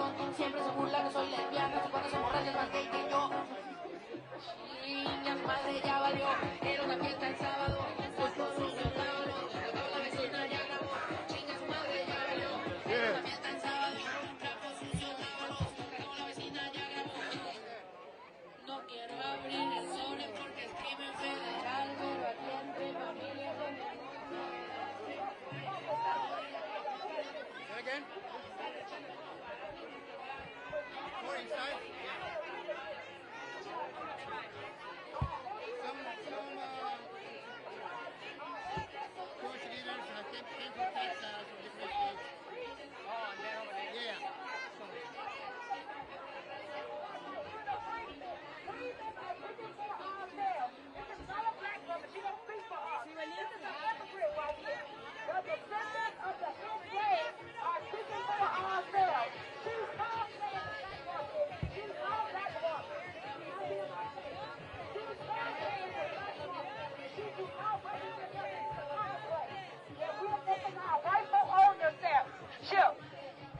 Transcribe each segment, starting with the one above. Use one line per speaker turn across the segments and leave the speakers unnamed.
cabrón. Siempre se burla que soy lesbiana, cuando se borracha más gay que yo. Chingas madre, ya valió. Era una fiesta el sábado, pues con sucio el sábado. La vecina ya grabó. Chingas madre, ya valió. Era una fiesta el sábado, trapo sucio el sábado. La vecina ya grabó. No quiero abrir el sobre porque es crimen federal, pero aquí entre familias de mi amor.
Again? More inside? Some church leaders came from Texas or different states. Oh, and then over there? Yeah.
This is not a black woman. She don't speak for us. This is a hypocrite right here. The descendants of the enslaved are speaking for ourselves. She's not saying a black woman. She's not a black woman. She's not saying a black woman. She's out representing the conflict. That we're taking our rightful ownership.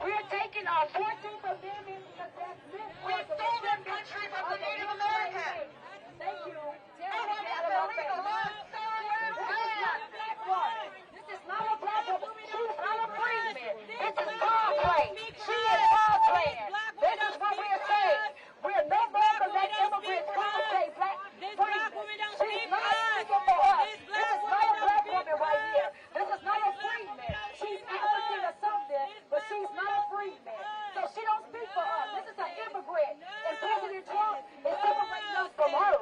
We're taking our 14th Amendment because that's meant for the stolen country from the Native Americans. Thank you. This is not a black woman. She's not a freedman. This is cosplay. She is cosplaying. This is what we're saying. We're no longer letting immigrants cosplay black freedmen. She's not speaking for us. This is not a black woman right here. This is not a freedman. She's African or something, but she's not a freedman. So she don't speak for us. This is an immigrant. And President Trump is separating us from her.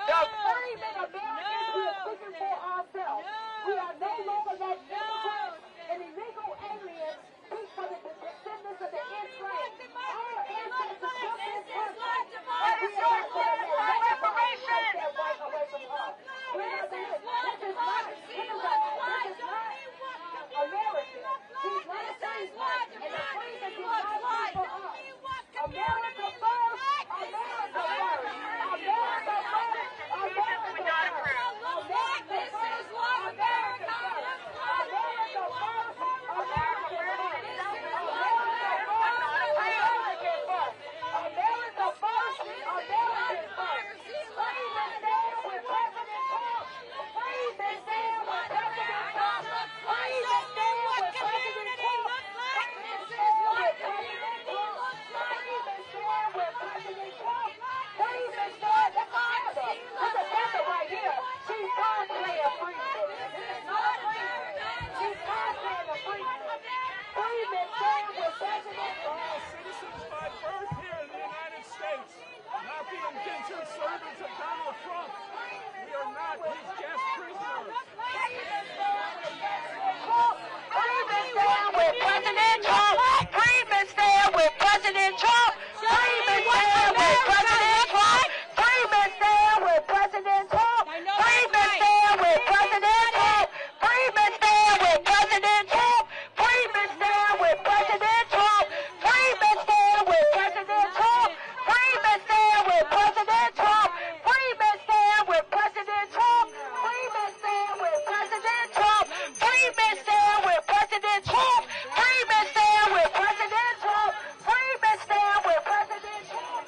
The freemen Americans, we are speaking for ourselves. We are no longer letting immigrants and illegal aliens speak for the descendants of the enslaved. Our ancestors took this country, and we are not going to let nobody take that right away from us. This is not America. She's not a freedman, and the freedmen do not speak for us. America first, America first, America first, America first. This is what America first, America first, America first, America first, America first, America first. Freemen stand with President Trump. Freemen stand with President Trump. Freemen stand with President Trump. Freemen stand with President Trump. Freemen stand with President Trump. Freemen stand. That's a anthem. That's a anthem right here. She's cosplaying freedom. This is not a freedom. She's cosplaying a freedom. Freemen stand with President Trump.
Citizens by birth here in the United States, not the indentured servants of Donald Trump. We are not his guest prisoners.
Freemen stand with President Trump. Freemen stand with President Trump. Freemen stand with President Trump. Freemen stand with President Trump. Freemen stand with President Trump. Freemen stand with President Trump. Freemen stand with President Trump. Freemen stand with President Trump. Freemen stand with President Trump. Freemen stand with President Trump. Freemen stand with President Trump. Freemen stand with President Trump. Freemen stand with President Trump. Freemen stand with President Trump.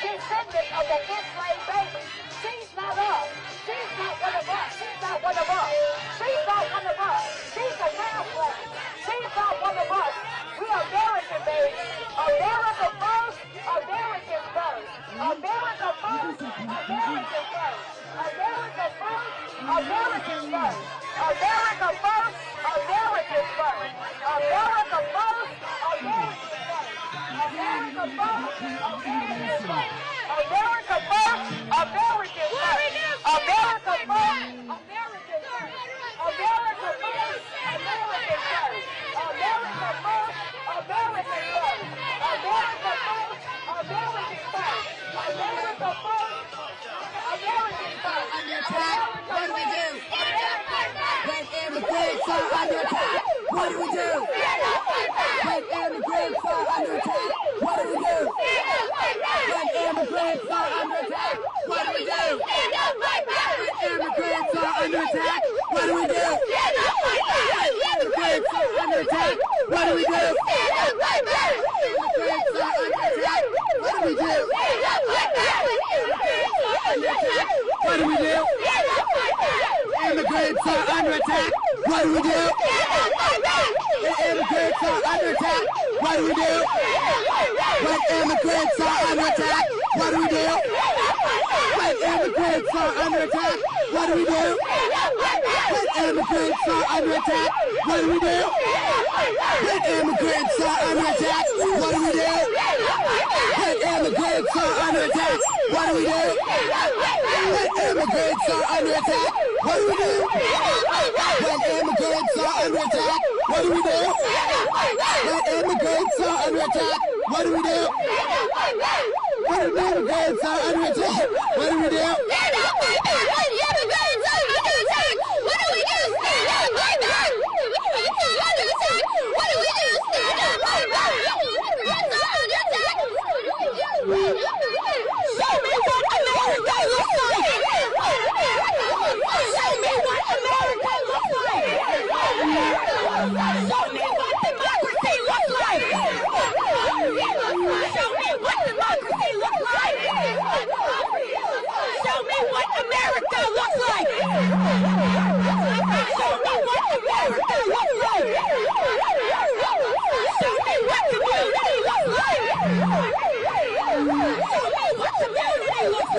descendants of the enslaved baby. She's not us. She's not one of us. She's not one of us. She's not one of us. She's a transplant. She's not one of us. We are American, baby. America first, American first. America first, American first. America first, American first. America first, American first. America first, American first. America first, American first. America first, American first. America first, American first. America first, American first. America first, American first. America first, American first. America first, American first.
What do we do? When immigrants are under attack, what do we do? When immigrants are under attack, what do we do? When immigrants are under attack, what do we do? When immigrants are under attack, what do we do? When immigrants are under attack, what do we do? Immigrants are under attack, what do we do? What do we do? Immigrants are under attack. What do we do? Immigrants are under attack. What do we do? When immigrants are under attack, what do we do? When immigrants are under attack, what do we do? When immigrants are under attack, what do we do? When immigrants are under attack, what do we do? When immigrants are under attack, what do we do? When immigrants are under attack, what do we do? When immigrants are under attack, what do we do? When immigrants are under attack, what do we do? When immigrants are under attack, what do we do? When immigrants are under attack, what do we do? Show me what America looks like! Show me what America looks like! Show me what democracy looks like! Show me what democracy looks like! Show me what America looks like! Show me what America looks like! Show me what community looks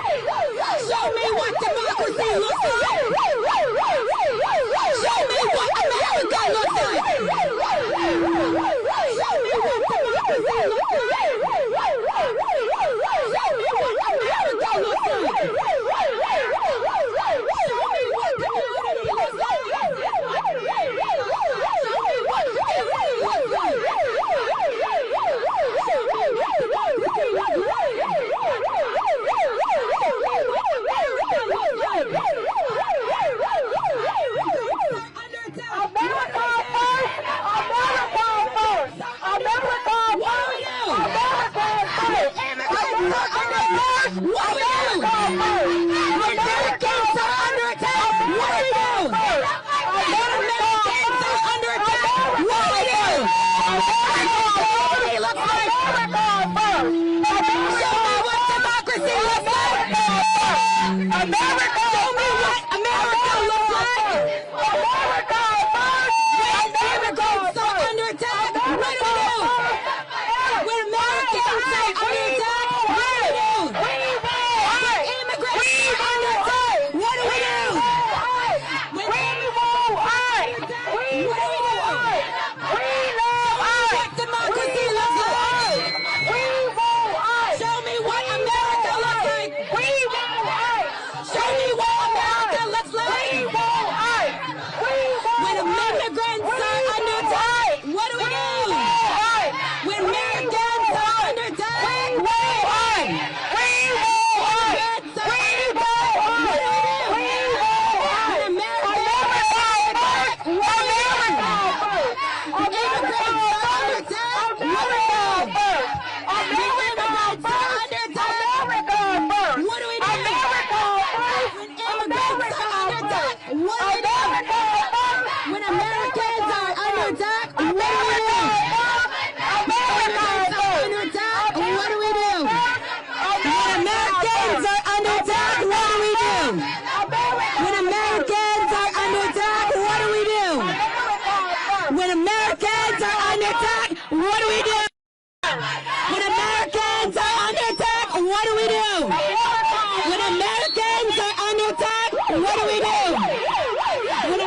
like! Show me what community looks like! Show me what democracy looks like! Show me what America looks like! Show me what democracy looks like! Show me what America looks like! Show me what community looks like! Show me what community looks like! what do we do? When Americans are under attack, what do we do? When Americans are under attack, what do we do? When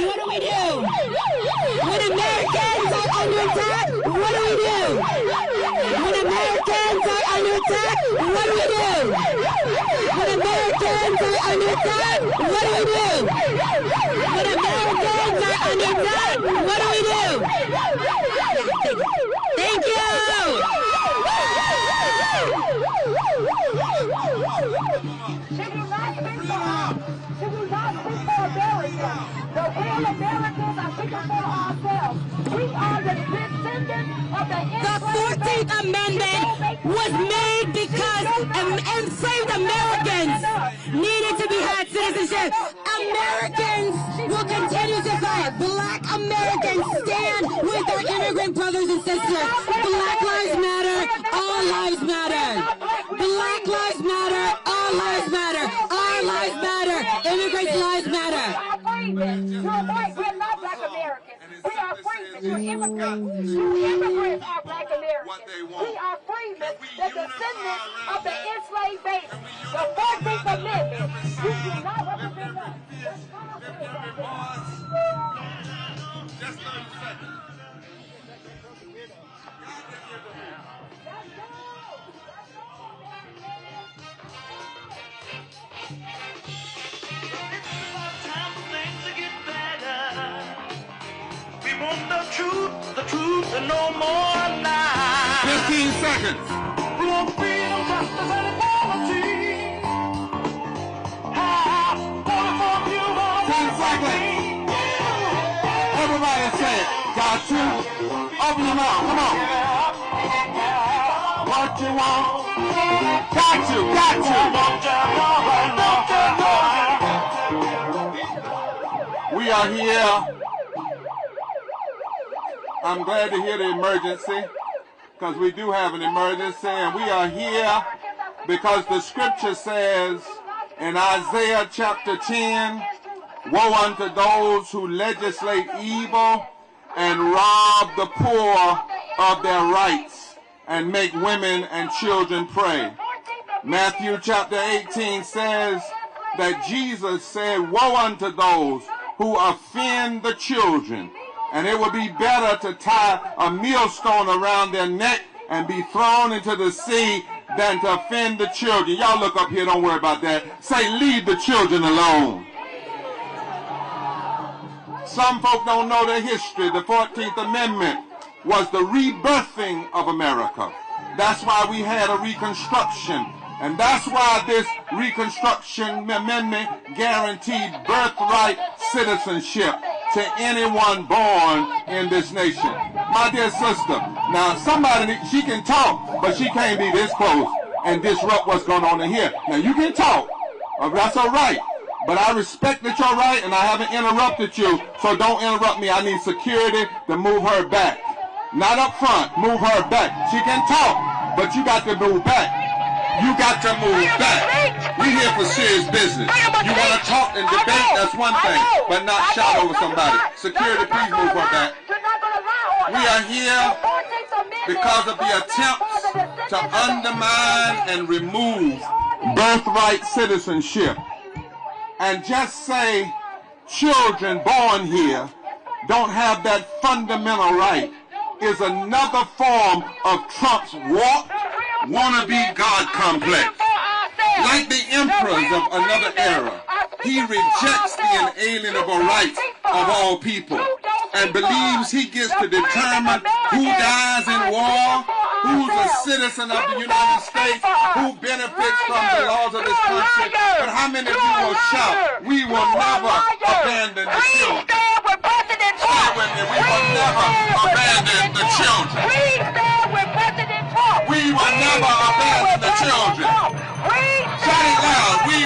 what do we do? When Americans are under attack, what do we do? When Americans are under attack, what do we do? When Americans are under attack, what do we do? When Americans are under attack, what do we do? Thank you!
Should you not speak for us? Should you not speak for America? The real Americans are speaking for ourselves. We are the descendants of the
14th Amendment was made because enslaved Americans needed to be had citizenship. Americans will continue to fight. Black Americans stand with our immigrant brothers and sisters. Black lives matter. All lives matter. Black lives matter. All lives matter. Our lives matter. Immigrants' lives matter.
You're white. We're not black Americans. We are freemen. You're immigrants. You immigrants are black Americans. We are freemen, the descendants of the enslaved baby. The 14th Amendment. You do not represent us.
Just 30 seconds.
The truth, and no more lies.
15 seconds.
We want freedom, justice, and equality. For you,
10 seconds. Everybody say it. Got to. Open your mouth. Come on. What you want? Got to. We are here. I'm glad to hear the emergency, because we do have an emergency, and we are here because the scripture says in Isaiah chapter 10, woe unto those who legislate evil and rob the poor of their rights and make women and children pray. Matthew chapter 18 says that Jesus said, woe unto those who offend the children. And it would be better to tie a millstone around their neck and be thrown into the sea than to offend the children. Y'all look up here, don't worry about that. Say, leave the children alone. Some folk don't know their history. The 14th Amendment was the rebirthing of America. That's why we had a Reconstruction. And that's why this Reconstruction Amendment guaranteed birthright citizenship to anyone born in this nation. My dear sister, now somebody, she can talk, but she can't be this close and disrupt what's going on in here. Now you can talk, that's all right, but I respect that you're right and I haven't interrupted you, so don't interrupt me. I need security to move her back. Not up front, move her back. She can talk, but you got to move back. You got to move back. We're here for serious business. You want to talk and debate, that's one thing, but not shout over somebody. Security, please move her back. We are here because of the attempts to undermine and remove birthright citizenship. And just say children born here don't have that fundamental right is another form of Trump's wannabe God complex. Like the emperors of another era, he rejects the inalienable rights of all people and believes he gets to determine who dies in war, who's a citizen of the United States, who benefits from the laws of this country. But how many of you will shout, we will never abandon the children? Stay with me, we will never abandon the children. We will never abandon the children. Shout it loud. We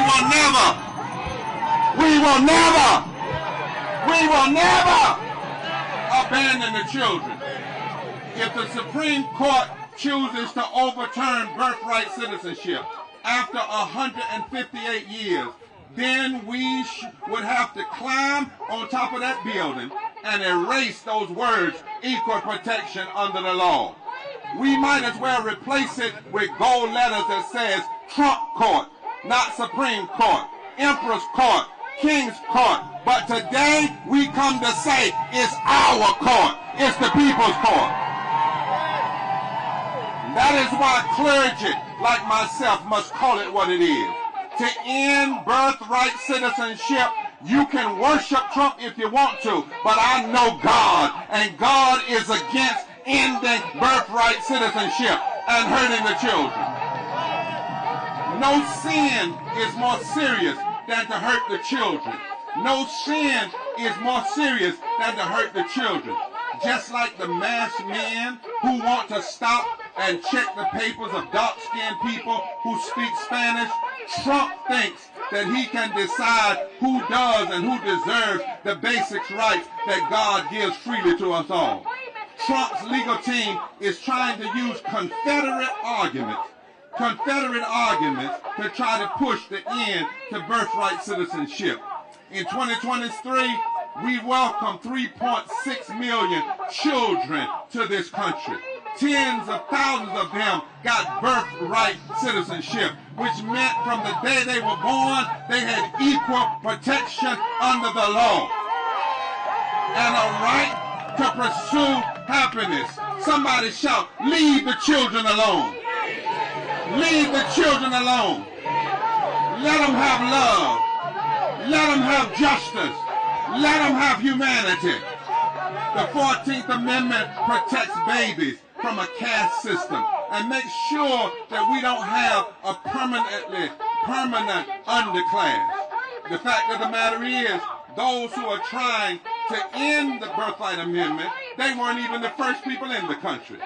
will never abandon the children. If the Supreme Court chooses to overturn birthright citizenship after 158 years, then we would have to climb on top of that building and erase those words, equal protection under the law. We might as well replace it with gold letters that says Trump Court, not Supreme Court, Emperor's Court, King's Court. But today we come to say it's our court. It's the people's court. That is why clergy like myself must call it what it is. To end birthright citizenship, you can worship Trump if you want to, but I know God, and God is against ending birthright citizenship and hurting the children. No sin is more serious than to hurt the children. No sin is more serious than to hurt the children. Just like the masked men who want to stop and check the papers of dark-skinned people who speak Spanish, Trump thinks that he can decide who does and who deserves the basic rights that God gives freely to us all. Trump's legal team is trying to use Confederate arguments to try to push the end to birthright citizenship. In 2023, we welcome 3.6 million children to this country. Tens of thousands of them got birthright citizenship, which meant from the day they were born, they had equal protection under the law and a right to pursue happiness. Somebody shout, leave the children alone. Leave the children alone. Let them have love. Let them have justice. Let them have humanity. The 14th Amendment protects babies from a caste system and makes sure that we don't have a permanent underclass. The fact of the matter is, those who are trying to end the Birthright Amendment, they weren't even the first people in the country.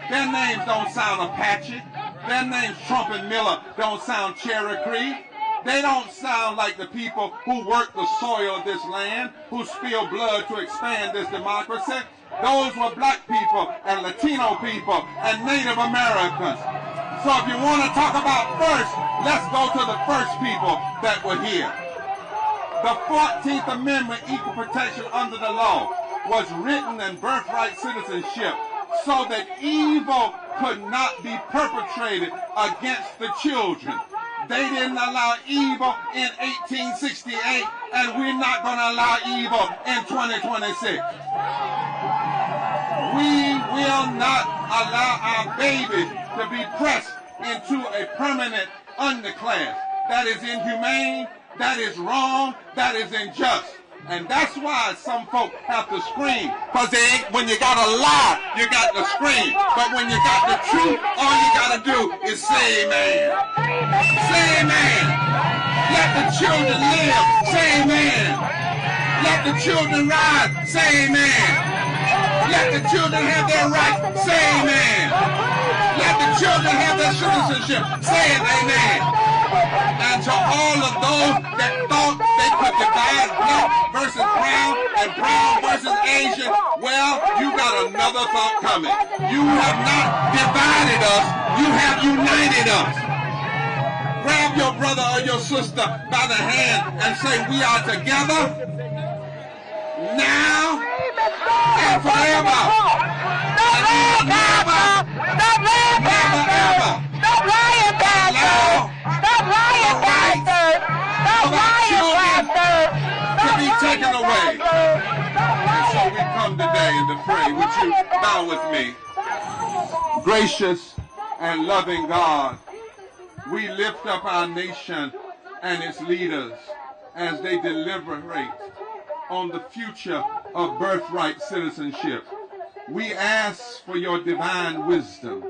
Their names don't sound Apache. Their names, Trump and Miller, don't sound Cherokee. They don't sound like the people who work the soil of this land, who spill blood to expand this democracy. Those were black people and Latino people and Native Americans. So if you want to talk about first, let's go to the first people that were here. The 14th Amendment, equal protection under the law, was written in birthright citizenship so that evil could not be perpetrated against the children. They didn't allow evil in 1868, and we're not going to allow evil in 2026. We will not allow our babies to be pressed into a permanent underclass. That is inhumane, that is wrong, that is unjust. And that's why some folk have to scream. Because when you got a lie, you got to scream. But when you got the truth, all you got to do is say amen. Say amen. Let the children live. Say amen. Let the children ride. Say amen. Let the children have their rights. Say amen. Let the children have their citizenship. Say it, amen. And to all of those that thought they could divide black versus brown and brown versus Asian, well, you got another thought coming. You have not divided us, you have united us. Grab your brother or your sister by the hand and say, we are together now and forever. And we will never, ever allow to be taken away. And so we come today and to pray. Would you bow with me? Gracious and loving God, we lift up our nation and its leaders as they deliberate on the future of birthright citizenship. We ask for your divine wisdom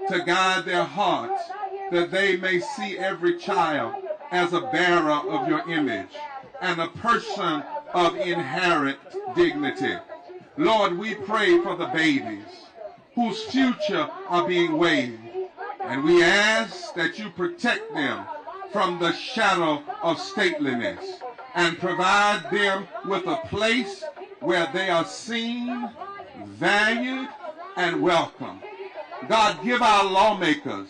to guide their hearts, that they may see every child as a bearer of your image and a person of inherent dignity. Lord, we pray for the babies whose future are being waived, and we ask that you protect them from the shadow of stateliness and provide them with a place where they are seen, valued, and welcome. God, give our lawmakers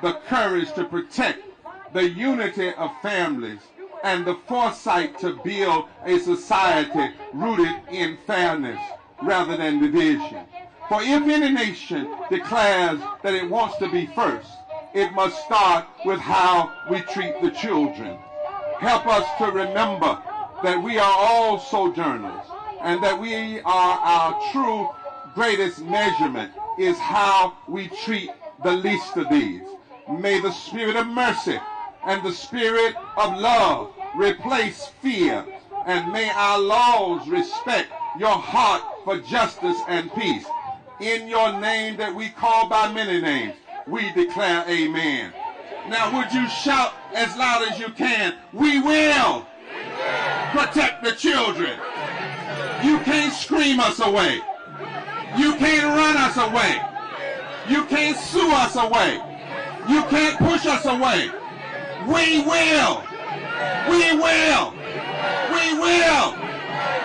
the courage to protect the unity of families and the foresight to build a society rooted in fairness rather than division. For if any nation declares that it wants to be first, it must start with how we treat the children. Help us to remember that we are all sojourners, and that we are our true greatest measurement is how we treat the least of these. May the spirit of mercy and the spirit of love replace fear, and may our laws respect your heart for justice and peace. In your name that we call by many names, we declare amen. Now would you shout as loud as you can, we will protect the children. You can't scream us away. You can't run us away. You can't sue us away. You can't push us away. We will. We will. We will.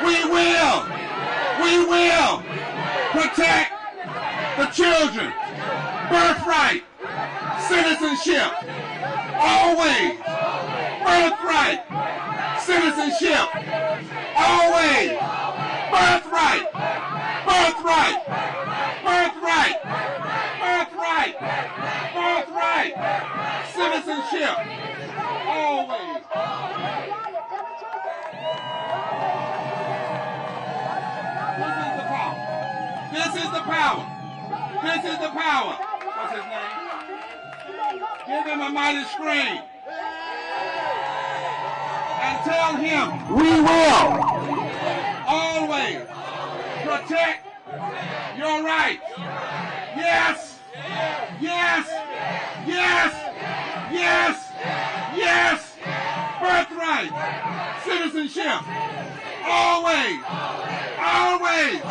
We will. We will protect the children. Birthright. Citizenship. Always. Birthright. Citizenship. Always. Birthright. Birthright. Birthright. Birthright. Birthright. Citizenship. Always. This is the power. This is the power. What's his name? Give him a mighty scream. And tell him, we will always protect your rights. Yes. Yes. Yes. Yes. Yes. Birthright. Citizenship. Always. Always.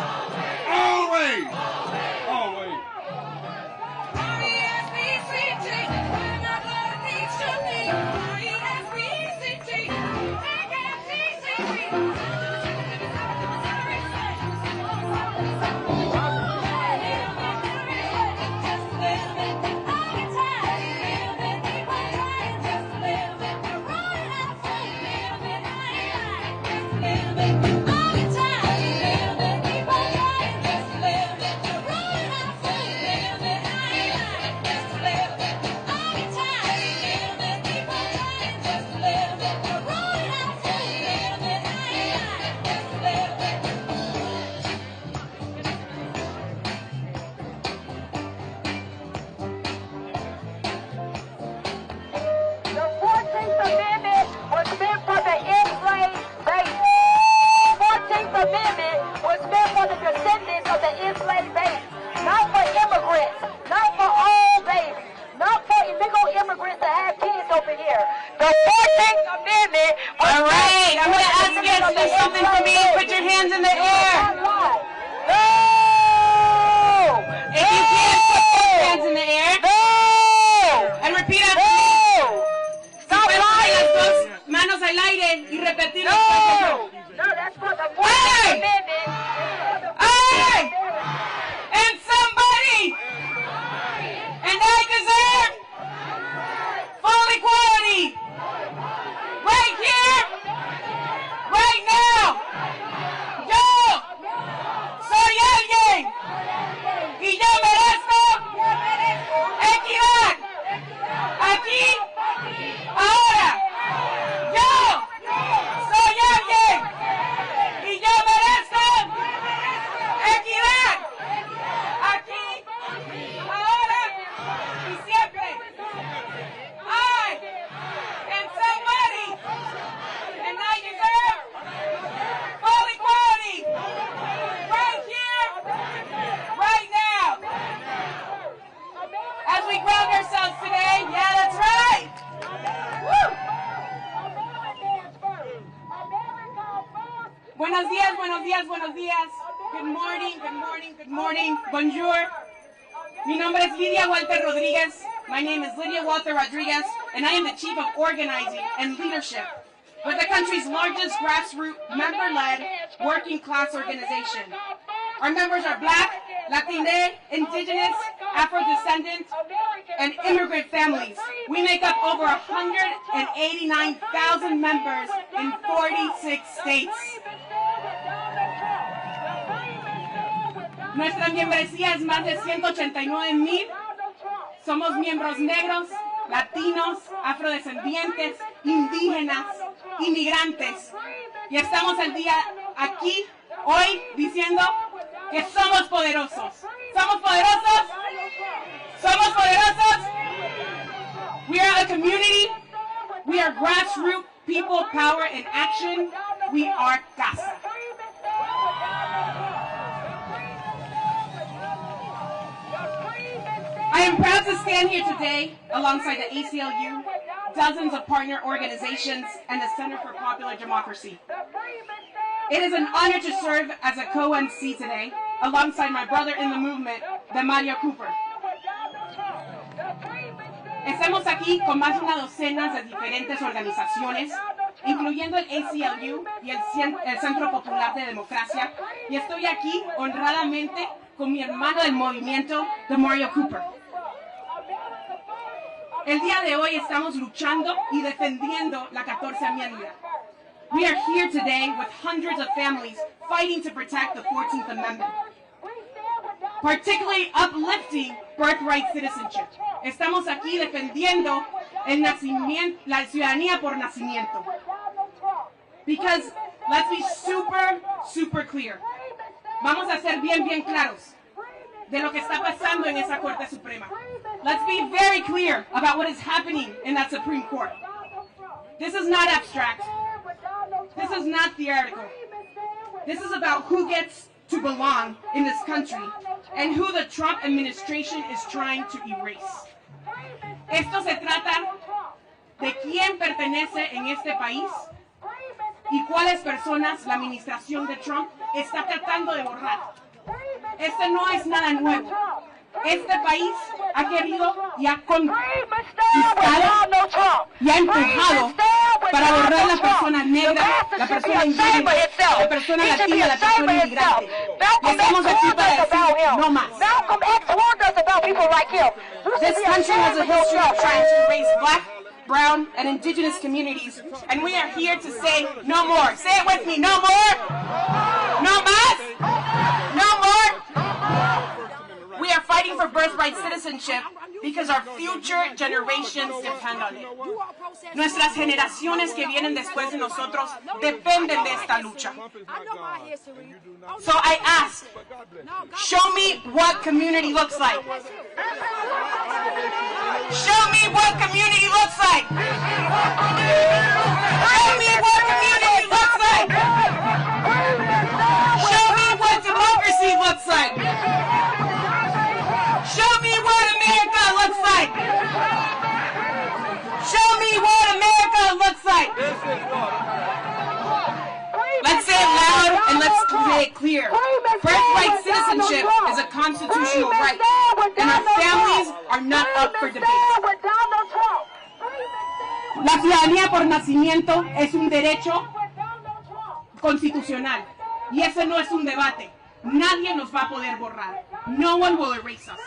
Always. Always.
Buenos días, buenos días, buenos días. Good morning, good morning, good morning. Bonjour. Mi nombre es Lidia Walter Rodriguez. My name is Lydia Walter Rodriguez, and I am the Chief of Organizing and Leadership with the country's largest grassroots member-led working class organization. Our members are Black, Latino, Indigenous, Afro-descendant, and immigrant families. We make up over 189,000 members in 46 states. Nuestra membresía es más de 189,000. Somos miembros negros, latinos, afrodescendientes, indígenas, inmigrantes. Y estamos el día aquí, hoy, diciendo que somos poderosos. ¿Somos poderosos? ¿Somos poderosos? We are a community. We are grassroots people, power, and action. We are casa. I am proud to stand here today alongside the ACLU, dozens of partner organizations, and the Center for Popular Democracy. It is an honor to serve as a co-MC today, alongside my brother in the movement, Mario Cooper. Estamos aquí con más de una docena de diferentes organizaciones, incluyendo el ACLU y el Centro Popular de Democracia, y estoy aquí honradamente con mi hermano del movimiento, Mario Cooper. El día de hoy estamos luchando y defendiendo la 14ª enmienda. We are here today with hundreds of families fighting to protect the 14th Amendment, particularly uplifting birthright citizenship. Estamos aquí defendiendo la ciudadanía por nacimiento. Because, let's be super clear. Vamos a ser bien claros de lo que está pasando en esa Corte Suprema. Let's be very clear about what is happening in that Supreme Court. This is not abstract. This is not theoretical. This is about who gets to belong in this country and who the Trump administration is trying to erase. Esto se trata de quién pertenece en este país y cuáles personas la administración de Trump está tratando de borrar. Este no es nada nuevo. Este país ha querido y ha conquistado y ha empujado para borrar la persona negra, la persona indígena, la persona latina, la persona inmigrante. Y estamos aquí para decir no más. This country has a history of trying to erase black, brown, and indigenous communities, and we are here to say no more. Say it with me, no more. No más. No more. We are fighting for birthright citizenship because our future generations depend on it. Nuestras generaciones que vienen después de nosotros dependen de esta lucha. So I ask, show me what community looks like. Show me what community looks like. Show me what community looks like. Show me what democracy looks like. Show me what America looks like. Show me what America looks like. Let's say it loud and let's say it clear. Birthright citizenship is a constitutional right, and our families are not up for debate. La ciudadanía por nacimiento es un derecho constitucional, y ese no es un debate. Nadie nos va a poder borrar. No one will erase us.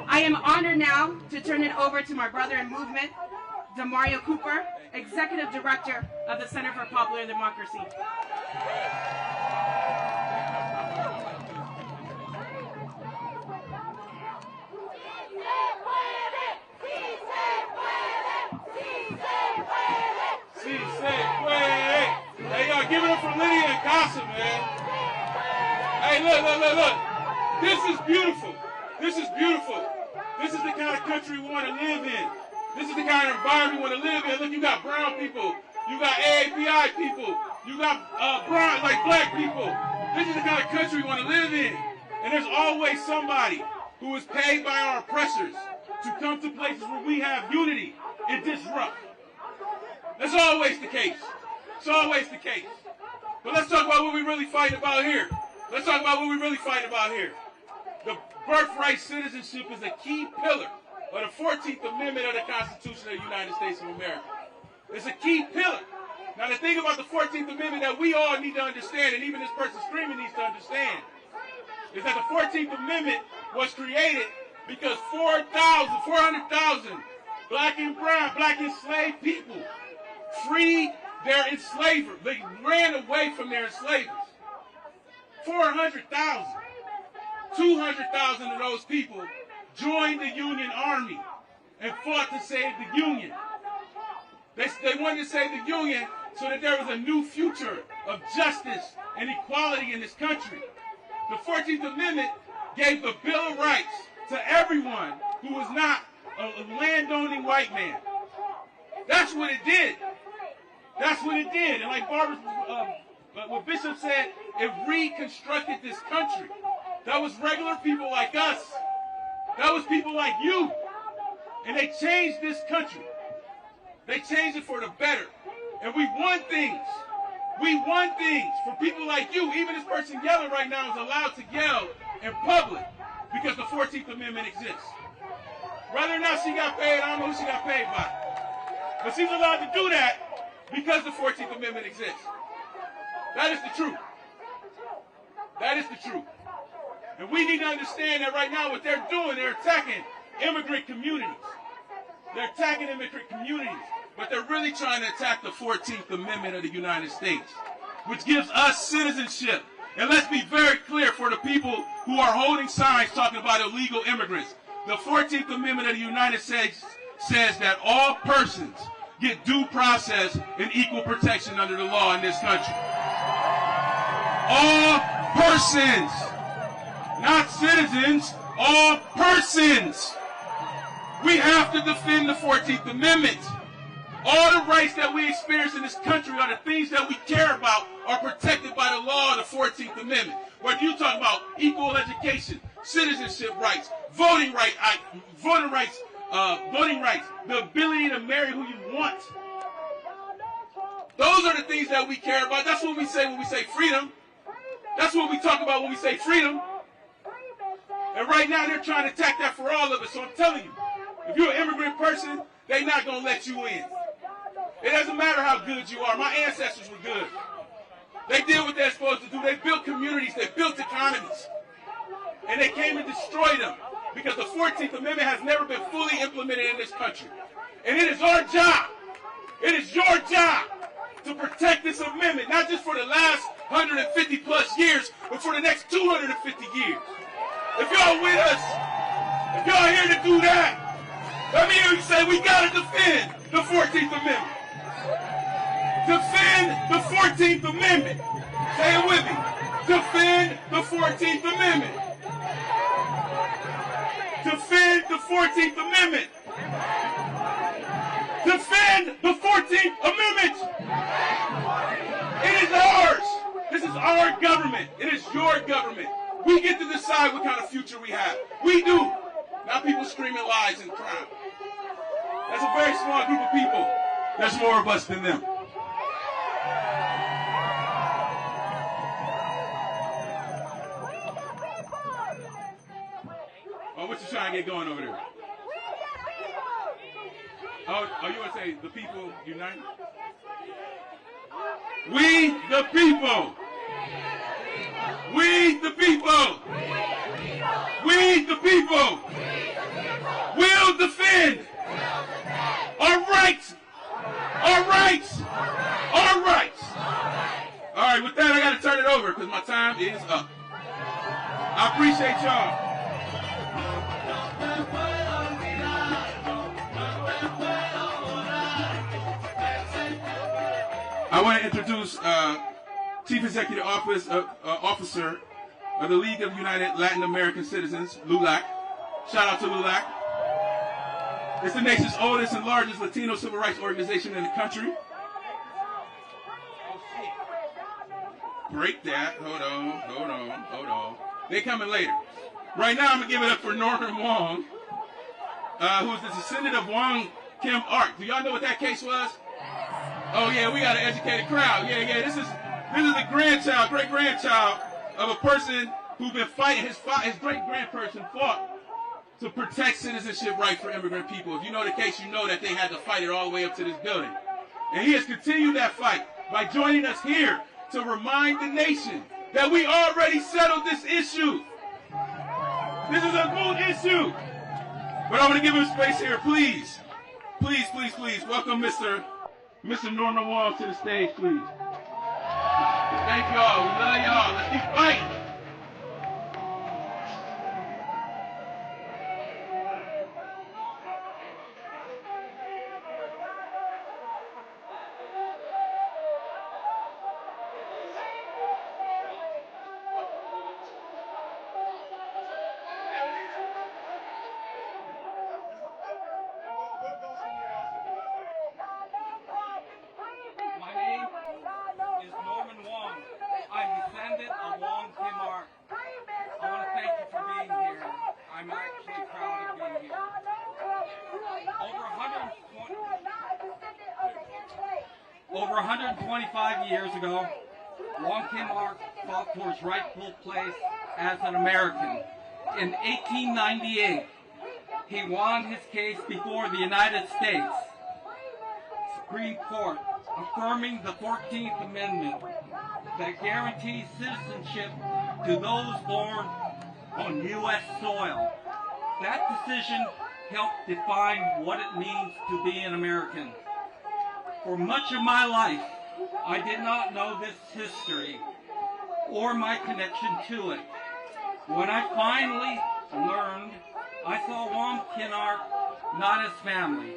I am honored now to turn it over to my brother in movement, Mario Cooper, Executive Director of the Center for Popular Democracy.
Hey, y'all, give it up for Lydia and Gossip, man. Hey, look. This is beautiful. This is beautiful. This is the kind of country we want to live in. This is the kind of environment we want to live in. Look, you got brown people. You got AAPI people. You got brown, like black people. This is the kind of country we want to live in. And there's always somebody who is paid by our oppressors to come to places where we have unity and disrupt. That's always the case. It's always the case. But let's talk about what we're really fighting about here. Let's talk about what we're really fighting about here. The birthright citizenship is a key pillar of the 14th Amendment of the Constitution of the United States of America. It's a key pillar. Now the thing about the 14th Amendment that we all need to understand, and even this person screaming needs to understand, is that the 14th Amendment was created because 400,000 black and brown, black enslaved people freed their enslaver. They ran away from their enslavers. 400,000. 200,000 of those people joined the Union Army and fought to save the Union. They wanted to save the Union so that there was a new future of justice and equality in this country. The 14th Amendment gave the Bill of Rights to everyone who was not a landowning white man. That's what it did. That's what it did. And like Barbara, what Bishop said, it reconstructed this country. That was regular people like us. That was people like you. And they changed this country. They changed it for the better. And we won things. We won things for people like you. Even this person yelling right now is allowed to yell in public because the 14th Amendment exists. Whether or not she got paid, I don't know who she got paid by. But she's allowed to do that because the 14th Amendment exists. That is the truth. That is the truth. And we need to understand that right now what they're doing, they're attacking immigrant communities. They're attacking immigrant communities. But they're really trying to attack the 14th Amendment of the United States, which gives us citizenship. And let's be very clear for the people who are holding signs talking about illegal immigrants. The 14th Amendment of the United States says that all persons get due process and equal protection under the law in this country. All persons, not citizens, all persons. We have to defend the 14th Amendment. All the rights that we experience in this country are the things that we care about are protected by the law of the 14th Amendment. Whether you talk about equal education, citizenship rights, voting rights, the ability to marry who you want. Those are the things that we care about. That's what we say when we say freedom. That's what we talk about when we say freedom. And right now they're trying to attack that for all of us. So I'm telling you, if you're an immigrant person, they're not going to let you in. It doesn't matter how good you are. My ancestors were good. They did what they're supposed to do. They built communities. They built economies. And they came and destroyed them because the 14th Amendment has never been fully implemented in this country. And it is our job, it is your job to protect this amendment, not just for the last 150 plus years, but for the next 250 years. If y'all with us, if y'all here to do that, let me hear you say we got to defend the 14th Amendment. Defend the 14th Amendment. Say it with me. Defend the 14th Amendment. Defend the 14th Amendment. Defend the 14th Amendment. It is ours. This is our government. It is your government. We get to decide what kind of future we have. We do. Not people screaming lies and crime. That's a very small group of people. There's more of us than them. Oh, what you trying to get going over there? Oh, you want to say the people unite? We the people. We the people. We the people will defend our rights. Our rights. Our rights. All right, with that, I got to turn it over because my time is up. I appreciate y'all. I want to introduce Chief Executive Officer of the League of United Latin American Citizens, LULAC. Shout out to LULAC. It's the nation's oldest and largest Latino civil rights organization in the country. Break that. Hold on. They coming later. Right now, I'm going to give it up for Norman Wong, who's the descendant of Wong Kim Ark. Do y'all know what that case was? Oh, yeah, we got an educated crowd. Yeah, this is the grandchild, great-grandchild of a person who's been fighting. His great-grandperson fought to protect citizenship rights for immigrant people. If you know the case, you know that they had to fight it all the way up to this building. And he has continued that fight by joining us here to remind the nation that we already settled this issue. This is a moot issue. But I'm going to give him space here, please. Please, please, please. Welcome Mr. Norman Wong to the stage, please. Thank y'all. We love y'all. Let's keep fighting.
Over 125 years ago, Wong Kim Ark fought for his rightful place as an American. In 1898, he won his case before the United States Supreme Court, affirming the 14th Amendment that guarantees citizenship to those born on U.S. soil. That decision helped define what it means to be an American. For much of my life, I did not know this history or my connection to it. When I finally learned, I saw Wong Kim Ark not as family,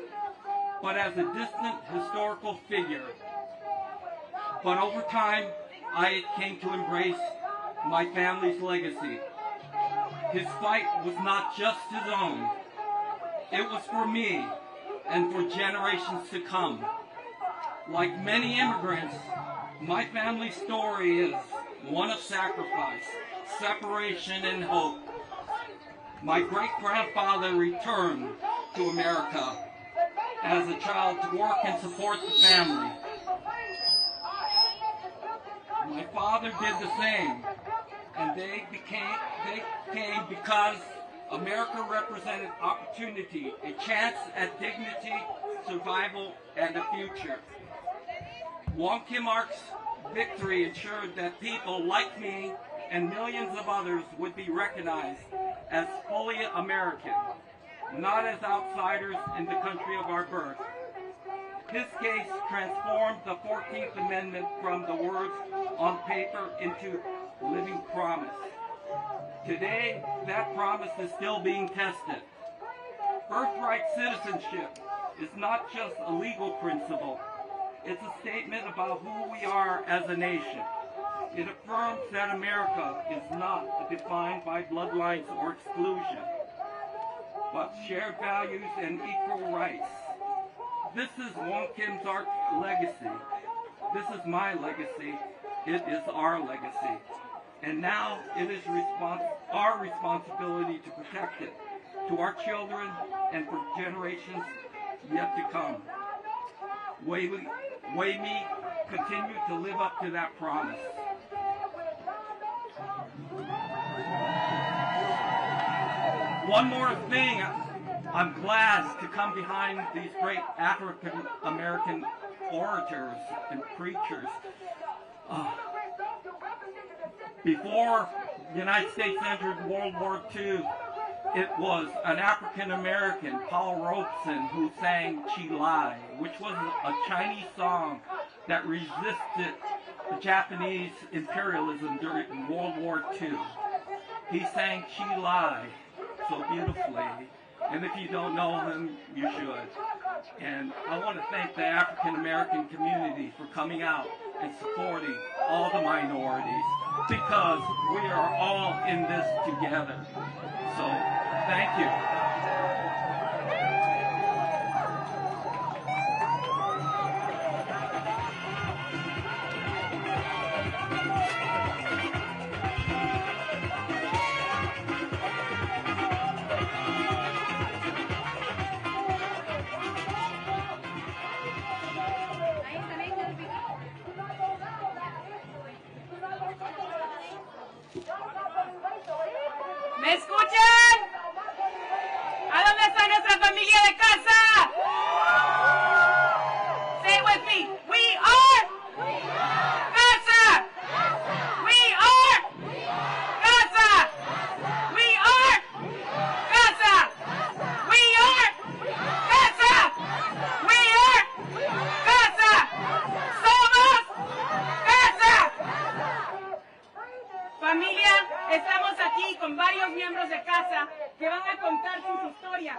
but as a distant historical figure. But over time, I came to embrace my family's legacy. His fight was not just his own. It was for me and for generations to come. Like many immigrants, my family's story is one of sacrifice, separation, and hope. My great-grandfather returned to America as a child to work and support the family. My father did the same, and they came because America represented opportunity, a chance at dignity, survival, and a future. Wong Kim Ark's victory ensured that people like me and millions of others would be recognized as fully American, not as outsiders in the country of our birth. His case transformed the 14th Amendment from the words on paper into living promise. Today, that promise is still being tested. Birthright citizenship is not just a legal principle. It's a statement about who we are as a nation. It affirms that America is not defined by bloodlines or exclusion, but shared values and equal rights. This is Wong Kim Ark's legacy. This is my legacy. It is our legacy. And now it is our responsibility to protect it, to our children and for generations yet to come. May me continue to live up to that promise. One more thing, I'm glad to come behind these great African American orators and preachers. Before the United States entered World War II, it was an African American, Paul Robeson, who sang Chi Lai, which was a Chinese song that resisted the Japanese imperialism during World War II. He sang Chi Lai so beautifully, and if you don't know him, you should. And I want to thank the African American community for coming out and supporting all the minorities, because we are all in this together. So, thank you.
¿Me escuchan? ¿A dónde está nuestra familia de casa? Say it with me. We are casa. We are casa. We are familia, estamos aquí con varios miembros de casa que van a contar sus historias.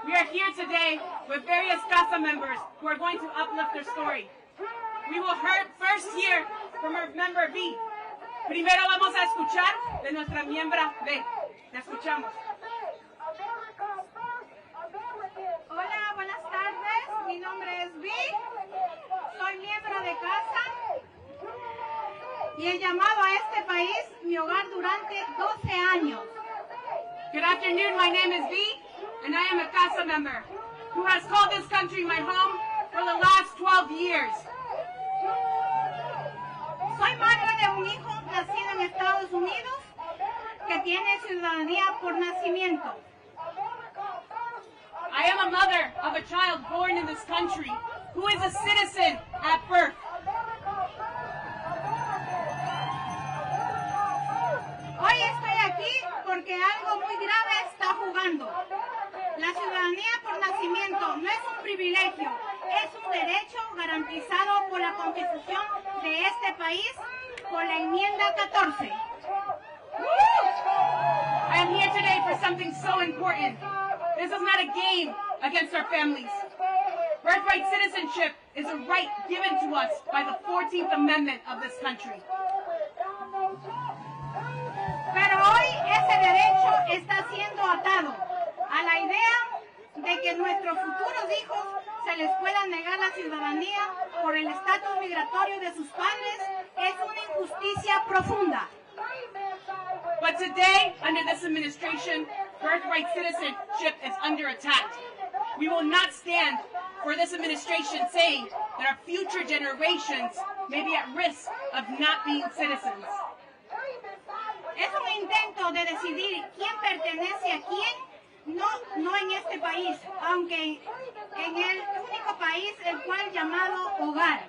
We are here today with various casa members who are going to uplift their story. We will first hear from our member B. Primero vamos a escuchar de nuestra miembra B. La escuchamos.
Hola, buenas tardes. Mi nombre es Vi. Soy miembro de casa y he llamado a este país mi hogar durante 12 años.
Good afternoon, my name is V, and I am a casa member who has called this country my home for the last 12 years.
Soy madre de un hijo nacido en Estados Unidos que tiene ciudadanía por nacimiento.
I am a mother of a child born in this country who is a citizen at birth.
Hoy estoy aquí porque algo muy grave está jugando. La ciudadanía por nacimiento no es un privilegio, es un derecho garantizado por la Constitución de este país por la enmienda 14.
I am here today for something so important. This is not a game against our families. Birthright citizenship is a right given to us by the 14th Amendment of this country.
Pero hoy ese derecho está siendo atado a la idea de que nuestros futuros hijos se les pueda negar la ciudadanía por el estatus migratorio de sus padres. Es una injusticia profunda.
But today, under this administration, birthright citizenship is under attack. We will not stand for this administration saying that our future generations may be at risk of not being citizens.
Es un intento de decidir quién pertenece a quién, no en este país, aunque en el único país el cual llamado hogar.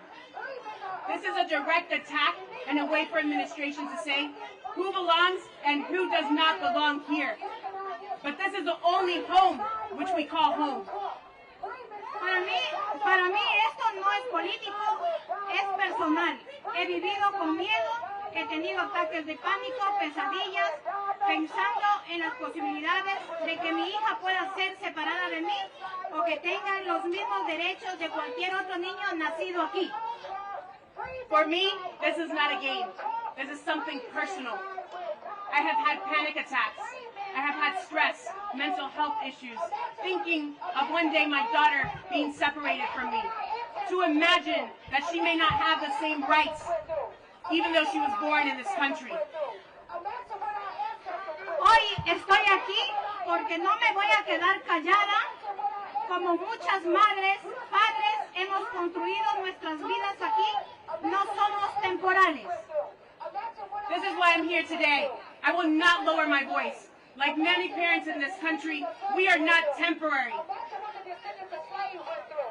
This is a direct attack and a way for administration to say who belongs and who does not belong here. But this is the only home which we call home.
Para mí esto no es político, es personal. He vivido con miedo, he tenido ataques de pánico, pesadillas, pensando en las posibilidades de que mi hija pueda ser separada de mí o que tenga los mismos derechos de cualquier otro niño nacido aquí.
For me, this is not a game. This is something personal. I have had panic attacks. I have had stress, mental health issues, thinking of one day my daughter being separated from me. To imagine that she may not have the same rights, even though she was born in this country.
Hoy estoy aquí porque no me voy a quedar callada. Como muchas madres, padres, hemos construido nuestras vidas aquí. No somos temporales.
This is why I'm here today. I will not lower my voice. Like many parents in this country, we are not temporary.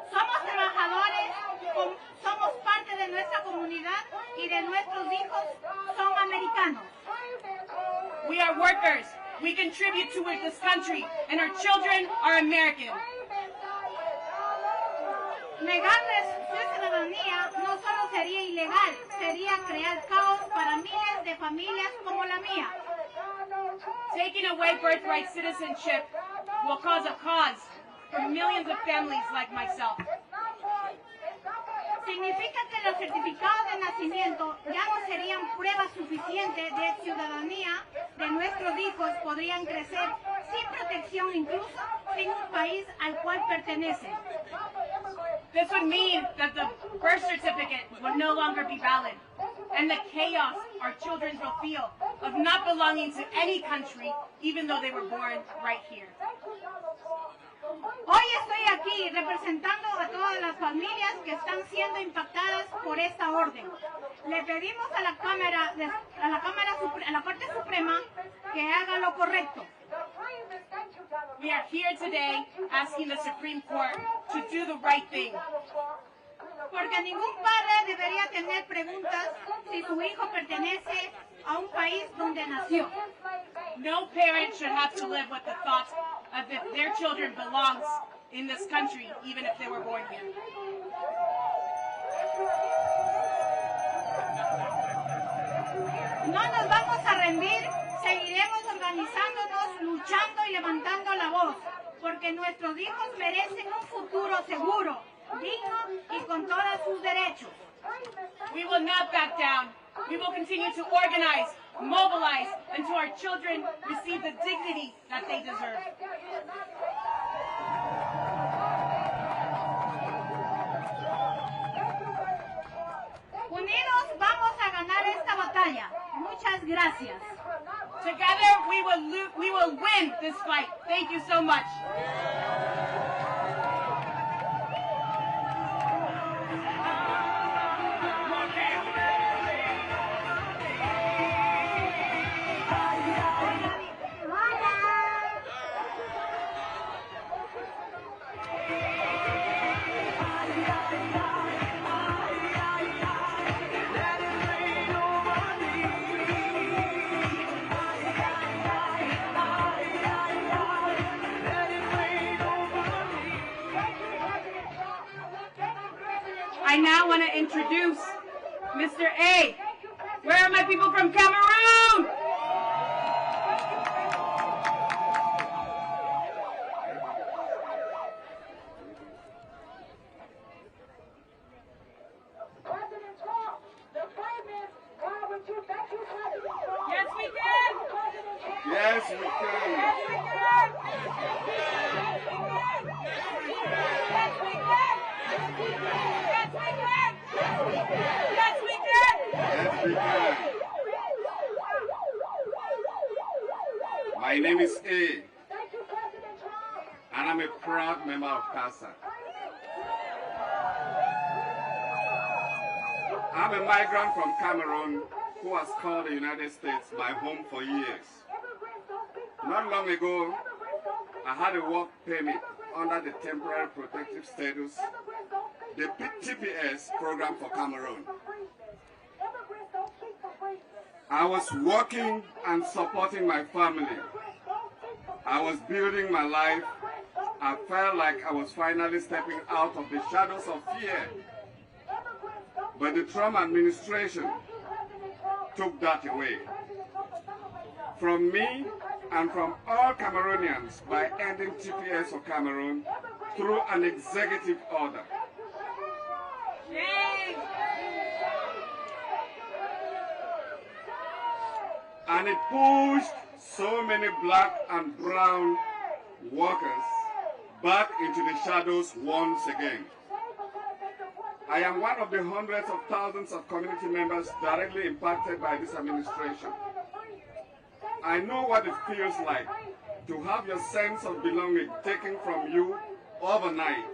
Somos trabajadores, somos parte de nuestra comunidad y de nuestros hijos son americanos.
We are workers. We contribute to this country, and our children are American.
Negarles su ciudadanía no solo sería ilegal, sería crear caos para miles de familias como la mía.
Taking away birthright citizenship will cause a cause for millions of families like myself.
Significa que los certificados de nacimiento ya no serían pruebas suficientes de ciudadanía de nuestros hijos, podrían crecer sin protección, incluso sin un país al cual pertenecen.
This would mean that the birth certificate would no longer be valid, and the chaos our children will feel of not belonging to any country, even though they were born right here.
Hoy estoy aquí representando a todas las familias que están siendo impactadas por esta orden. Le pedimos a la Corte Suprema que haga lo correcto.
We are here today asking the Supreme Court to do the right thing.
Porque ningún padre debería tener preguntas si su hijo pertenece a un país donde nació.
No parent should have to live with the thought of if their children belongs in this country, even if they were born here.
No nos vamos a rendir, seguiremos organizándonos, luchando y levantando la voz, porque nuestros hijos merecen un futuro seguro, digno y con todos sus derechos.
We will not back down. We will continue to organize, mobilize, until our children receive the dignity that they deserve.
Unidos vamos a ganar esta batalla. Muchas gracias.
Together we will win this fight. Thank you so much. I now want to introduce Mr. A. Where are my people from Cameroon? Yes, we can.
Yes, we can. My name is A, and I'm a proud member of CASA. I'm a migrant from Cameroon who has called the United States my home for years. Not long ago, I had a work permit under the Temporary Protective Status, the TPS program for Cameroon. I was working and supporting my family. I was building my life. I felt like I was finally stepping out of the shadows of fear. But the Trump administration took that away from me and from all Cameroonians by ending TPS for Cameroon through an executive order. And it pushed so many black and brown workers back into the shadows once again. I am one of the hundreds of thousands of community members directly impacted by this administration. I know what it feels like to have your sense of belonging taken from you overnight,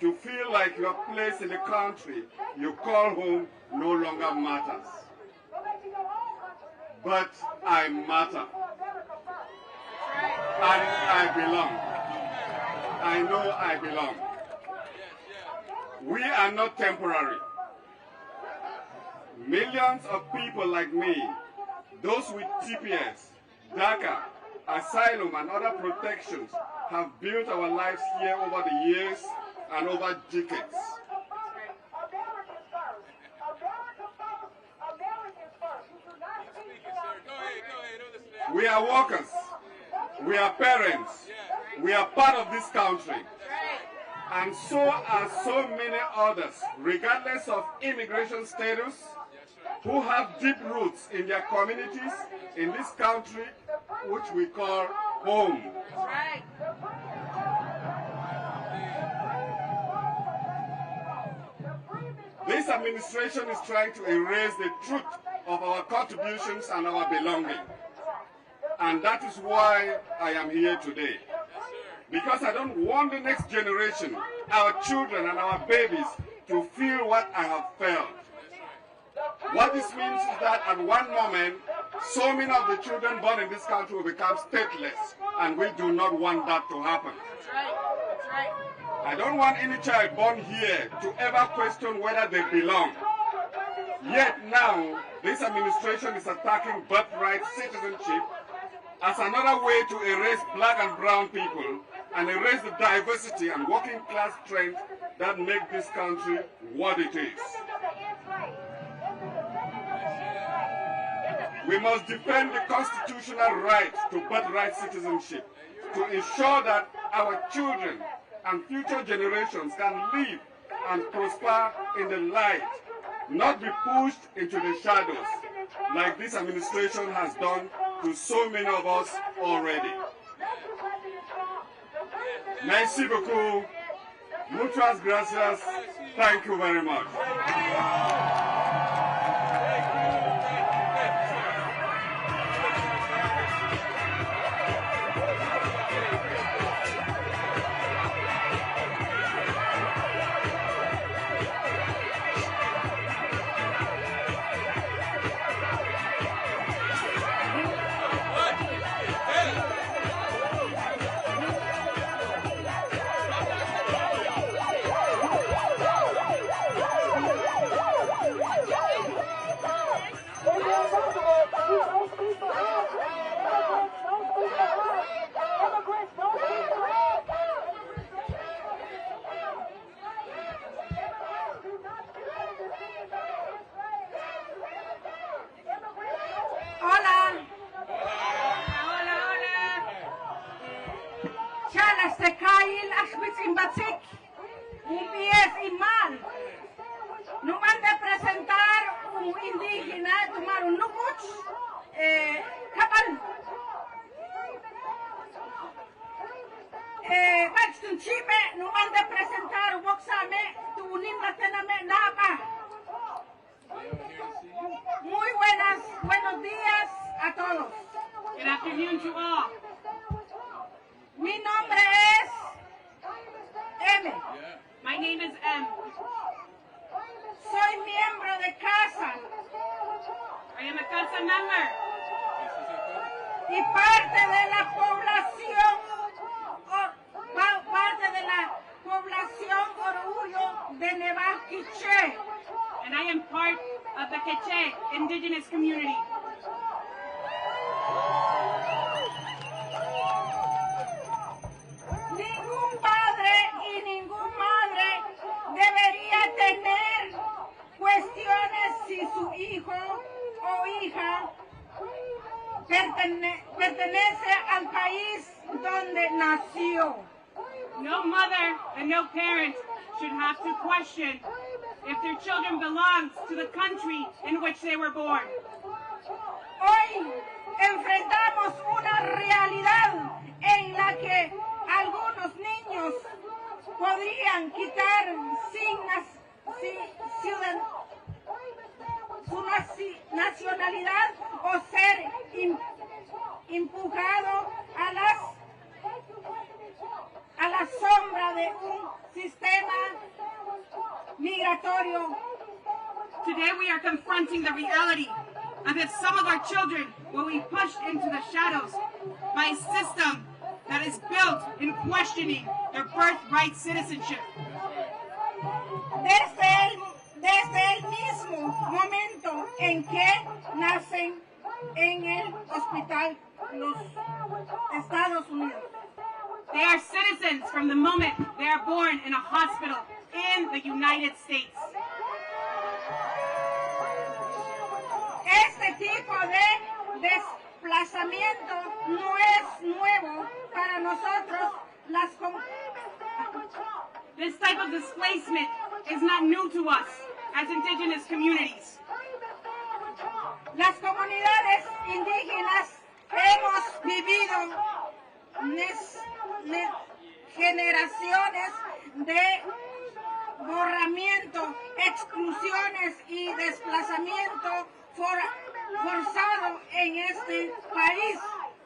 to feel like your place in the country you call home no longer matters. But I matter. And I belong. I know I belong. We are not temporary. Millions of people like me, those with TPS, DACA, asylum and other protections, have built our lives here over the years and over decades. We are workers, we are parents, we are part of this country, and so are so many others, regardless of immigration status, who have deep roots in their communities in this country, which we call home. This administration is trying to erase the truth of our contributions and our belonging. And that is why I am here today. Because I don't want the next generation, our children and our babies, to feel what I have felt. What this means is that at one moment, so many of the children born in this country will become stateless, and we do not want that to happen. I don't want any child born here to ever question whether they belong. Yet now, this administration is attacking birthright citizenship as another way to erase black and brown people and erase the diversity and working class strength that make this country what it is.
We must defend the constitutional right to birthright citizenship to ensure that our children and future generations can live and prosper in the light, not be pushed into the shadows, like this administration has done to so many of us already. Merci beaucoup. Muchas gracias. Thank you very much.
No van a presentar un indígena, tomar un nukuch, un chime, no van a presentar un boxame, tu nimba tename napa. Muy buenos días a todos.
Good afternoon to all.
Mi nombre es M.
My name is M.
Soy miembro de casa.
I am a casa member.
Y parte de la población orgullo de Nevaquiche.
And I am part of the Quechua Indigenous community.
Ningún padre y ninguna madre debería tener cuestiones si su hijo o hija pertenece al país donde nació.
No mother and no parent should have to question if their children belong to the country in which they were born.
Hoy enfrentamos una realidad en la que algunos niños podrían quitar su nacionalidad o ser empujado a la sombra de un sistema migratorio.
Today we are confronting the reality of if some of our children will be pushed into the shadows by a system that is built in questioning their birthright citizenship.
Desde el mismo momento en que nacen en el hospital los Estados Unidos.
They are citizens from the moment they are born in a hospital in the United States.
Este tipo de desplazamiento no es nuevo para nosotros
This type of displacement is not new to us as indigenous communities.
Las comunidades indígenas hemos vivido generaciones de borramiento, exclusiones y desplazamiento forzado en este país.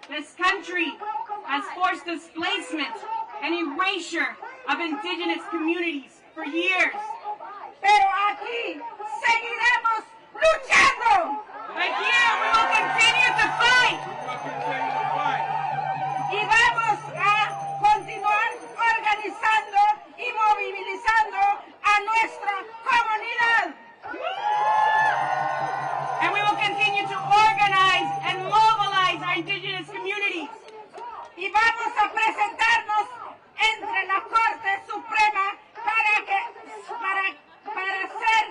This country has forced displacement and erasure of indigenous communities for years.
Pero aquí seguiremos luchando.
But here we will continue to fight.
Y vamos a continuar organizando y movilizando a nuestra comunidad.
And we will continue to organize and mobilize our indigenous communities.
Y vamos a presentarnos entre la Corte Suprema para hacer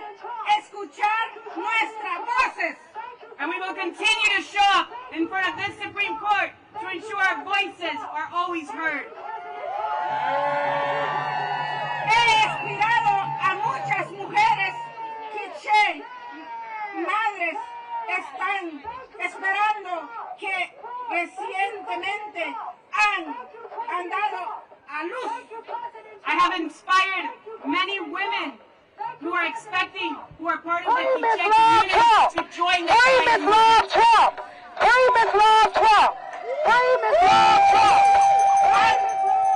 escuchar nuestras voces.
And we will continue to
this Supreme Court to ensure our voices are always heard. He inspirado a muchas mujeres que madres están esperando que recientemente han dado a luz. I have inspired many women who are expecting, who are part of the Quiche community, to join the fight.
Famous Love Trump! Famous Love Trump! Famous Love Trump!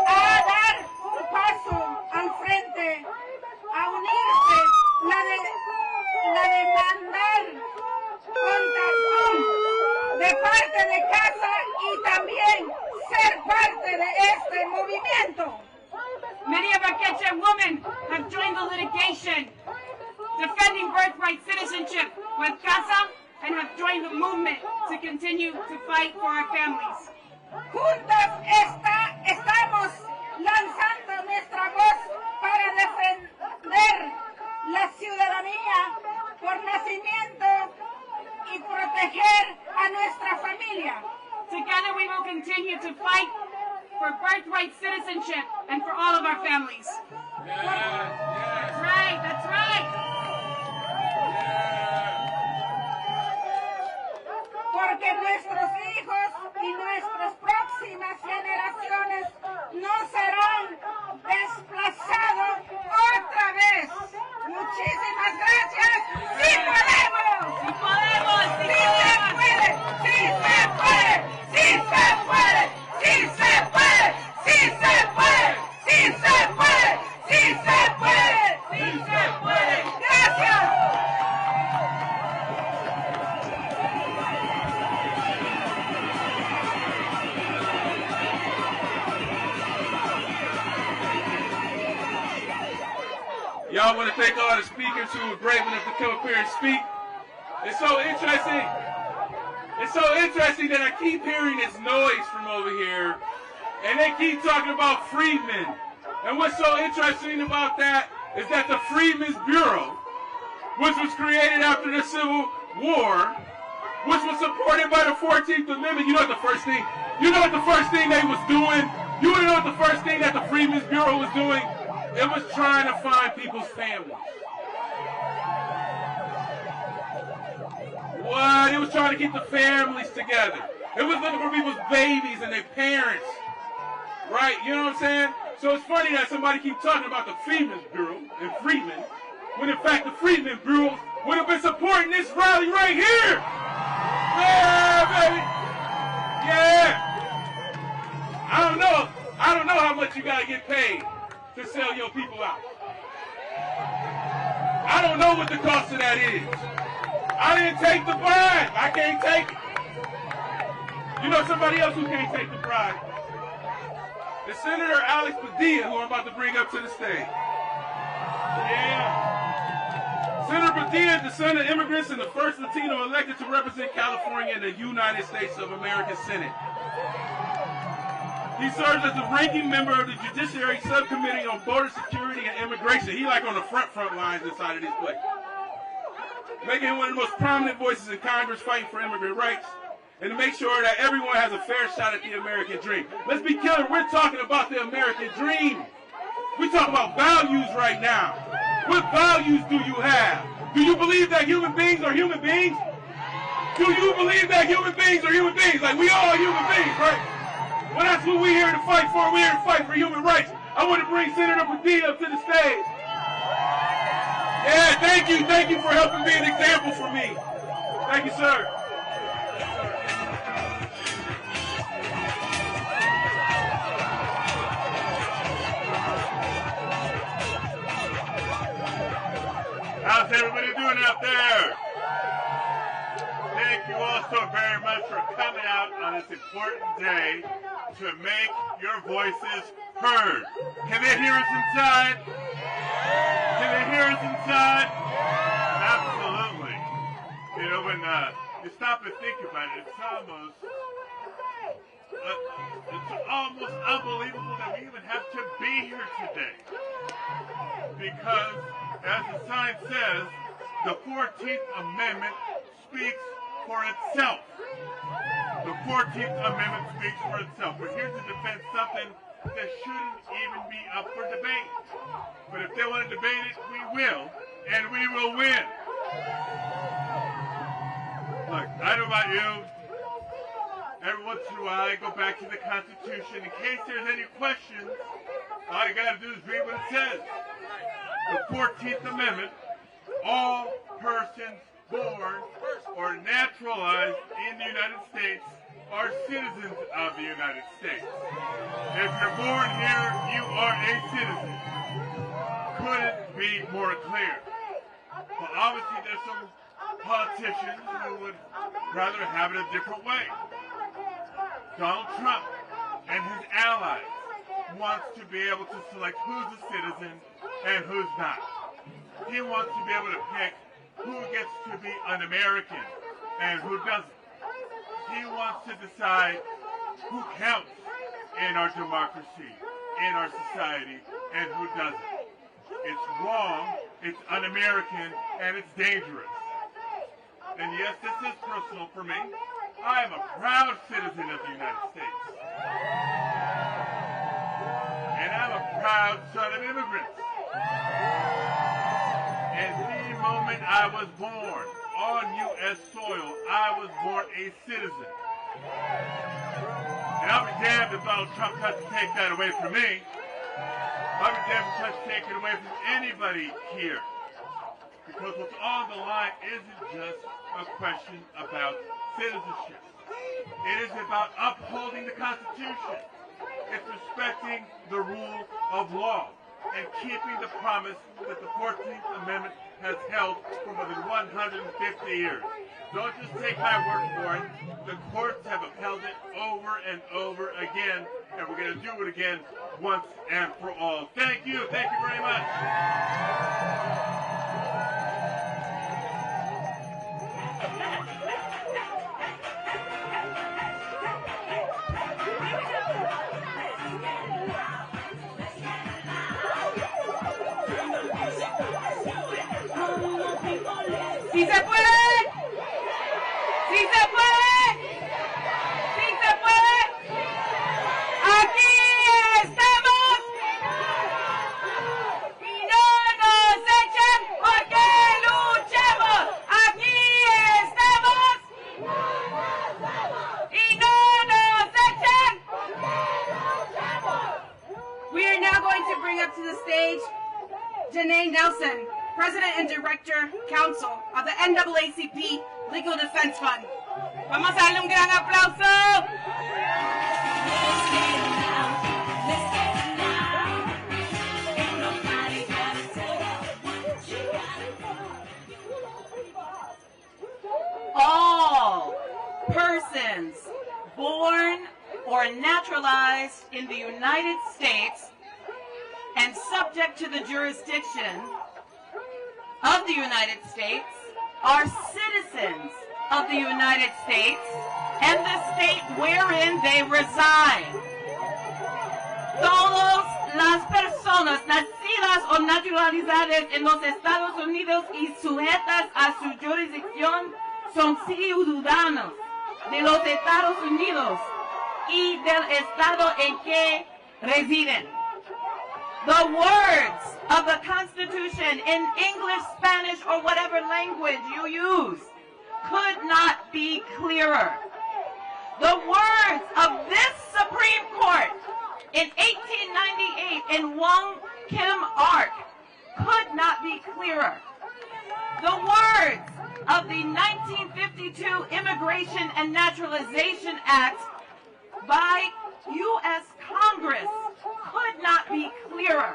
A dar un paso al frente, a unirse, la demandar contra de parte de casa y también ser parte de este movimiento.
Many of our Quiche women have joined the litigation defending birthright citizenship with CASA and have joined the movement to continue to fight for our families.
Juntas estamos lanzando nuestra voz para defender la ciudadanía por nacimiento y proteger a nuestra familia.
Together we will continue to fight for birthright citizenship and for all of our families. That's right, that's right.
Porque nuestros hijos y nuestras próximas generaciones no serán desplazados otra vez. Muchísimas gracias. ¡Sí podemos!
¡Sí podemos! ¡Sí
se puede! ¡Sí se puede! ¡Sí se puede! ¡Sí se puede! ¡Sí se puede! ¡Sí se puede! ¡Sí se puede!
¡Sí se puede!
¡Gracias!
Y'all want to thank all the speakers who were brave enough to come up here and speak. It's so interesting. It's so interesting that I keep hearing this noise from over here, and they keep talking about freedmen. And what's so interesting about that is that the Freedmen's Bureau, which was created after the Civil War, which was supported by the 14th Amendment, you know what the first thing they was doing? You want to know what the first thing that the Freedmen's Bureau was doing? It was trying to find people's families. What? It was trying to keep the families together. It was looking for people's babies and their parents. Right? You know what I'm saying? So it's funny that somebody keeps talking about the Freedmen's Bureau and freedmen, when in fact the Freedmen's Bureau would have been supporting this rally right here. Yeah, baby. Yeah. I don't know how much you gotta get paid to sell your people out. I don't know what the cost of that is. I didn't take the bribe. I can't take it. You know somebody else who can't take the bribe? The Senator Alex Padilla, who I'm about to bring up to the stage. Yeah. Senator Padilla is the son of immigrants and the first Latino elected to represent California in the United States of America Senate. He serves as the ranking member of the Judiciary Subcommittee on Border Security and Immigration. He like on the front lines inside of this place. Making him one of the most prominent voices in Congress fighting for immigrant rights and to make sure that everyone has a fair shot at the American dream. Let's be clear, we're talking about the American dream. We're talking about values right now. What values do you have? Do you believe that human beings are human beings? Do you believe that human beings are human beings? Like we all are human beings, right? Well, that's what we're here to fight for. We're here to fight for human rights. I want to bring Senator Padilla up to the stage. Yeah, thank you. Thank you for helping be an example for me. Thank you, sir.
How's everybody doing out there? Thank you all so very much for coming out on this important day to make your voices heard. Can they hear us inside? Can they hear us inside? Absolutely. You know, when you stop and think about it, it's almost unbelievable that we even have to be here today. Because, as the sign says, the 14th Amendment speaks for itself. The 14th Amendment speaks for itself. We're here to defend something that shouldn't even be up for debate. But if they want to debate it, we will, and we will win. Look, I don't know about you. Every once in a while, I go back to the Constitution. In case there's any questions, all you got to do is read what it says. The 14th Amendment, all persons born or naturalized in the United States are citizens of the United States. If you're born here, you are a citizen. Couldn't be more clear. But obviously there's some politicians who would rather have it a different way. Donald Trump and his allies wants to be able to select who's a citizen and who's not. He wants to be able to pick who gets to be an American and who doesn't. He wants to decide who counts in our democracy, in our society, and who doesn't. It's wrong, it's un-American, and it's dangerous. And yes, this is personal for me. I am a proud citizen of the United States. And I'm a proud son of immigrants. And the moment I was born on U.S. soil, I was born a citizen. And I'll be damned if Donald Trump tries to take that away from me. I'll be damned if he tries to take it away from anybody here. Because what's on the line isn't just a question about citizenship. It is about upholding the Constitution. It's respecting the rule of law and keeping the promise that the 14th Amendment has held for more than 150 years. Don't just take my word for it. The courts have upheld it over and over again, and we're going to do it again once and for all. Thank you. Thank you very much.
¡Sí se puede! ¡Sí se puede! ¡Sí se puede! ¡Aquí estamos! ¡Y no nos echen porque luchamos! ¡Aquí estamos! ¡Y no nos echen! We are now going to bring up to the stage Janae Nelson, President and Director Counsel of the NAACP Legal Defense Fund. Vamos a darle un gran aplauso. All persons born or naturalized in the United States and subject to the jurisdiction of the United States are citizens of the United States and the state wherein they reside. Todas las personas nacidas o naturalizadas en los Estados Unidos y sujetas a su jurisdicción son ciudadanos de los Estados Unidos y del estado en que residen. The words of the Constitution in English, Spanish, or whatever language you use could not be clearer. The words of this Supreme Court in 1898 in Wong Kim Ark could not be clearer. The words of the 1952 Immigration and Naturalization Act by U.S. Congress could not be clearer.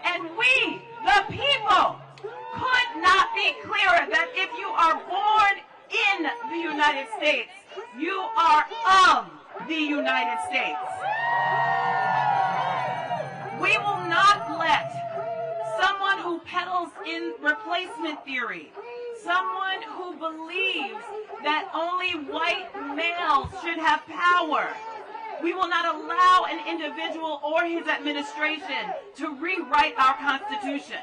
And we, the people, could not be clearer that if you are born in the United States, you are of the United States. We will not let someone who peddles in replacement theory, someone who believes that only white males should have power, we will not allow an individual or his administration to rewrite our Constitution.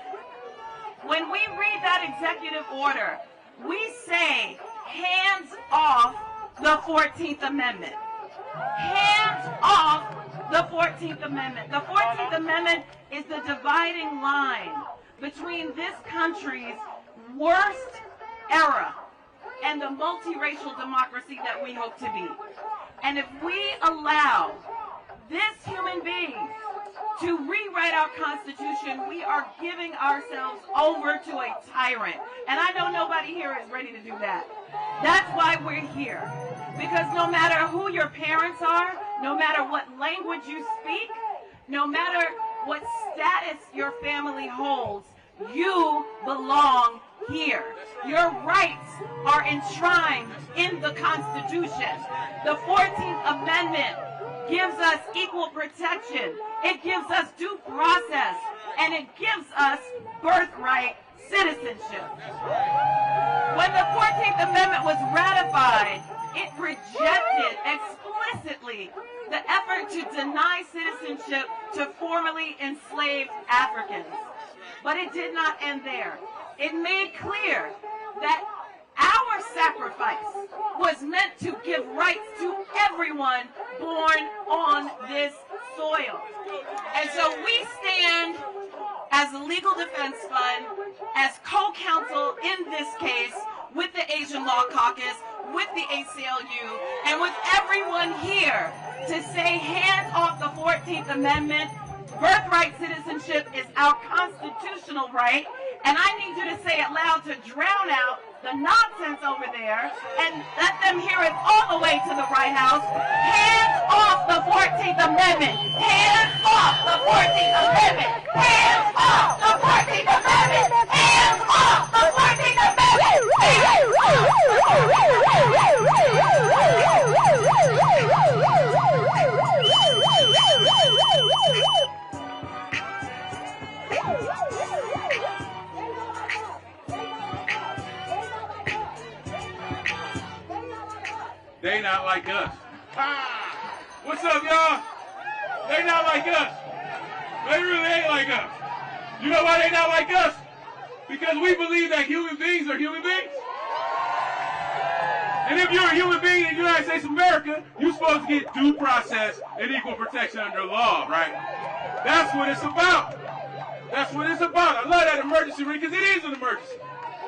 When we read that executive order, we say, hands off
the 14th Amendment. Hands off the 14th Amendment. The 14th Amendment is the dividing line between this country's worst era and the multiracial democracy that we hope to be. And if we allow this human being to rewrite our Constitution, we are giving ourselves over to a tyrant. And I know nobody here is ready to do that. That's why we're here. Because no matter who your parents are, no matter what language you speak, no matter what status your family holds, you belong here. Your rights are enshrined in the Constitution. The 14th Amendment gives us equal protection. It gives us due process. And it gives us birthright citizenship. When the 14th Amendment was ratified, it rejected explicitly the effort to deny citizenship to formerly enslaved Africans. But it did not end there. It made clear that our sacrifice was meant to give rights to everyone born on this soil. And so we stand as the Legal Defense Fund, as co-counsel in this case with the Asian Law Caucus, with the ACLU, and with everyone here to say hands off the 14th Amendment. Birthright citizenship is our constitutional right, and I need you to say it loud to drown out the nonsense over there and let them hear it all the way to the White House. Hands off the 14th Amendment! Hands off the 14th Amendment! Hands off the 14th Amendment! Hands off the 14th Amendment! Hands off the 14th
They not like us. Ha! What's up, y'all? They not like us. They really ain't like us. You know why they not like us? Because we believe that human beings are human beings. And if you're a human being in the United States of America, you're supposed to get due process and equal protection under law, right? That's what it's about. That's what it's about. I love that emergency ring because it is an emergency.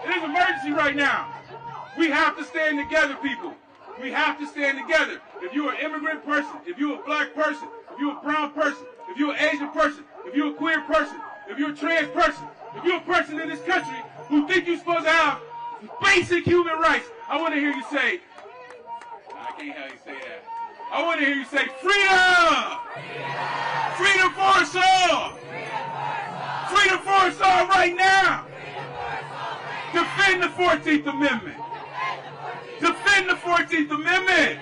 It is an emergency right now. We have to stand together, people. We have to stand together. If you're an immigrant person, if you're a black person, if you're a brown person, if you're an Asian person, if you're a queer person, if you're a trans person, if you're a person in this country who think you're supposed to have basic human rights, I want to hear you say, I can't hear you say that. I want to hear you say, freedom! Freedom for us all! Freedom for us all right now! Defend the 14th Amendment! Defend the 14th Amendment!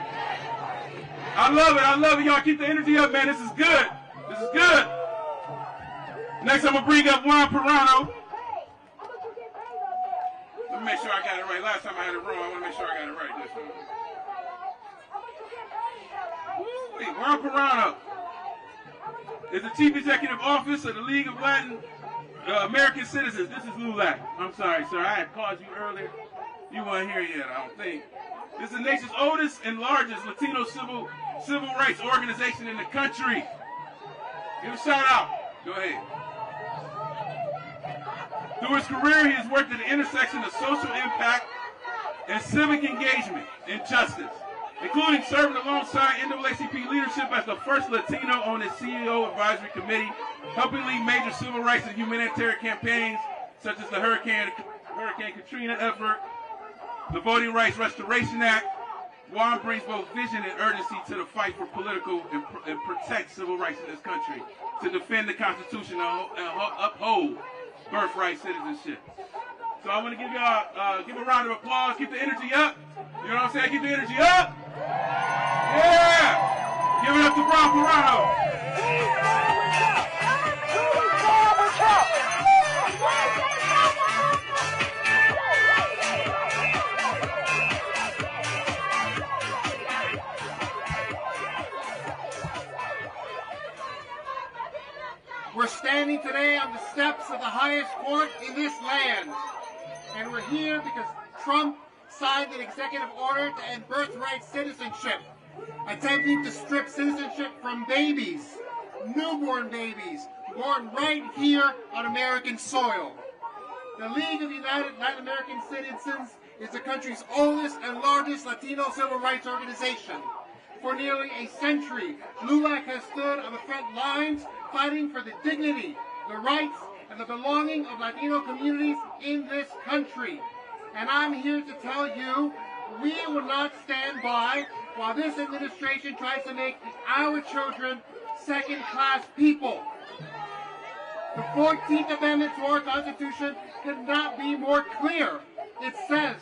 I love it, y'all. Keep the energy up, man. This is good. This is good. Next, I'm going to bring up Juan Perano. Let me make sure I got it right. Last time I had it wrong. I want to make sure I got it right this time. Wait, Juan Perano is the Chief Executive Officer of the League of Latin American Citizens. This is LULAC. I'm sorry, sir. I had called you earlier. You weren't here yet, I don't think. This is the nation's oldest and largest Latino civil rights organization in the country. Give a shout out. Go ahead. Through his career, he has worked at the intersection of social impact and civic engagement and justice, including serving alongside NAACP leadership as the first Latino on its CEO Advisory Committee, helping lead major civil rights and humanitarian campaigns such as the Hurricane Katrina effort, the Voting Rights Restoration Act. Juan brings both vision and urgency to the fight for political and protect civil rights in this country, to defend the Constitution and uphold birthright citizenship. So I want to give y'all give a round of applause. Keep the energy up. You know what I'm saying? Keep the energy up. Yeah. Give it up to Juan Perano.
We're standing today on the steps of the highest court in this land. And we're here because Trump
signed an executive order to end birthright citizenship, attempting to strip citizenship from babies, newborn babies, born right here on American soil. The League of United Latin American Citizens is the country's oldest and largest Latino civil rights organization. For nearly a century, LULAC has stood on the front lines fighting for the dignity, the rights, and the belonging of Latino communities in this country. And I'm here to tell you, we will not stand by while this administration tries to make our children second-class people. The 14th Amendment to our Constitution could not be more clear. It says,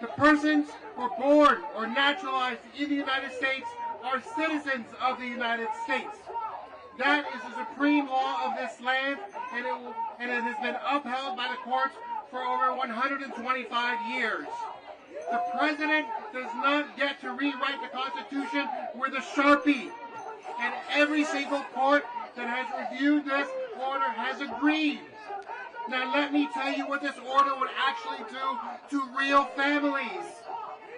the persons who are born or naturalized in the United States are citizens of the United States. That is the supreme law of this land, and it has been upheld by the courts for over 125 years. The President does not get to rewrite the Constitution with a Sharpie, and every single court that has reviewed this order has agreed. Now let me tell you what this order would actually do to real families.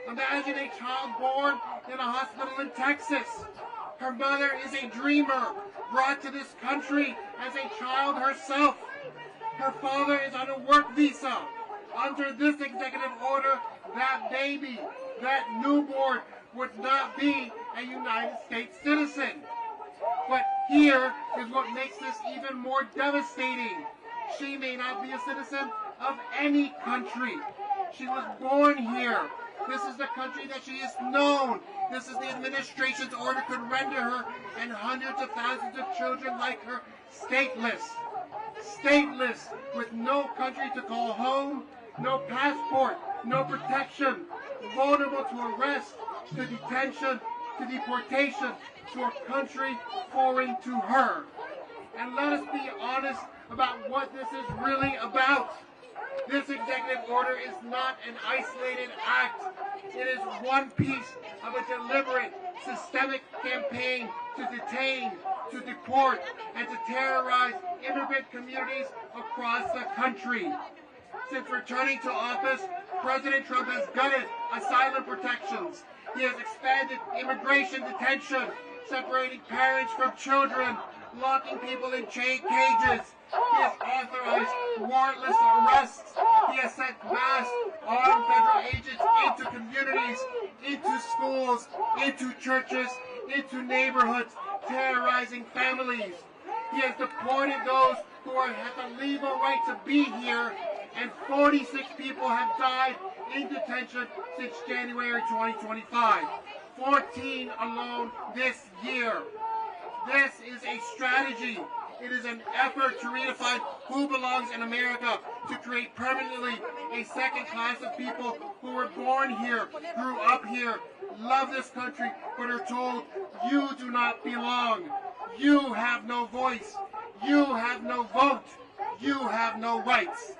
Imagine a child born in a hospital in Texas. Her mother is a dreamer, brought to this country as a child herself. Her father is on a work visa. Under this executive order, that baby, that newborn, would not be a United States citizen. But here is what makes this even more devastating. She may not be a citizen of any country. She was born here. This is the country that she is known. This is the administration's order could render her and hundreds of thousands of children like her stateless. Stateless, with no country to call home, no passport, no protection, vulnerable to arrest, to detention, to deportation, to a country foreign to her. And let us be honest about what this is really about. This executive order is not an isolated act. It is one piece of a deliberate, systemic campaign to detain, to deport, and to terrorize immigrant communities across the country. Since returning to office, President Trump has gutted asylum protections. He has expanded immigration detention, separating parents from children, locking people in chain cages. He has authorized warrantless arrests. He has sent mass armed federal agents into communities, into schools, into churches, into neighborhoods, terrorizing families. He has deported those who have the legal right to be here, and 46 people have died in detention since January 2025. 14 alone this year. This is a strategy. It is an effort to redefine who belongs in America, to create permanently a second class of people who were born here, grew up here, love this country, but are told, you do not belong. You have no voice. You have no vote. You have no rights.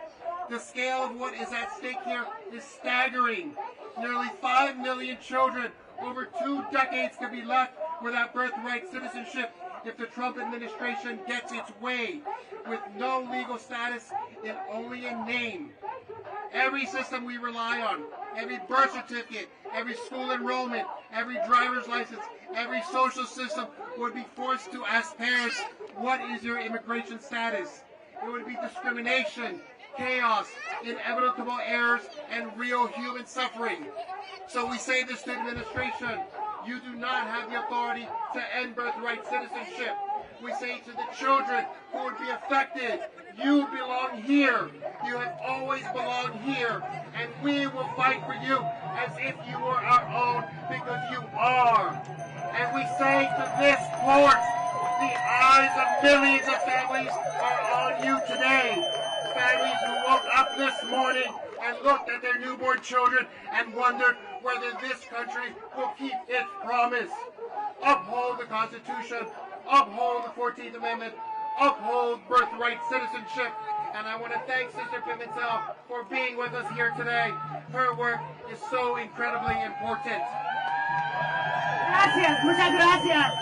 The scale of what is at stake here is staggering. Nearly 5 million children over 2 decades could be left without birthright citizenship if the Trump administration gets its way, with no legal status and only in name. Every system we rely on, every birth certificate, every school enrollment, every driver's license, every social system would be forced to ask parents, what is your immigration status? It would be discrimination, chaos, inevitable errors, and real human suffering. So we say this to the administration, you do not have the authority to end birthright citizenship. We say to the children who would be affected, you belong here. You have always belonged here. And we will fight for you as if you were our own, because you are. And we say to this court, the eyes of millions of families are on you today. Families who woke up this morning and looked at their newborn children and wondered whether this country will keep its promise. Uphold the Constitution, uphold the 14th Amendment, uphold birthright citizenship. And I want to thank Sister Pimentel for being with us here today. Her work is so incredibly important.
Gracias, muchas gracias.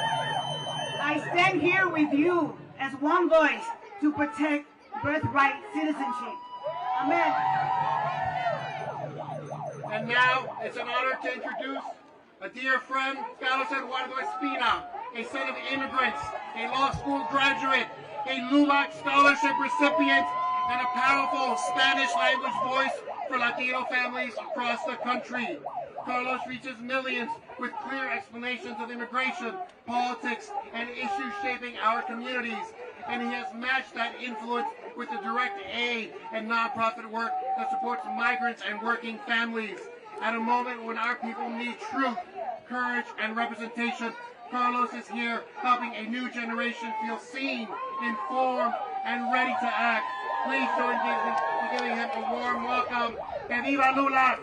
I stand here with you as one voice to protect birthright citizenship. Amen.
And now it's an honor to introduce a dear friend, Carlos Eduardo Espina, a son of immigrants, a law school graduate, a LULAC scholarship recipient, and a powerful Spanish language voice for Latino families across the country. Carlos reaches millions with clear explanations of immigration, politics, and issues shaping our communities. And he has matched that influence with the direct aid and nonprofit work that supports migrants and working families. At a moment when our people need truth, courage, and representation, Carlos is here helping a new generation feel seen, informed, and ready to act. Please join me in giving him a warm welcome. Que viva Lula!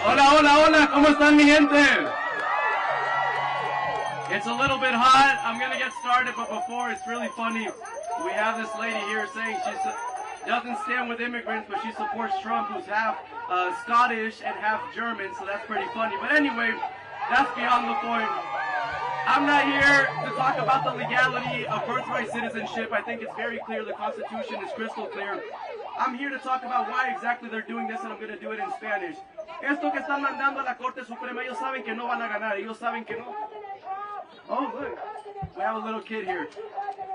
Hola, hola, hola, ¿cómo están mi gente? It's a little bit hot. I'm going to get started, but before, it's really funny. We have this lady here saying she doesn't stand with immigrants, but she supports Trump, who's half Scottish and half German, so that's pretty funny. But anyway, that's beyond the point. I'm not here to talk about the legality of birthright citizenship. I think it's very clear. The Constitution is crystal clear. I'm here to talk about why exactly they're doing this, and I'm going to do it in Spanish. Esto que están mandando a la Corte Suprema, ellos saben que no van a ganar. Ellos saben que no. Oh, look. We have a little kid here.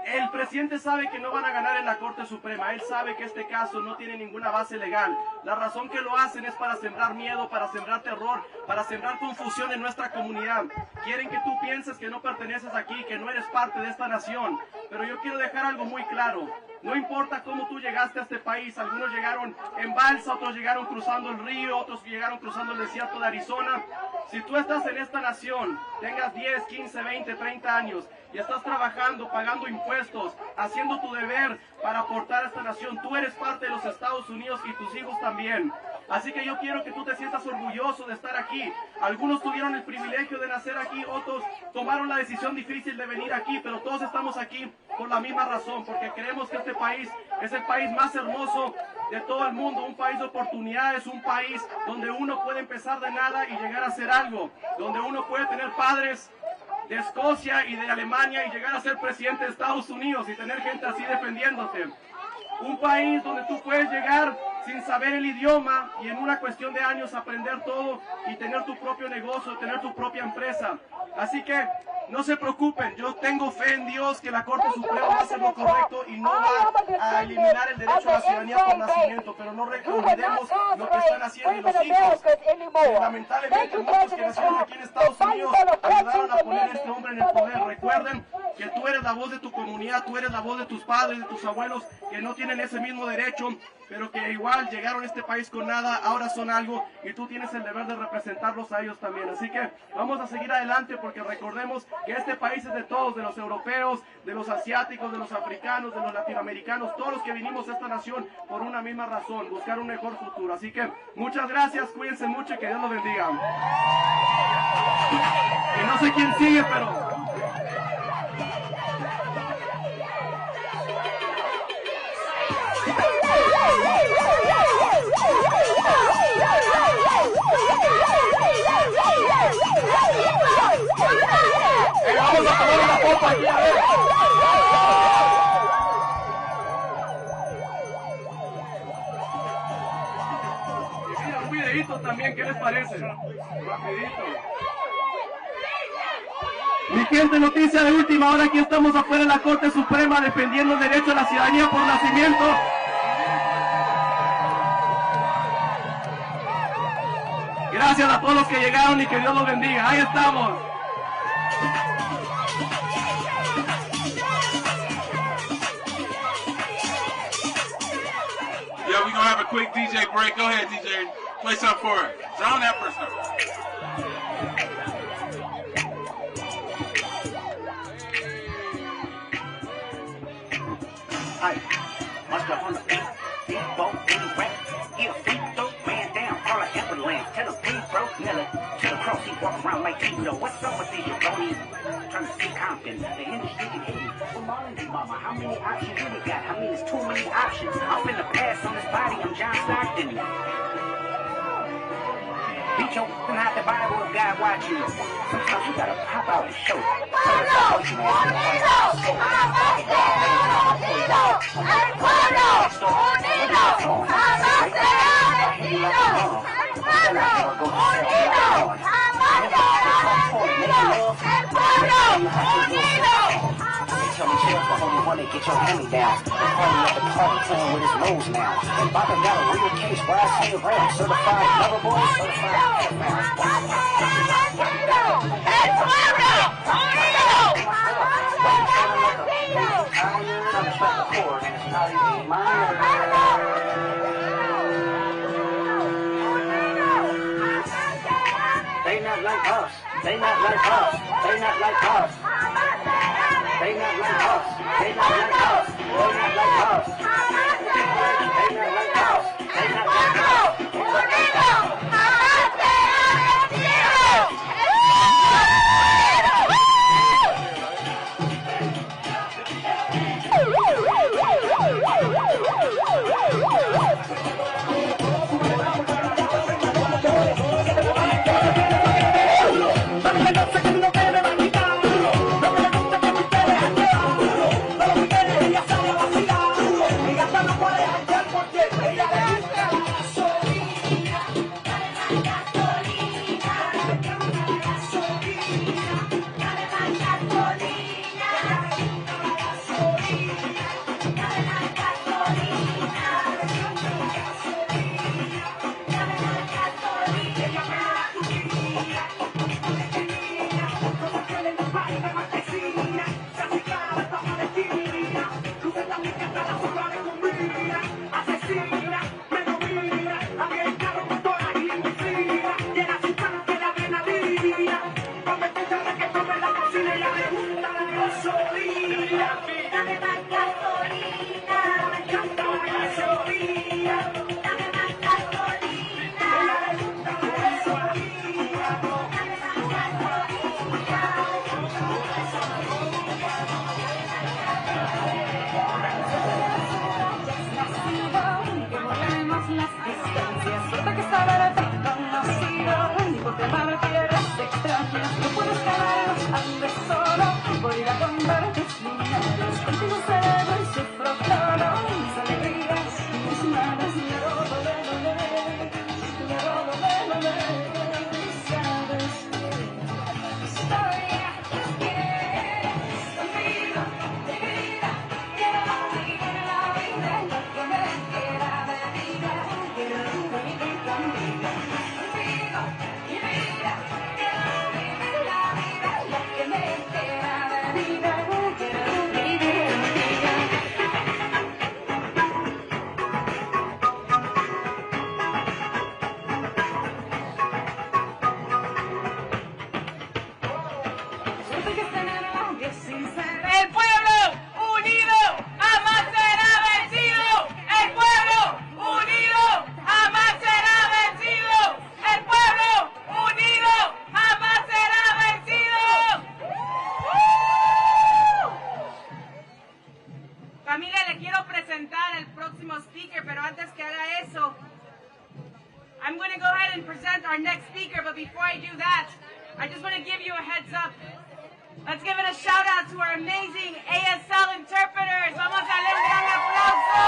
El presidente sabe que no van a ganar en la Corte Suprema. Él sabe que este caso no tiene ninguna base legal. La razón que lo hacen es para sembrar miedo, para sembrar terror, para sembrar confusión en nuestra comunidad. Quieren que tú pienses que no perteneces aquí, que no eres parte de esta nación. Pero yo quiero dejar algo muy claro. No importa cómo tú llegaste a este país. Algunos llegaron en balsa, otros llegaron cruzando el río, otros llegaron cruzando el desierto de Arizona. Si tú estás en esta nación, tengas 10, 15, 20, 30 años y estás trabajando, pagando impuestos, haciendo tu deber para aportar a esta nación, tú eres parte de los Estados Unidos y tus hijos también. Así que yo quiero que tú te sientas orgulloso de estar aquí. Algunos tuvieron el privilegio de nacer aquí, otros tomaron la decisión difícil de venir aquí, pero todos estamos aquí por la misma razón, porque creemos que este país es el país más hermoso de todo el mundo, un país de oportunidades, un país donde uno puede empezar de nada y llegar a hacer algo, donde uno puede tener padres de Escocia y de Alemania y llegar a ser presidente de Estados Unidos y tener gente así defendiéndote. Un país donde tú puedes llegar sin saber el idioma y en una cuestión de años aprender todo y tener tu propio negocio, tener tu propia empresa. Así que no se preocupen, yo tengo fe en Dios que la Corte Suprema va a hacer lo correcto y no va a eliminar el derecho a la ciudadanía por nacimiento, pero no olvidemos lo que están haciendo los hijos. Lamentablemente muchos que nacieron aquí en Estados Unidos ayudaron a poner a este hombre en el poder. Recuerden que tú eres la voz de tu comunidad, tú eres la voz de tus padres, de tus abuelos, que no tienen ese mismo derecho, pero que igual llegaron a este país con nada, ahora son algo, y tú tienes el deber de representarlos a ellos también. Así que vamos a seguir adelante, porque recordemos que este país es de todos, de los europeos, de los asiáticos, de los africanos, de los latinoamericanos, todos los que vinimos a esta nación por una misma razón, buscar un mejor futuro. Así que muchas gracias, cuídense mucho y que Dios los bendiga. Y no sé quién sigue, pero... Vamos a tomar una foto aquí, a ver. Y mira, un videito también, ¿qué les parece? Rapidito. Mi gente, noticia de última hora, aquí estamos afuera de la Corte Suprema defendiendo el derecho a la ciudadanía por nacimiento. Gracias a todos los que llegaron y que Dios los bendiga. Ahí estamos.
Yeah, we're going to have a quick DJ break. Go ahead, DJ. Play something for us. Drown that person.
Hey, must have on the beat, boat, anyway. Get a free throw, man down, all the avalanche. Tell him free throw, Miller, to the cross, he walk around like Tito. What's up with these jabronis? Trying to see Compton, the industry can hit me. Well, Marlins, mama, how many options you really got? I mean, it's too many options. I'm finna pass on this body, I'm John Stockton. Beat don't choke, then hide the Bible if God watching you. Sometimes you gotta pop out and show. Tell me Sheriff the only one that get your hand down. The party at the party playing with his nose now. And Baka got a real case where I see around. Certified lover boy, certified They not like us. They not like us. They not like us. They not like us. They not like us. They not like us. They not like us. They not like us.
I'm going to go ahead and present our next speaker, but before I do that, I just want to give you a heads up. Let's give it a shout out to our amazing ASL interpreters. Vamos a darle un gran aplauso.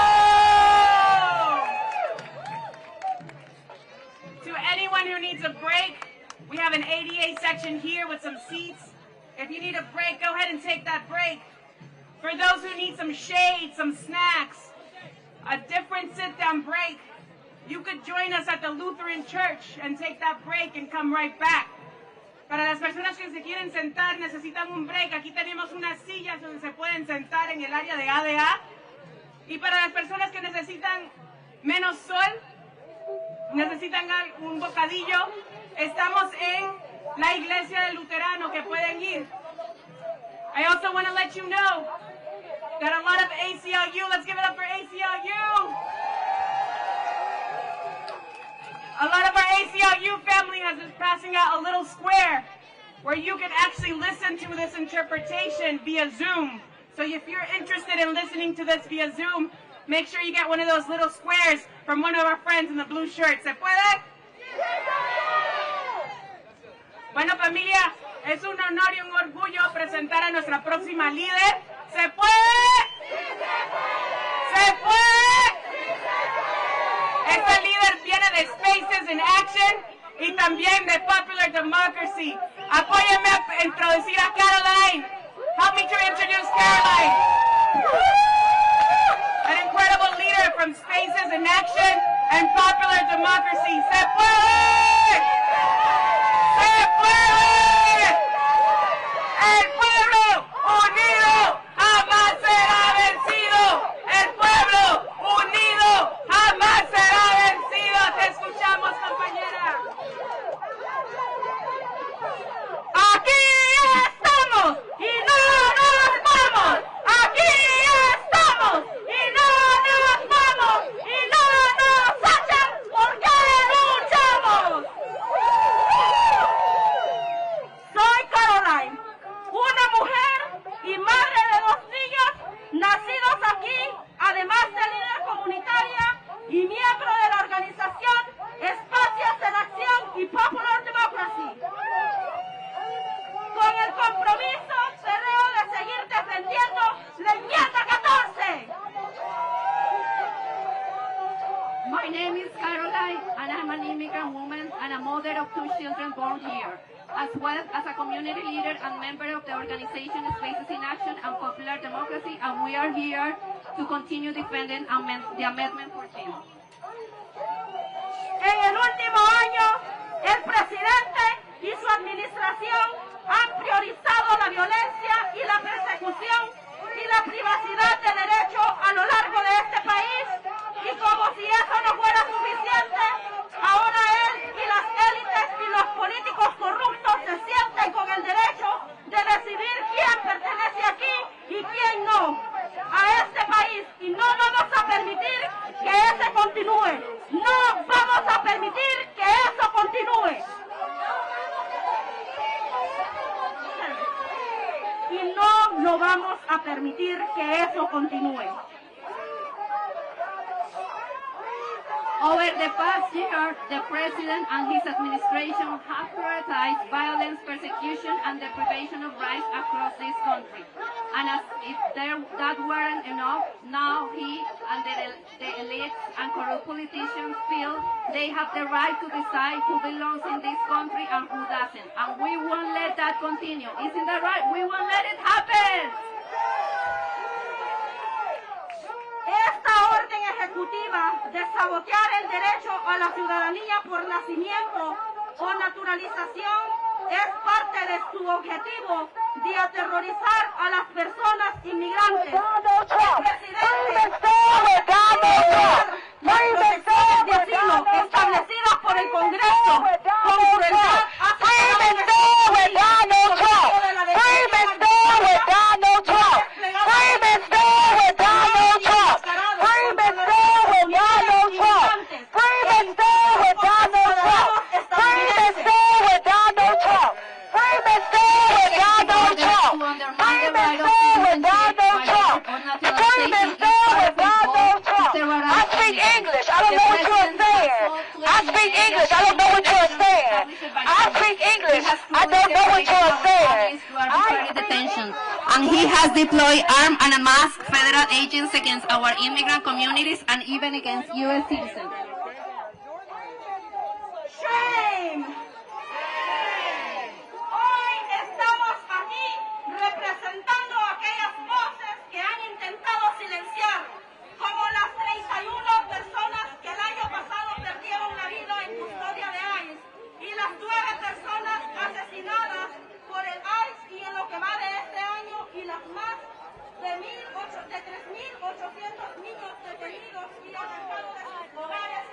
To anyone who needs a break, we have an ADA section here with some seats. If you need a break, go ahead and take that break. For those who need some shade, some snacks, a different sit-down break, you could join us at the Lutheran Church and take that break and come right back. Para las personas que se quieren sentar, necesitan un break. Aquí tenemos unas sillas donde se pueden sentar en el área de ADA. Y para las personas que necesitan menos sol, necesitan un bocadillo, estamos en la iglesia del Luterano que pueden ir. I also want to let you know that a lot of ACLU, let's give it up for ACLU. A lot of our ACLU family has been passing out a little square where you can actually listen to this interpretation via Zoom. So if you're interested in listening to this via Zoom, make sure you get one of those little squares from one of our friends in the blue shirt. ¿Se puede? Bueno, familia, es un honor y un orgullo presentar a nuestra próxima líder. ¿Se puede? ¿Se puede? Esta líder viene de Spaces in Action y también de Popular Democracy. Apóyenme a introducir a Caroline. Help me to introduce Caroline. An incredible leader from Spaces in Action and Popular Democracy. ¡Se puede! ¡Se puede! ¡El pueblo unido jamás será vencido! ¡El pueblo unido jamás será vencido! ¡Te escuchamos, compañera! ¡Aquí estamos! ¡Y no nos vamos! ¡Aquí estamos! ¡Y no nos vamos! ¡Y no nos echan porque luchamos! Soy Caroline, una mujer y madre de 2 niños nacidos aquí, además de líder comunitaria y miembro de la organización Espacios en Acción y Popular Democracy. Con el compromiso cerrado de seguir defendiendo la enmienda 14.
My name is Caroline, and I'm an immigrant woman and a mother of 2 children born here, as well as a community leader and member of the organization Spaces in Action and Popular Democracy, and we are here to continue defending the Amendment 14.
En el último año, el presidente y su administración han priorizado la violencia y la persecución y la privacidad de derechos a lo largo de este país. Y como si eso no fuera suficiente, ahora él y las élites y los políticos corruptos se sienten con el derecho de decidir quién pertenece aquí y quién no a este país. Y no vamos a permitir que eso continúe. No vamos a permitir que eso continúe. Y no lo vamos a permitir que eso continúe.
Over the past year, the President and his administration have prioritized violence, persecution, and deprivation of rights across this country. And as if that weren't enough, now he and the elites and corrupt politicians feel they have the right to decide who belongs in this country and who doesn't. And we won't let that continue. Isn't that right? We won't let it happen!
Esta orden ejecutiva de sabotear el derecho a la ciudadanía por nacimiento o naturalización es parte de su objetivo de aterrorizar a las personas inmigrantes. El presidente de asilo establecidas por el Congreso con crueldad
and he has deployed armed and masked federal agents against our immigrant communities and even against U.S. citizens.
Shame! Hoy estamos aquí representando a aquellas voces que han intentado silenciar, como las 31 personas que el año pasado perdieron la vida en custodia de ICE y las 9 personas asesinadas por el ICE y en lo que va de este año y las más de 3.800 niños detenidos y arrancados de sus hogares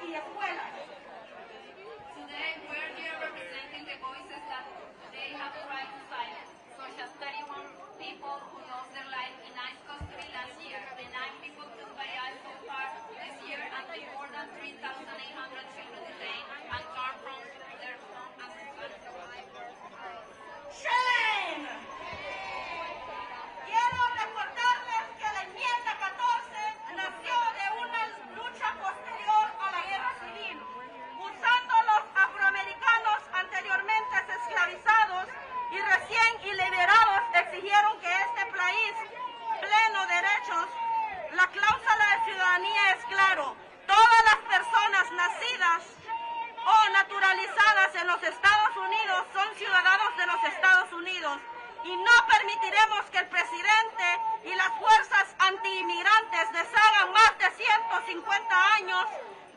en los Estados Unidos son ciudadanos de los Estados Unidos y no permitiremos que el presidente y las fuerzas antiinmigrantes deshagan más de 150 años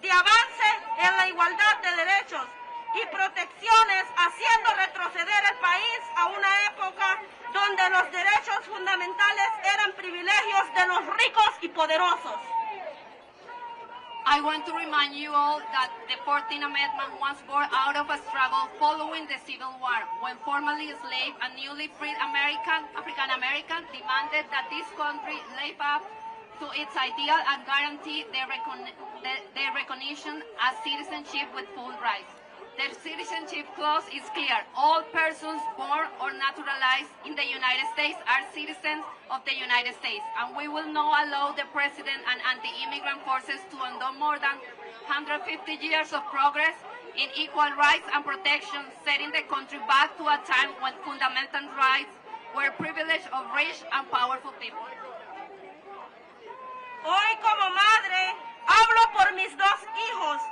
de avance en la igualdad de derechos y protecciones, haciendo retroceder el país a una época donde los derechos fundamentales eran privilegios de los ricos y poderosos.
I want to remind you all that the 14th Amendment was born out of a struggle following the Civil War, when formerly enslaved and newly freed African Americans demanded that this country live up to its ideal and guarantee their recognition as citizenship with full rights. The citizenship clause is clear. All persons born or naturalized in the United States are citizens of the United States, and we will not allow the president and anti-immigrant forces to undo more than 150 years of progress in equal rights and protection, setting the country back to a time when fundamental rights were privilege of rich and powerful people.
Hoy como madre hablo por mis dos hijos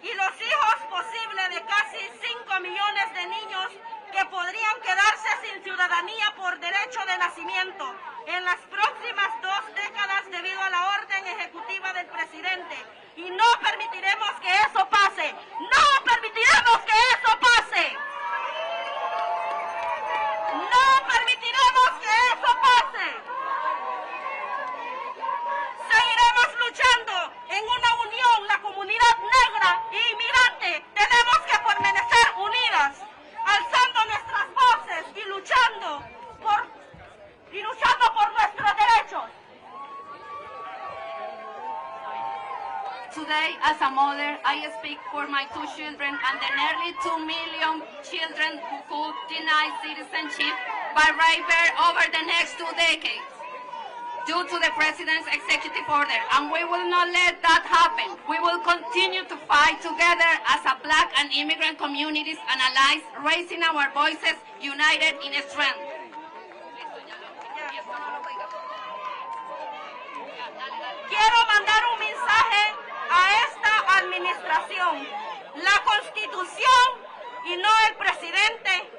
y los hijos posibles de casi 5 millones de niños que podrían quedarse sin ciudadanía por derecho de nacimiento en las próximas 2 décadas debido a la orden ejecutiva del presidente. Y no permitiremos que eso pase. ¡No permitiremos que eso pase! ¡No permitiremos que eso pase! Seguiremos luchando en una unión, la comunidad negra e inmigrante. Tenemos que permanecer unidas, alzando nuestras voces y luchando por nuestros derechos.
Today, as a mother, I speak for my 2 children and the nearly 2 million children who could deny citizenship by rape over the next 2 decades. Due to the President's executive order, and we will not let that happen. We will continue to fight together as a Black and immigrant communities and allies, raising our voices united in strength.
Quiero mandar un mensaje a esta administración. La Constitución, y no el presidente,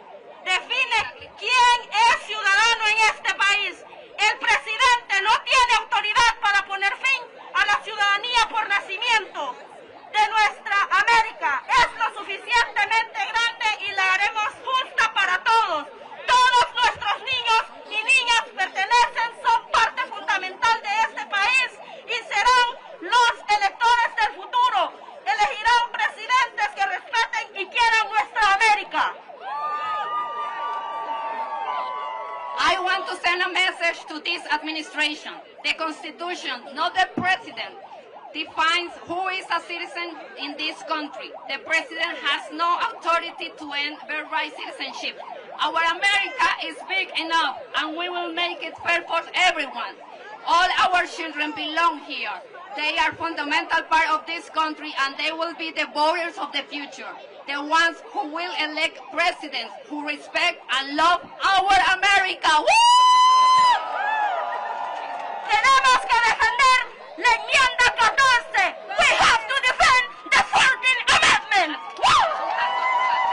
define quién es ciudadano en este país. El presidente no tiene autoridad para poner fin a la ciudadanía por nacimiento de nuestra América. Es lo suficientemente grande y la haremos justa para todos. Todos nuestros niños y niñas pertenecen, son parte fundamental de este país y serán los electores del futuro. Elegirán presidentes que respeten y quieran nuestra América.
I want to send a message to this administration. The Constitution, not the President, defines who is a citizen in this country. The President has no authority to end birthright citizenship. Our America is big enough, and we will make it fair for everyone. All our children belong here. They are fundamental part of this country, and they will be the voters of the future. The ones who will elect presidents who respect and love our America. ¡Woo!
Tenemos que defender la enmienda 14. We have to defend the 14th Amendment. ¡Woo!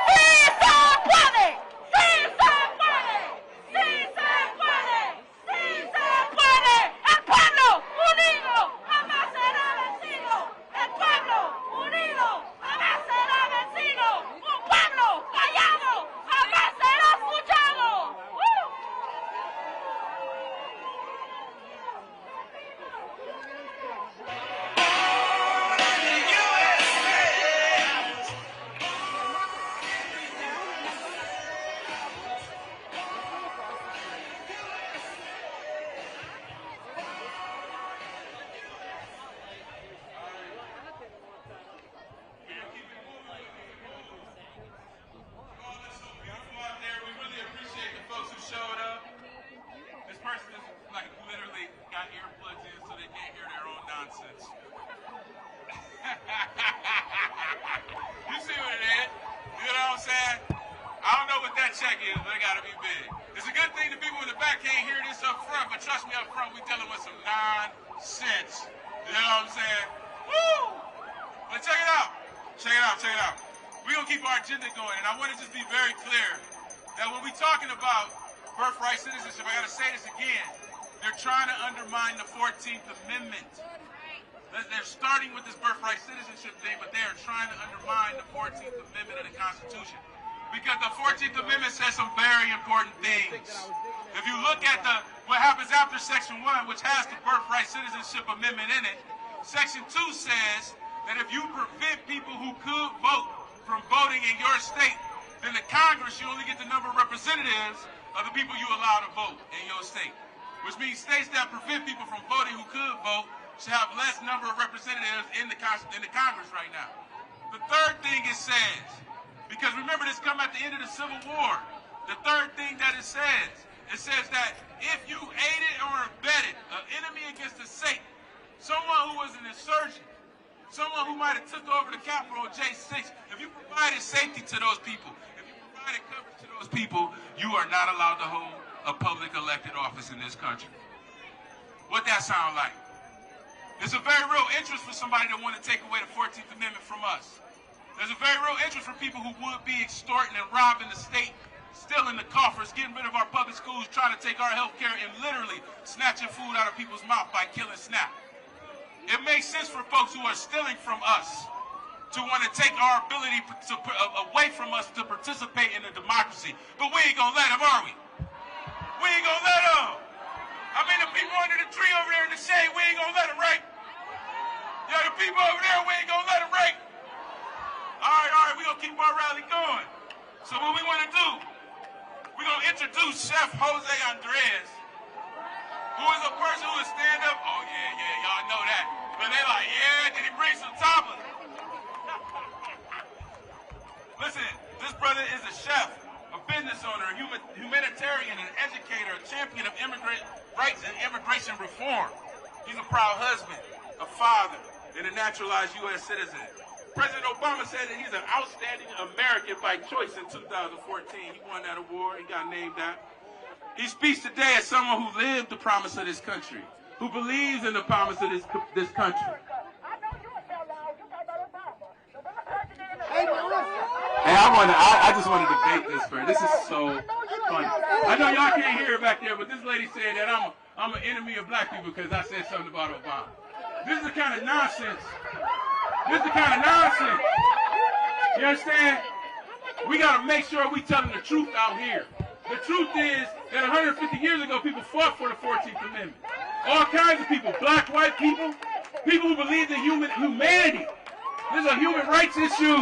¡Sí se puede! ¡Sí se puede! ¡Sí se puede! ¡Sí se puede! ¡El pueblo unido jamás será vencido! ¡El pueblo unido jamás será vencido! ¡Un pueblo callado jamás será escuchado!
check is, but it gotta be big. It's a good thing the people in the back can't hear this up front, but trust me, up front, we dealing with some nonsense. You know what I'm saying? Woo! But check it out. Check it out, check it out. we're going to keep our agenda going. And I want to just be very clear that when we're talking about birthright citizenship, I got to say this again. They're trying to undermine the 14th Amendment. They're starting with this birthright citizenship thing, but they are trying to undermine the 14th Amendment of the Constitution. Because the 14th Amendment says some very important things. If you look at what happens after Section 1, which has the Birthright Citizenship Amendment in it, Section 2 says that if you prevent people who could vote from voting in your state, then the Congress, you only get the number of representatives of the people you allow to vote in your state. Which means states that prevent people from voting who could vote should have less number of representatives in the Congress right now. The third thing it says, because remember this come at the end of the Civil War, the third thing that it says that if you aided or abetted an enemy against the state, someone who was an insurgent, someone who might have took over the Capitol on J6, if you provided safety to those people, if you provided coverage to those people, you are not allowed to hold a public elected office in this country. What that sound like? There's a very real interest for somebody that want to take away the 14th Amendment from us. There's a very real interest for people who would be extorting and robbing the state, stealing the coffers, getting rid of our public schools, trying to take our health care, and literally snatching food out of people's mouth by killing SNAP. It makes sense for folks who are stealing from us to want to take our ability away from us to participate in the democracy. But we ain't going to let them, are we? We ain't going to let them. I mean, the people under the tree over there in the shade, we ain't going to let them, right? Yeah, the people over there, we ain't going to let them, right? All right, we're going to keep our rally going. So what we want to do, we're going to introduce Chef Jose Andres, who is a person who will stand up. Oh, yeah, y'all know that. But they like, yeah, did he bring some toppers? Listen, this brother is a chef, a business owner, a humanitarian, an educator, a champion of immigrant rights and immigration reform. He's a proud husband, a father, and a naturalized U.S. citizen. President Obama said that he's an outstanding American by choice in 2014. He won that award. He got named that. He speaks today as someone who lived the promise of this country, who believes in the promise of this country.
Hey, I just want to debate this first. This is so funny.
I know y'all can't hear it back there, but this lady said that I'm an enemy of black people because I said something about Obama. This is the kind of nonsense. This is the kind of nonsense. You understand? We got to make sure we telling the truth out here. The truth is that 150 years ago, people fought for the 14th Amendment. All kinds of people, black, white people, people who believed in humanity. This is a human rights issue.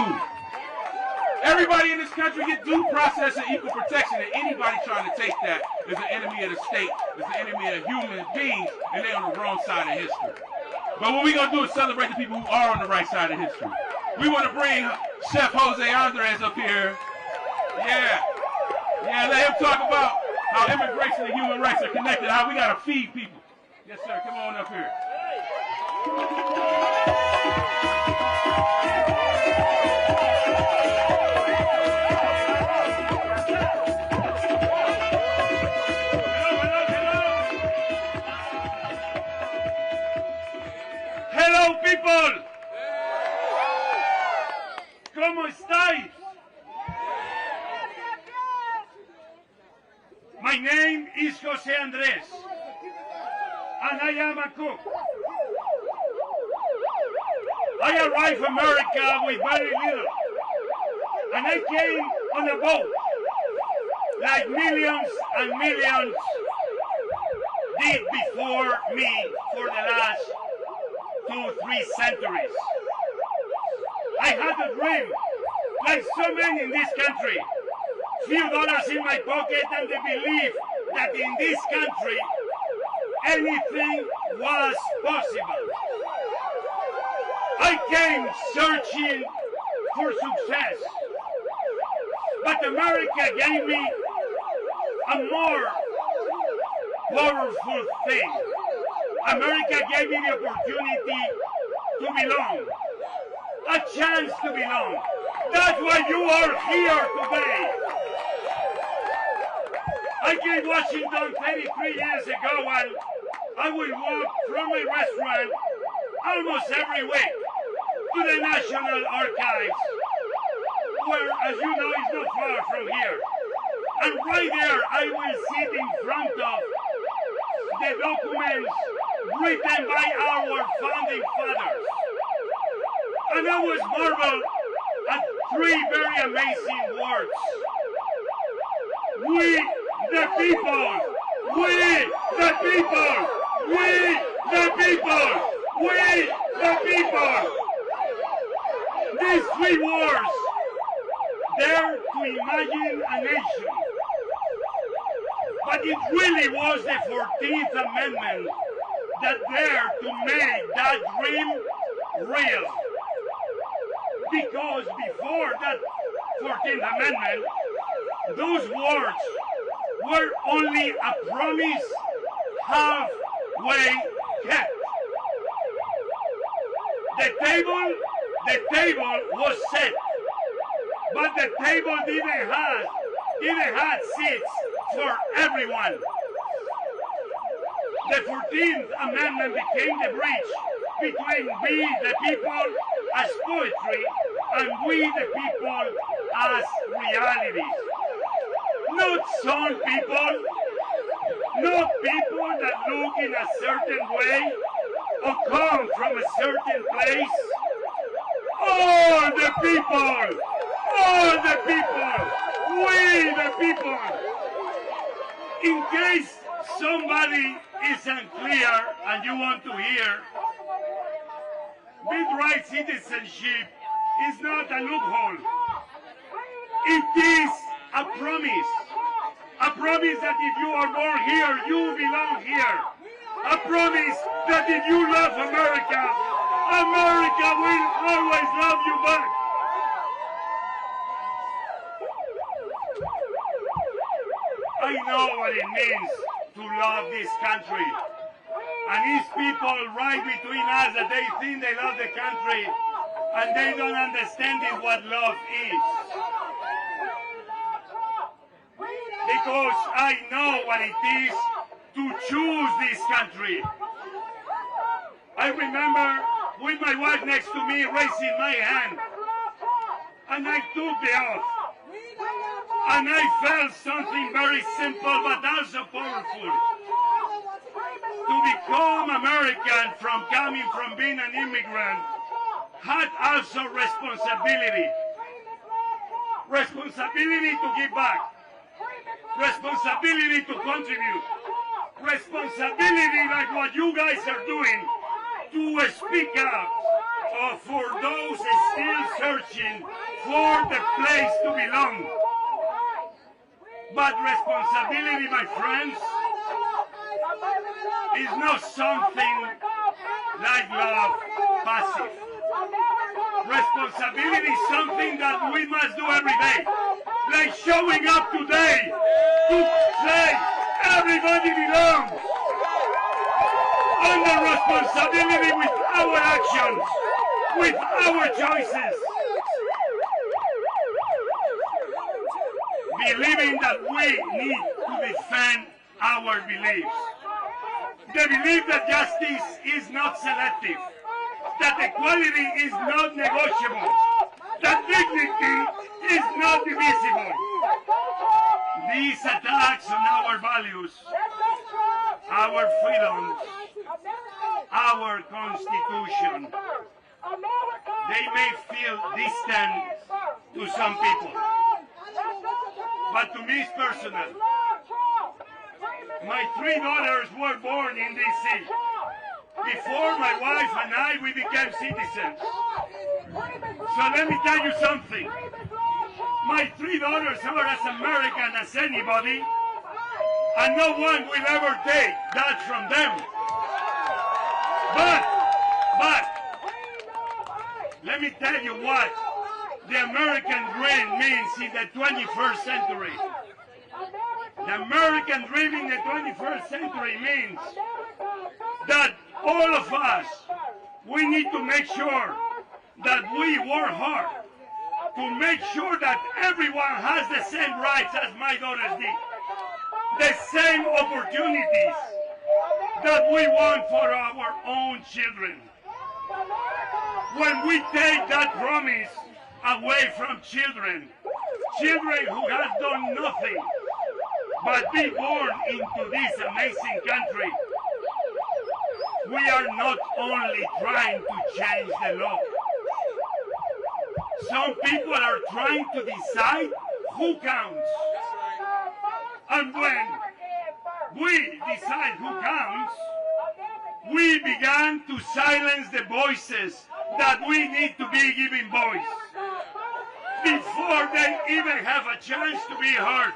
Everybody in this country get due process and equal protection, and anybody trying to take that is an enemy of the state, is an enemy of human beings, and they're on the wrong side of history. But what we're going to do is celebrate the people who are on the right side of history. We want to bring Chef Jose Andres up here. Yeah, let him talk about how immigration and human rights are connected, how we got to feed people. Yes, sir, come on up here.
Hello, people. ¿Cómo estáis? My name is Jose Andres, and I am a cook. I arrived in America with very little, and I came on a boat, like millions and millions did before me for the last 2-3 centuries. I had a dream, like so many in this country. Few dollars in my pocket and the belief that in this country anything was possible. I came searching for success, but America gave me a more powerful thing. America gave me the opportunity to belong, a chance to belong. That's why you are here today. I came to Washington 33 years ago, and I would walk from my restaurant almost every week to the National Archives somewhere, as you know, is not far from here. And right there, I will sit in front of the documents written by our founding fathers. And I was marveled at three very amazing words. We the people! We the people! We the people! We the people! These three words dare to imagine a nation. But it really was the 14th Amendment that dared to make that dream real. Because before that 14th Amendment, those words were only a promise halfway kept. The table was set, but the table didn't have seats for everyone. The 14th Amendment became the bridge between we the people as poetry and we the people as reality. Not some people, not people that look in a certain way or come from a certain place. All the people, we the people. In case somebody is unclear and you want to hear, Birthright Citizenship is not a loophole. It is a promise that if you are born here, you belong here. A promise that if you love America, America will always love you back. I know what it means to love this country. And these people right between us that they think they love the country and they don't understand what love is. Because I know what it is to choose this country. I remember with my wife next to me raising my hand, and I took the oath. And I felt something very simple but also powerful. To become American from coming from being an immigrant had also responsibility. Responsibility to give back. Responsibility to contribute. Responsibility like what you guys are doing to speak up for those still searching for the place to belong. But responsibility, my friends, is not something like love, passive. Responsibility is something that we must do every day. Like showing up today to say everybody belongs. Under responsibility with our actions, with our choices. Believing that we need to defend our beliefs. The belief that justice is not selective, that equality is not negotiable, that dignity is not divisible. These attacks on our values, our freedoms, our Constitution, they may feel distant to some people. But to me it's personal. My three daughters were born in D.C. Before my wife and I, we became citizens. So let me tell you something. My three daughters are as American as anybody, and no one will ever take that from them. But, let me tell you what the American dream means in the 21st century. The American dream in the 21st century means that all of us, we need to make sure that we work hard to make sure that everyone has the same rights as my daughters did, the same opportunities that we want for our own children. When we take that promise away from children. Children who have done nothing but be born into this amazing country. We are not only trying to change the law. Some people are trying to decide who counts. And when we decide who counts, we began to silence the voices that we need to be giving voice before they even have a chance to be heard.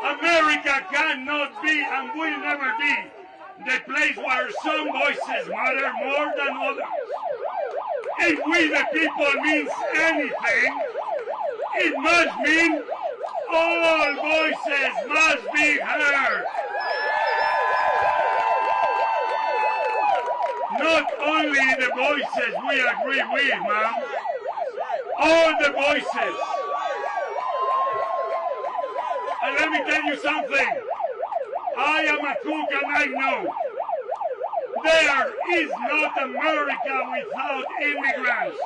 America cannot be and will never be the place where some voices matter more than others. If we the people means anything, it must mean all voices must be heard. Not only the voices we agree with, ma'am. All the voices. And let me tell you something. I am a cook and I know there is not America without immigrants.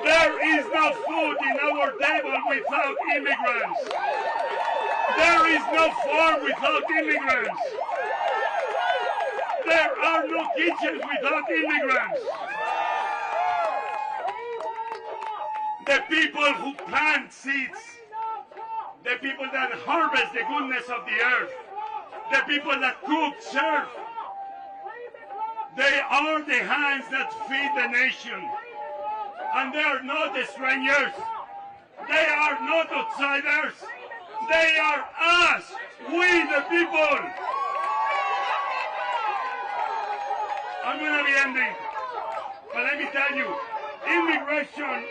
There is no food in our table without immigrants. There is no farm without immigrants. There are no kitchens without immigrants. The people who plant seeds, the people that harvest the goodness of the earth, the people that cook, serve, they are the hands that feed the nation. And they are not the strangers. They are not outsiders. They are us, we the people. I'm going to be ending. But let me tell you, immigration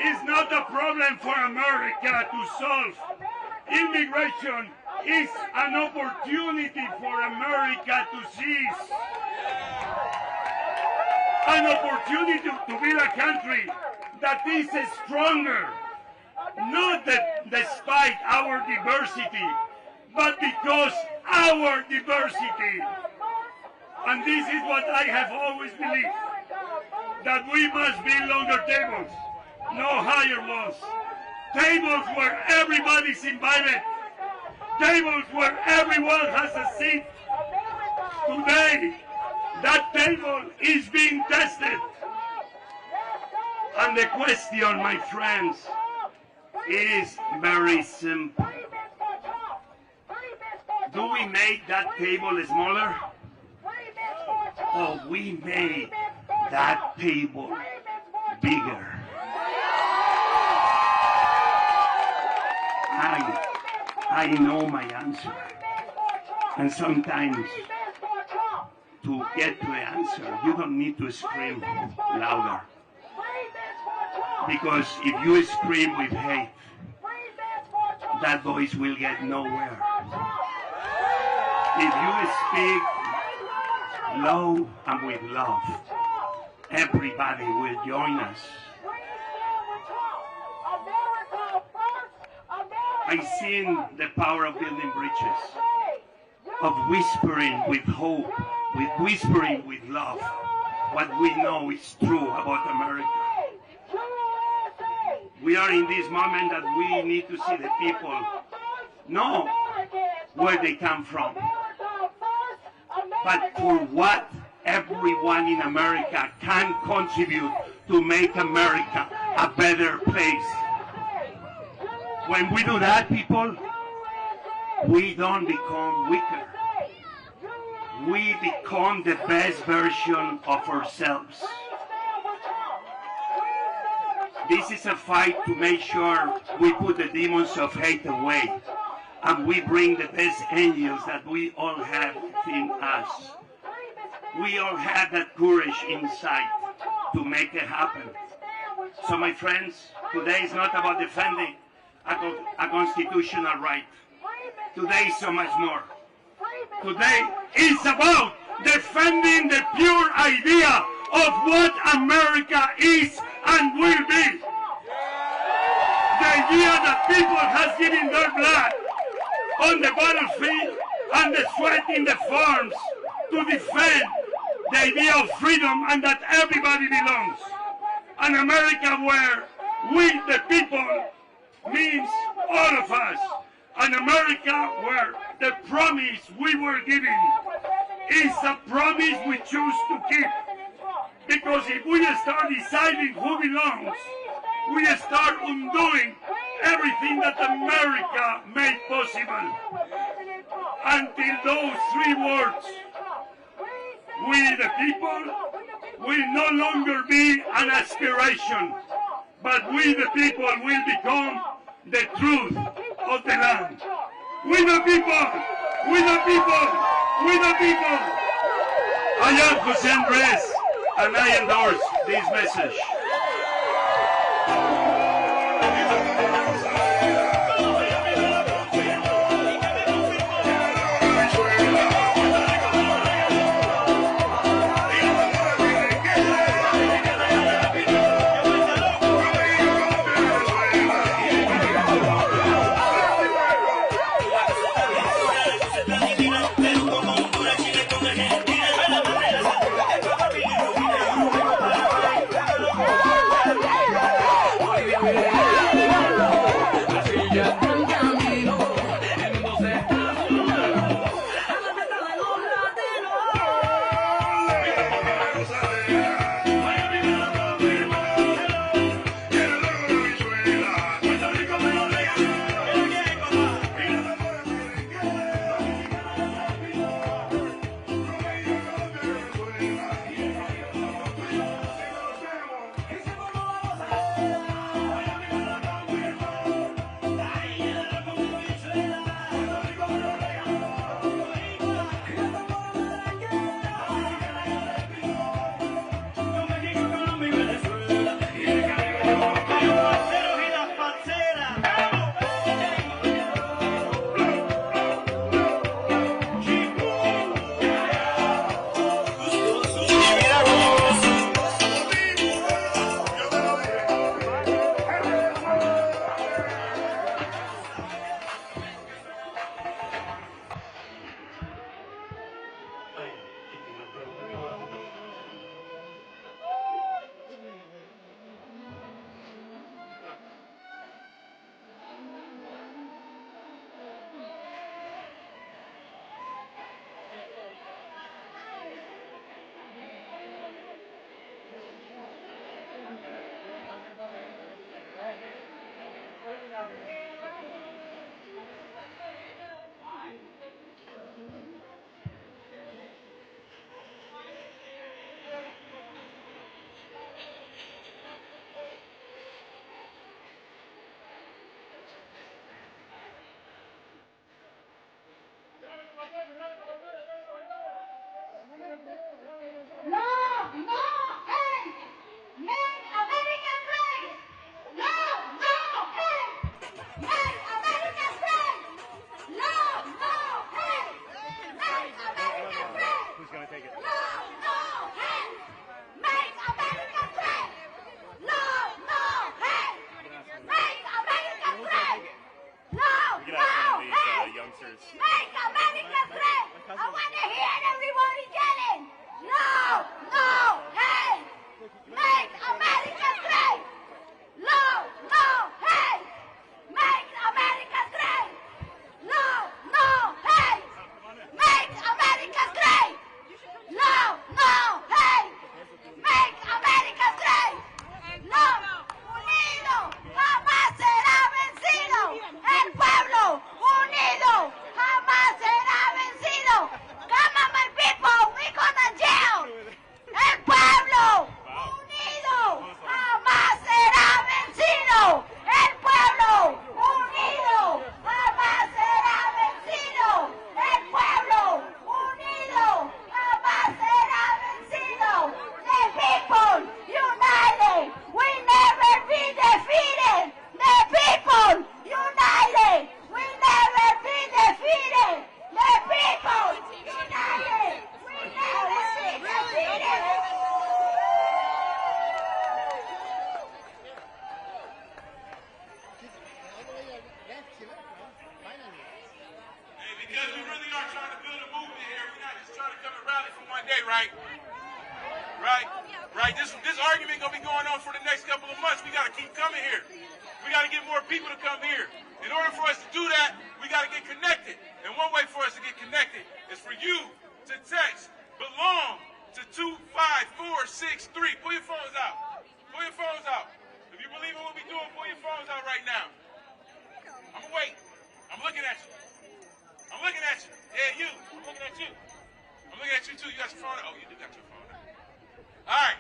is not a problem for America to solve. Immigration is an opportunity for America to seize. An opportunity to build a country that is stronger, not that despite our diversity, but because our diversity. And this is what I have always believed, that we must build longer tables, no higher walls. Tables where everybody's invited. Tables where everyone has a seat. Today, that table is being tested. And the question, my friends, is very simple. Do we make that table smaller? Or we made that table bigger? I know my answer. And sometimes to get to the answer, you don't need to scream louder. Because if you scream with hate, that voice will get nowhere. If you speak low and with love, everybody will join us. I've seen the power of building bridges, of whispering with hope, with whispering with love, what we know is true about America. We are in this moment that we need to see the people know where they come from, but for what everyone in America can contribute to make America a better place. When we do that, people, we don't become weaker. We become the best version of ourselves. This is a fight to make sure we put the demons of hate away and we bring the best angels that we all have within us. We all have that courage inside to make it happen. So my friends, today is not about defending a constitutional right. Today is so much more. Today is about defending the pure idea of what America is and will be. The idea that people have given their blood on the battlefield and the sweat in the farms to defend the idea of freedom and that everybody belongs. An America where we, the people, means all of us. An America where the promise we were given is a promise we choose to keep. Because if we start deciding who belongs, we start undoing everything that America made possible. Until those three words, we the people, will no longer be an aspiration, but we the people will become the truth of the land. We the people, we the people, we the people. I am Jose Andres, and I endorse this message.
Right? right? This argument gonna be going on for the next couple of months. We gotta keep coming here. We gotta get more people to come here. In order for us to do that, we gotta get connected. And one way for us to get connected is for you to text belong to 25463. Pull your phones out. Pull your phones out. If you believe in what we're doing, pull your phones out right now. I'm gonna wait. I'm looking at you. I'm looking at you. Yeah, you. I'm looking at you. I'm looking at you too. You got your phone out? Oh, you do got your phone out. All right.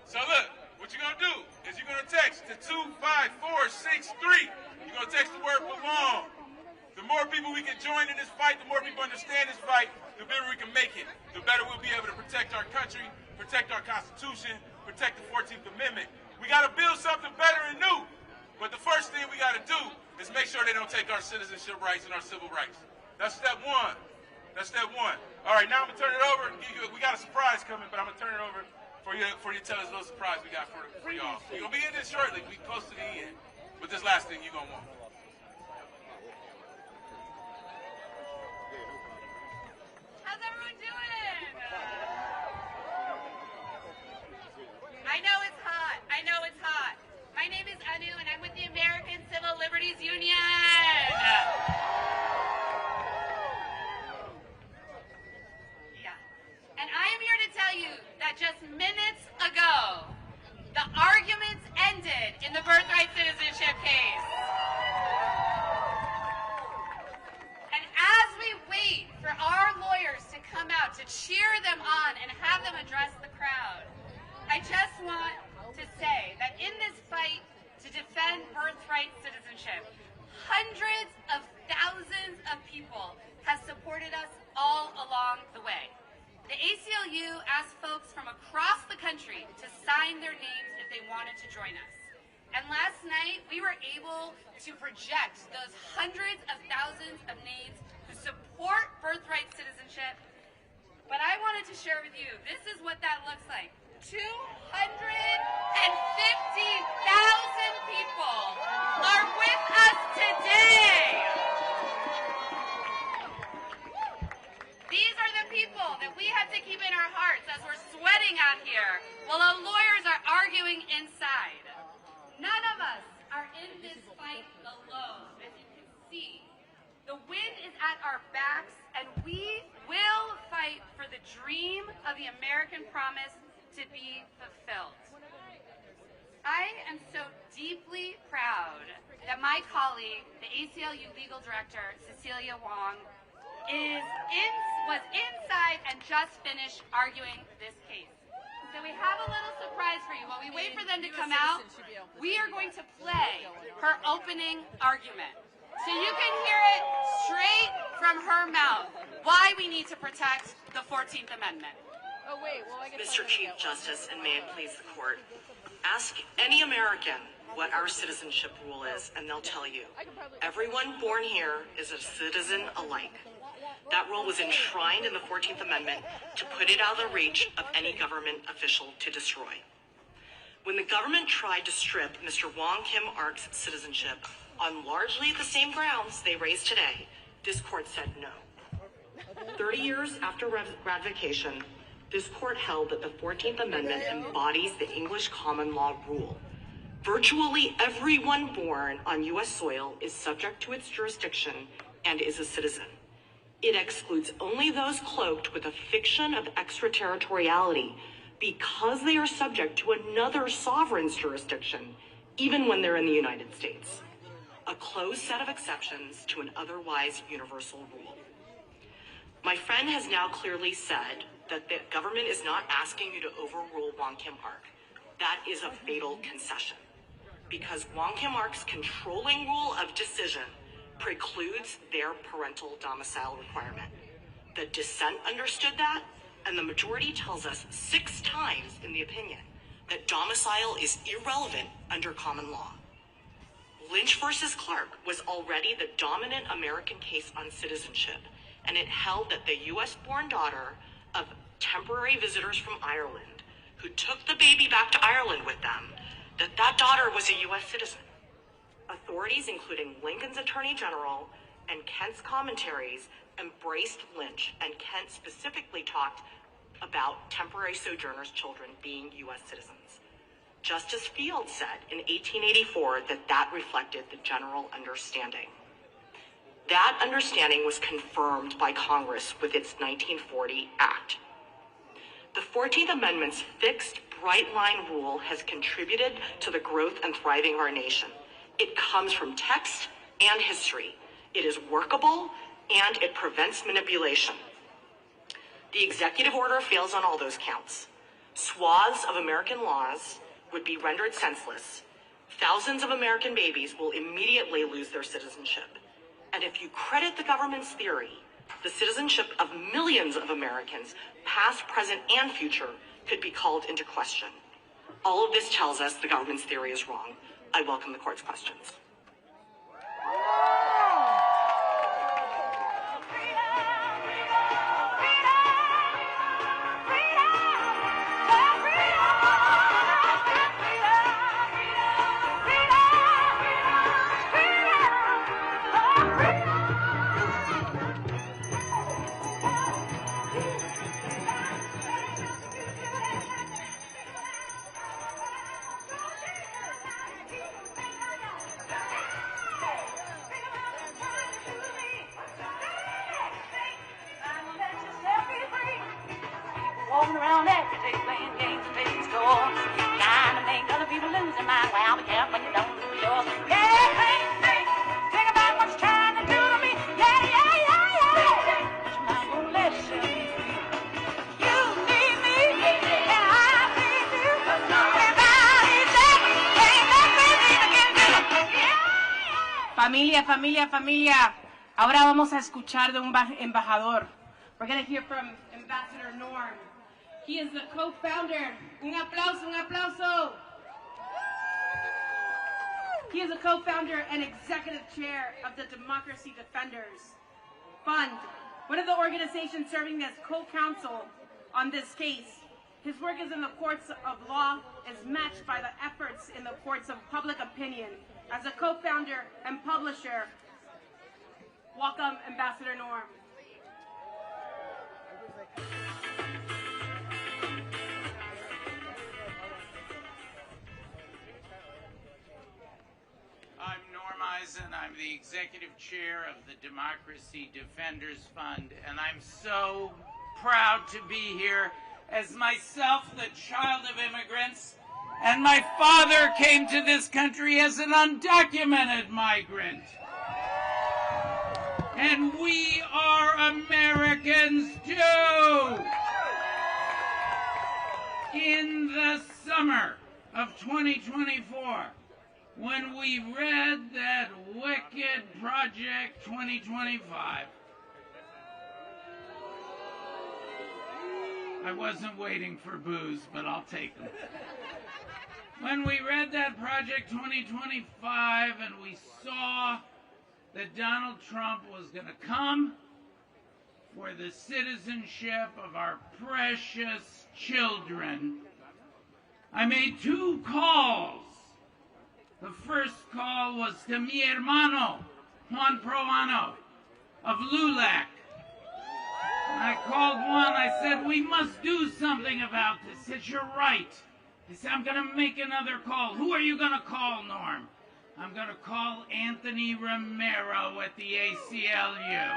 So look, what you're gonna do is you're gonna text to 25463. You're gonna text the word belong. The more people we can join in this fight, the more people understand this fight, the better we can make it. The better we'll be able to protect our country, protect our Constitution, protect the 14th Amendment. We gotta build something better and new. But the first thing we gotta do is make sure they don't take our citizenship rights and our civil rights. That's step one. That's step one. All right, now I'm gonna turn it over. We got a surprise coming, but I'm gonna turn it over for you to tell us a little surprise we got for y'all. You're gonna be in this shortly. We close to the end. But this last thing you're gonna want.
How's everyone doing? I know it's hot. I know it's hot. My name is Anu, and I'm with the American Civil Liberties Union. Yeah. And I am here to tell you that just minutes ago, the arguments ended in the Birthright Citizenship case. And as we wait for our lawyers to come out to cheer them on and have them address the crowd, I just want to say that in this fight to defend birthright citizenship, hundreds of thousands of people have supported us all along the way. The ACLU asked folks from across the country to sign their names if they wanted to join us. And last night, we were able to project those hundreds of thousands of names who support birthright citizenship. But I wanted to share with you, this is what that looks like. 250,000 people are with us today. These are the people that we have to keep in our hearts as we're sweating out here while our lawyers are arguing inside. None of us are in this fight alone, as you can see. The wind is at our backs, and we will fight for the dream of the American promise to be fulfilled. I am so deeply proud that my colleague, the ACLU legal director, Cecilia Wong, was inside and just finished arguing this case. So we have a little surprise for you. While we wait for them to come out, we are going to play her opening argument. So you can hear it straight from her mouth, why we need to protect the 14th Amendment.
Oh, wait, well, I Mr. Chief Justice, and may it please the court, ask any American what our citizenship rule is, and they'll tell you. Everyone born here is a citizen alike. That rule was enshrined in the 14th Amendment to put it out of the reach of any government official to destroy. When the government tried to strip Mr. Wong Kim Ark's citizenship on largely the same grounds they raised today, this court said no. 30 years after ratification, this court held that the 14th Amendment embodies the English common law rule. Virtually everyone born on U.S. soil is subject to its jurisdiction and is a citizen. It excludes only those cloaked with a fiction of extraterritoriality because they are subject to another sovereign's jurisdiction, even when they're in the United States. A closed set of exceptions to an otherwise universal rule. My friend has now clearly said that the government is not asking you to overrule Wong Kim Ark. That is a fatal concession, because Wong Kim Ark's controlling rule of decision precludes their parental domicile requirement. The dissent understood that, and the majority tells us 6 times in the opinion that domicile is irrelevant under common law. Lynch versus Clark was already the dominant American case on citizenship, and it held that the U.S.-born daughter of temporary visitors from Ireland who took the baby back to Ireland with them, that daughter was a U.S. citizen. Authorities, including Lincoln's Attorney General and Kent's commentaries, embraced Lynch, and Kent specifically talked about temporary sojourners' children being U.S. citizens. Justice Field said in 1884 that reflected the general understanding. That understanding was confirmed by Congress with its 1940 Act. The 14th Amendment's fixed, bright-line rule has contributed to the growth and thriving of our nation. It comes from text and history. It is workable, and it prevents manipulation. The executive order fails on all those counts. Swaths of American laws would be rendered senseless. Thousands of American babies will immediately lose their citizenship. And if you credit the government's theory, the citizenship of millions of Americans, past, present, and future, could be called into question. All of this tells us the government's theory is wrong. I welcome the court's questions.
Walking around every day playing games and taking scores, trying to make other people lose their mind. Well, be careful when you don't lose yours. Yeah, think about what you're trying to do to me. Yeah. But you're not gonna let it set me free. You need me, and I need you. Everybody said we can't let me begin to.
Familia. Ahora vamos a escuchar de un embajador. We're going to hear from Ambassador Norm. He is the co-founder. Un aplauso. He is a co-founder and executive chair of the Democracy Defenders Fund, one of the organizations serving as co-counsel on this case. His work is in the courts of law is matched by the efforts in the courts of public opinion. As a co-founder and publisher, welcome, Ambassador Norm.
I'm Norm Eisen. I'm the executive chair of the Democracy Defenders Fund, and I'm so proud to be here as myself the child of immigrants, and my father came to this country as an undocumented migrant. And we are Americans too. In the summer of 2024, when we read that wicked Project 2025, I wasn't waiting for boos, but I'll take them. When we read that Project 2025 and we saw that Donald Trump was going to come for the citizenship of our precious children, I made 2 calls. The first call was to mi hermano, Juan Proano, of LULAC. And I called Juan, I said, we must do something about this. He said, you're right. He said, I'm going to make another call. Who are you going to call, Norm? I'm going to call Anthony Romero at the ACLU.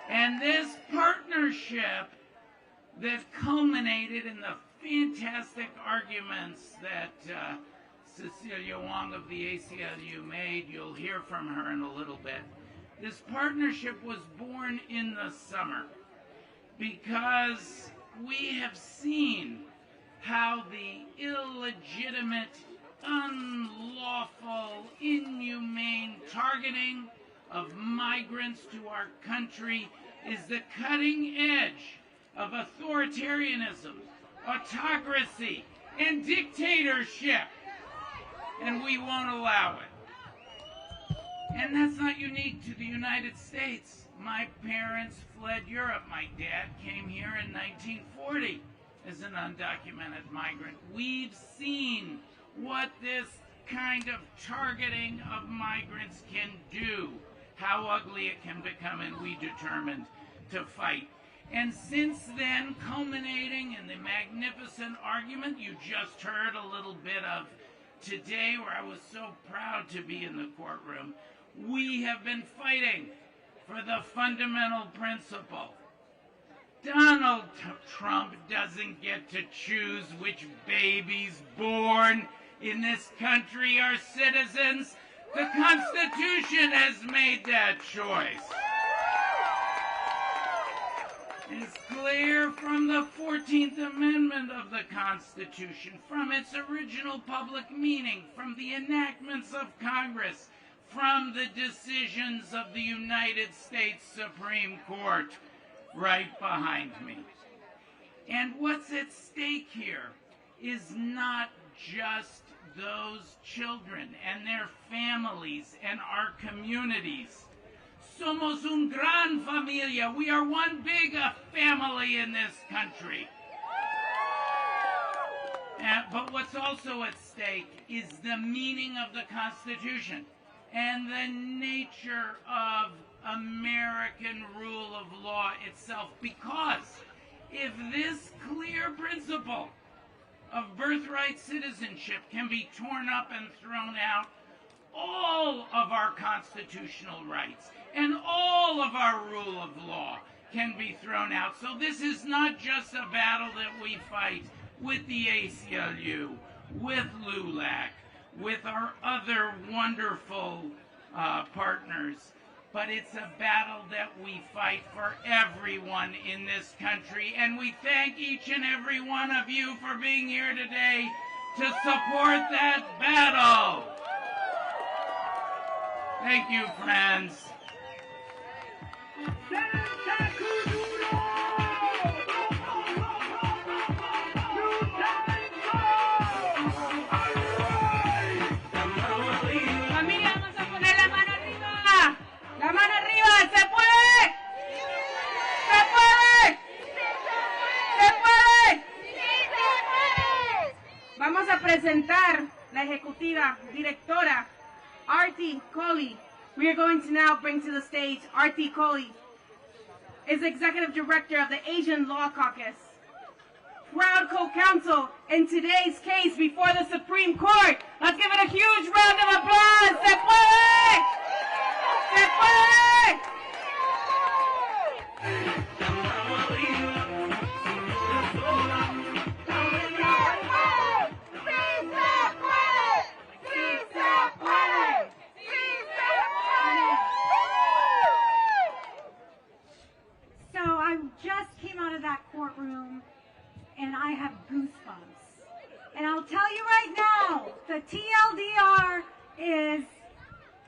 And this partnership that culminated in the fantastic arguments that Cecilia Wong of the ACLU made, you'll hear from her in a little bit. This partnership was born in the summer because we have seen how the illegitimate, unlawful, inhumane targeting of migrants to our country is the cutting edge of authoritarianism, autocracy, and dictatorship. And we won't allow it. And that's not unique to the United States. My parents fled Europe. My dad came here in 1940 as an undocumented migrant. We've seen what this kind of targeting of migrants can do, how ugly it can become, and we determined to fight. And since then, culminating in the magnificent argument you just heard a little bit of today, where I was so proud to be in the courtroom, we have been fighting for the fundamental principle. Donald Trump doesn't get to choose which babies born in this country are citizens. The Constitution has made that choice. It's clear from the 14th Amendment of the Constitution, from its original public meaning, from the enactments of Congress, from the decisions of the United States Supreme Court right behind me. And what's at stake here is not just those children and their families and our communities. Somos un gran familia. We are one big family in this country. But what's also at stake is the meaning of the Constitution and the nature of American rule of law itself. Because if this clear principle of birthright citizenship can be torn up and thrown out, all of our constitutional rights and all of our rule of law can be thrown out. So this is not just a battle that we fight with the ACLU, with LULAC, with our other wonderful partners, but it's a battle that we fight for everyone in this country. And we thank each and every one of you for being here today to support that battle. Thank you, friends.
Familia, vamos a poner la mano arriba. La mano arriba. ¿Se puede? ¿Se puede? ¿Se puede? Vamos a presentar la ejecutiva directora Arti Kohli. We are going to now bring to the stage Arti Kohli, is Executive Director of the Asian Law Caucus, proud co-counsel in today's case before the Supreme Court. Let's give it a huge round of applause. Se puede! Se puede!
Just came out of that courtroom and I have goosebumps. And I'll tell you right now, the TLDR is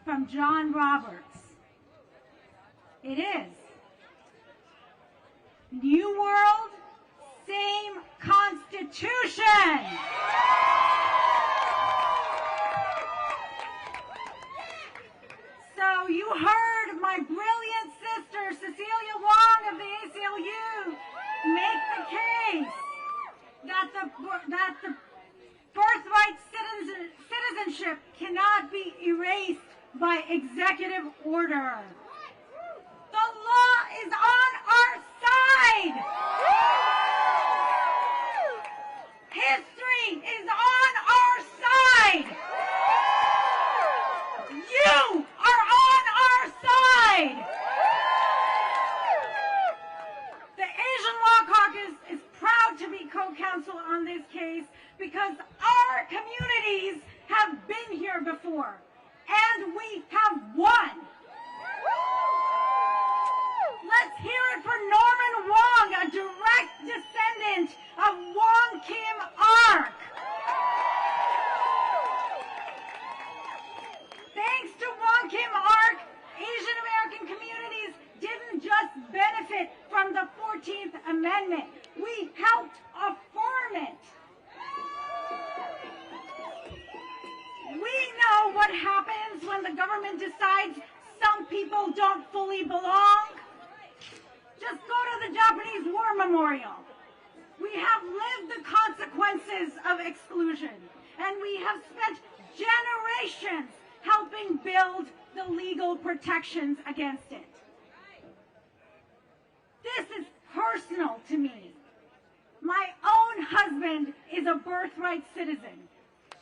from John Roberts. It is. New World, same Constitution. So you heard my brilliant sister, Cecilia Wong of the ACLU, make the case that the birthright citizenship cannot be erased by executive order. The law is on our side. History is on our side. You are on our side. The Asian Law Caucus is proud to be co-counsel on this case because our communities have been here before and we have won. Let's hear it for Norman Wong, a direct descendant of Wong Kim Ark. Thanks to Wong Kim Ark, Asian American communities didn't just benefit from the 14th Amendment. We helped affirm it. We know what happens when the government decides some people don't fully belong. Just go to the Japanese War Memorial. We have lived the consequences of exclusion, and we have spent generations helping build the legal protections against it. This is
personal to me. My own husband is a birthright citizen.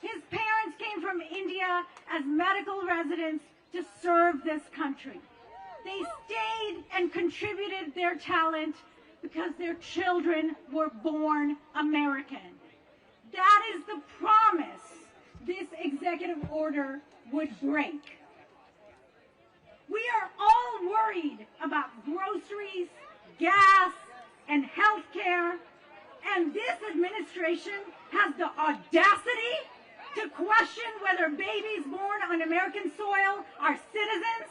His parents came from India as medical residents to serve this country. They stayed and contributed their talent because their children were born American. That is the promise this executive order would break. We are all worried about groceries, gas, and health care, and this administration has the audacity to question whether babies born on American soil are citizens.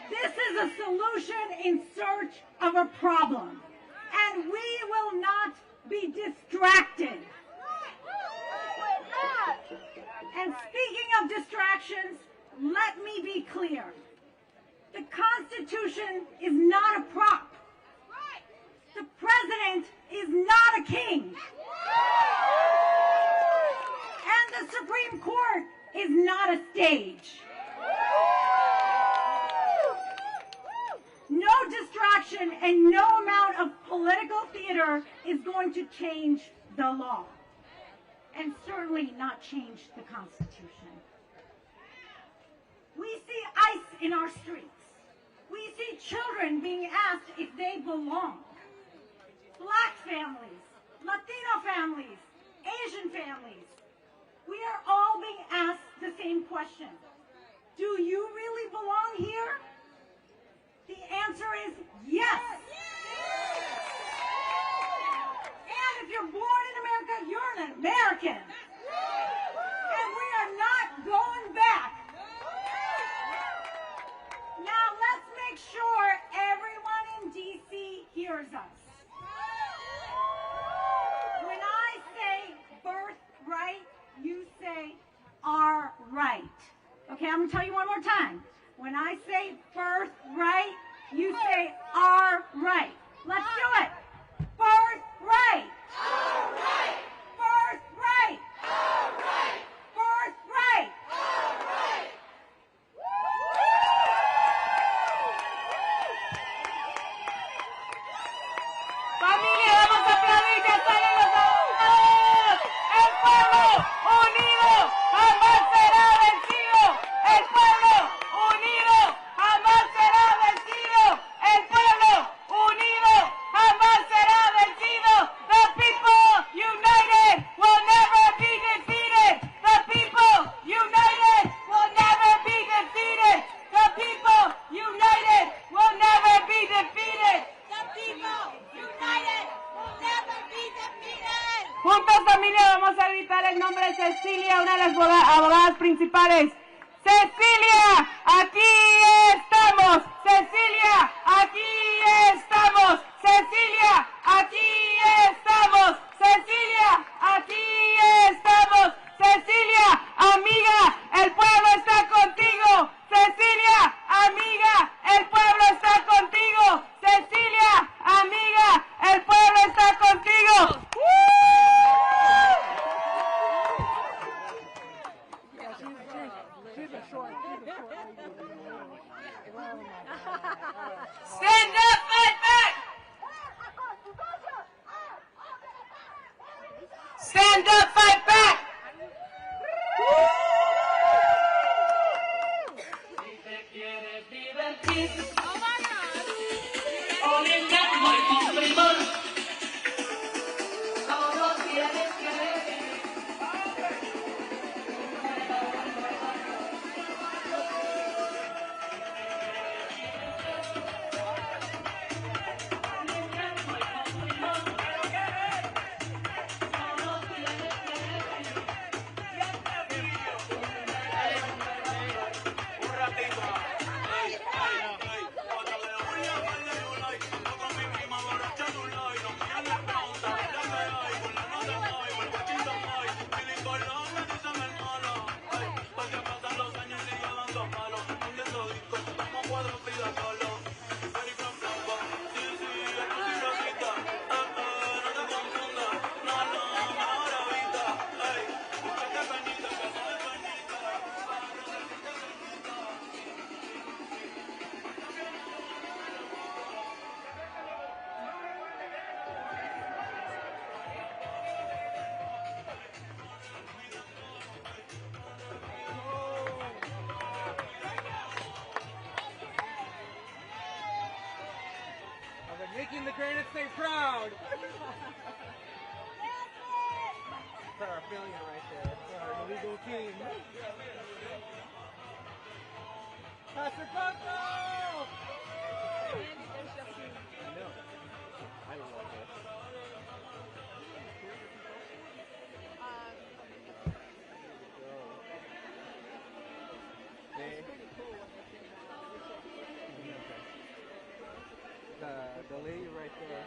This is a solution in search of a problem, and we will not be distracted. And speaking of distractions, let me be clear. The Constitution is not a prop. The President is not a king. And the Supreme Court is not a stage. No distraction and no amount of political theater is going to change the law, and certainly not change the Constitution. We see ICE in our streets. We see children being asked if they belong. Black families, Latino families, Asian families. We are all being asked the same question. Do you really belong here? The answer is yes. And if you're born in America, you're an American. And we are not going back. Now let's make sure everyone in D.C. hears us. When I say birthright, you say our right. Okay, I'm going to tell you one more time. When I say birthright, you say our right. Let's do it. Birthright. Our right. Birthright. Our right. Birthright. Our right.
Familia, vamos a aplaudir que salen los abogados. El pueblo unido jamás será vencido. El pueblo unido jamás será vencido. El pueblo unido jamás será vencido. The people united will never be defeated. The people united will never be defeated. The people united will never be defeated. The people united will never be defeated. Juntos, familia, vamos a gritar el nombre de Cecilia, una de las abogadas principales. Cecilia, aquí estamos. Cecilia, aquí estamos. Cecilia, aquí estamos. Cecilia, aquí estamos. Cecilia, amiga, el pueblo está contigo. Cecilia, amiga, el pueblo está contigo. Cecilia, amiga, el pueblo está contigo. Stand up, fight back! Stand up, fight back!
Making the Granite State proud. That's our affiliate right there. That's our legal team. Pastor Coco! I know. I love it. The lady right there.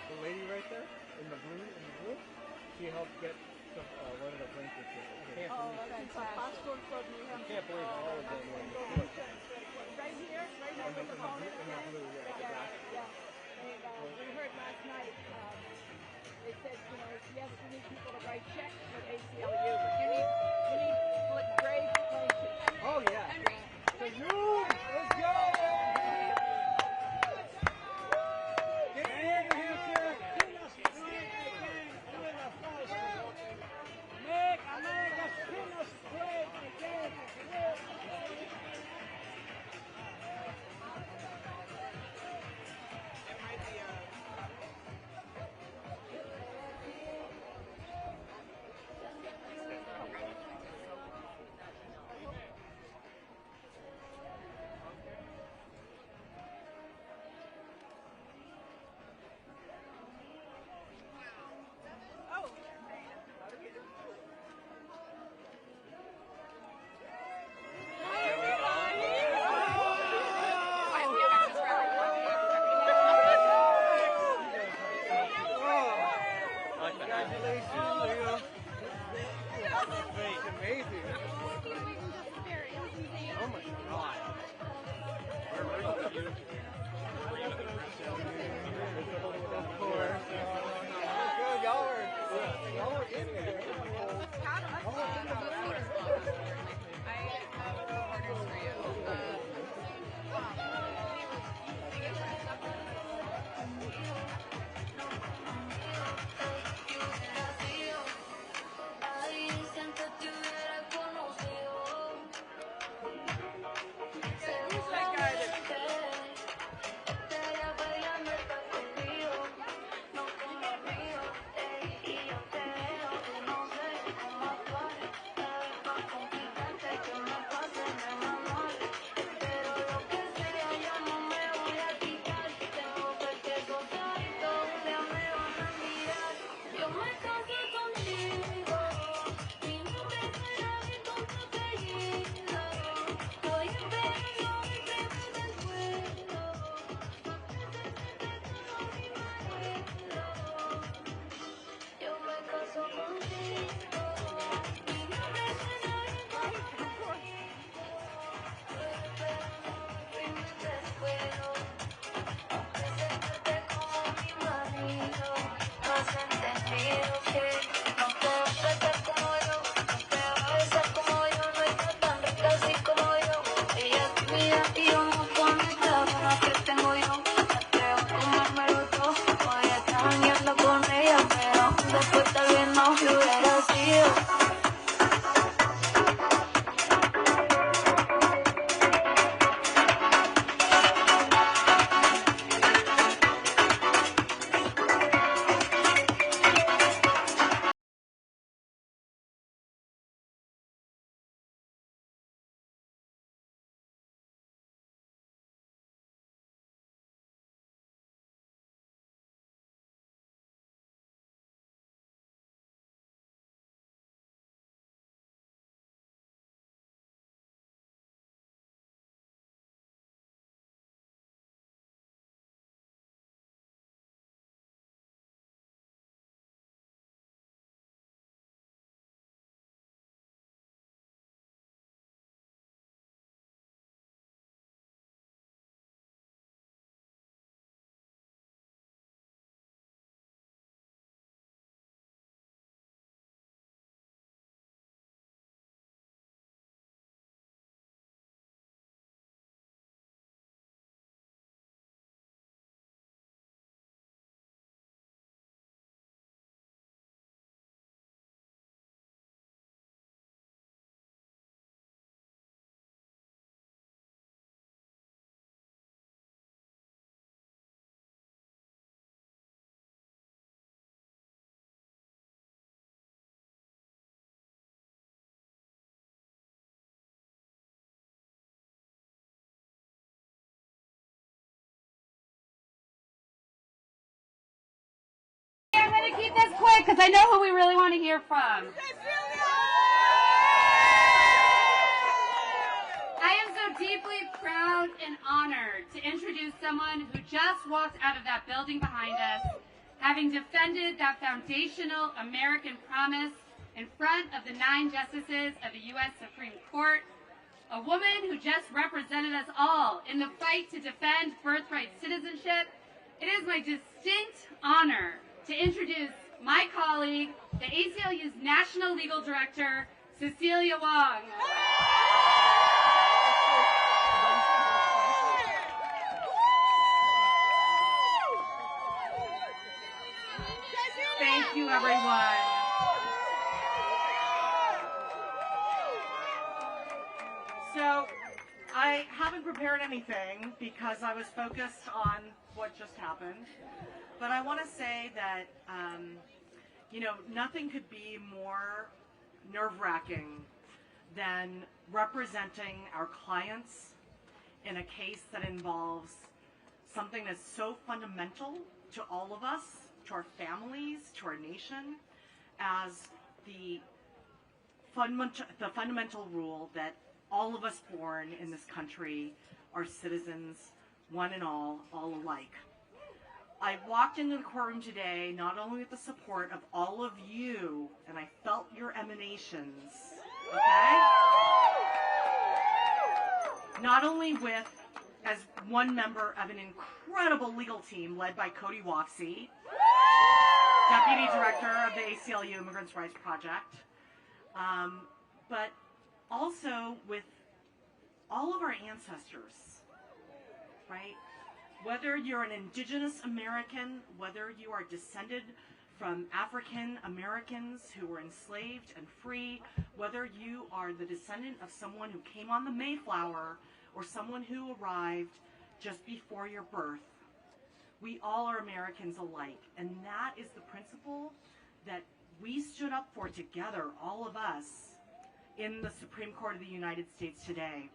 The lady right there in the blue, she helped get some, one of the plaintiffs. I can't believe all of them were in the court.
Right here, right over in the corner.
In the blue, yeah.
And we heard last night, they said, you know, yes, we need people to write checks for ACLU, but you need brave plaintiffs.
Oh yeah. So you, let's go! Get in here, sir.
Make America finish great again.
I'm going to keep this quick because I know who we really want to hear from. I am so deeply proud and honored to introduce someone who just walked out of that building behind us, having defended that foundational American promise in front of the 9 justices of the U.S. Supreme Court, a woman who just represented us all in the fight to defend birthright citizenship. It is my distinct honor to introduce my colleague, the ACLU's National Legal Director, Cecilia Wong.
Thank you, everyone. So, I haven't prepared anything because I was focused on what just happened. But I want to say that, nothing could be more nerve-wracking than representing our clients in a case that involves something that's so fundamental to all of us, to our families, to our nation, as the fundamental rule that all of us born in this country are citizens, one and all alike. I walked into the courtroom today not only with the support of all of you, and I felt your emanations, okay? Not only as one member of an incredible legal team led by Cody Waxy, Deputy Director of the ACLU Immigrants' Rights Project, but also with all of our ancestors, right? Whether you're an Indigenous American, whether you are descended from African Americans who were enslaved and free, whether you are the descendant of someone who came on the Mayflower or someone who arrived just before your birth, we all are Americans alike. And that is the principle that we stood up for together, all of us, in the Supreme Court of the United States today.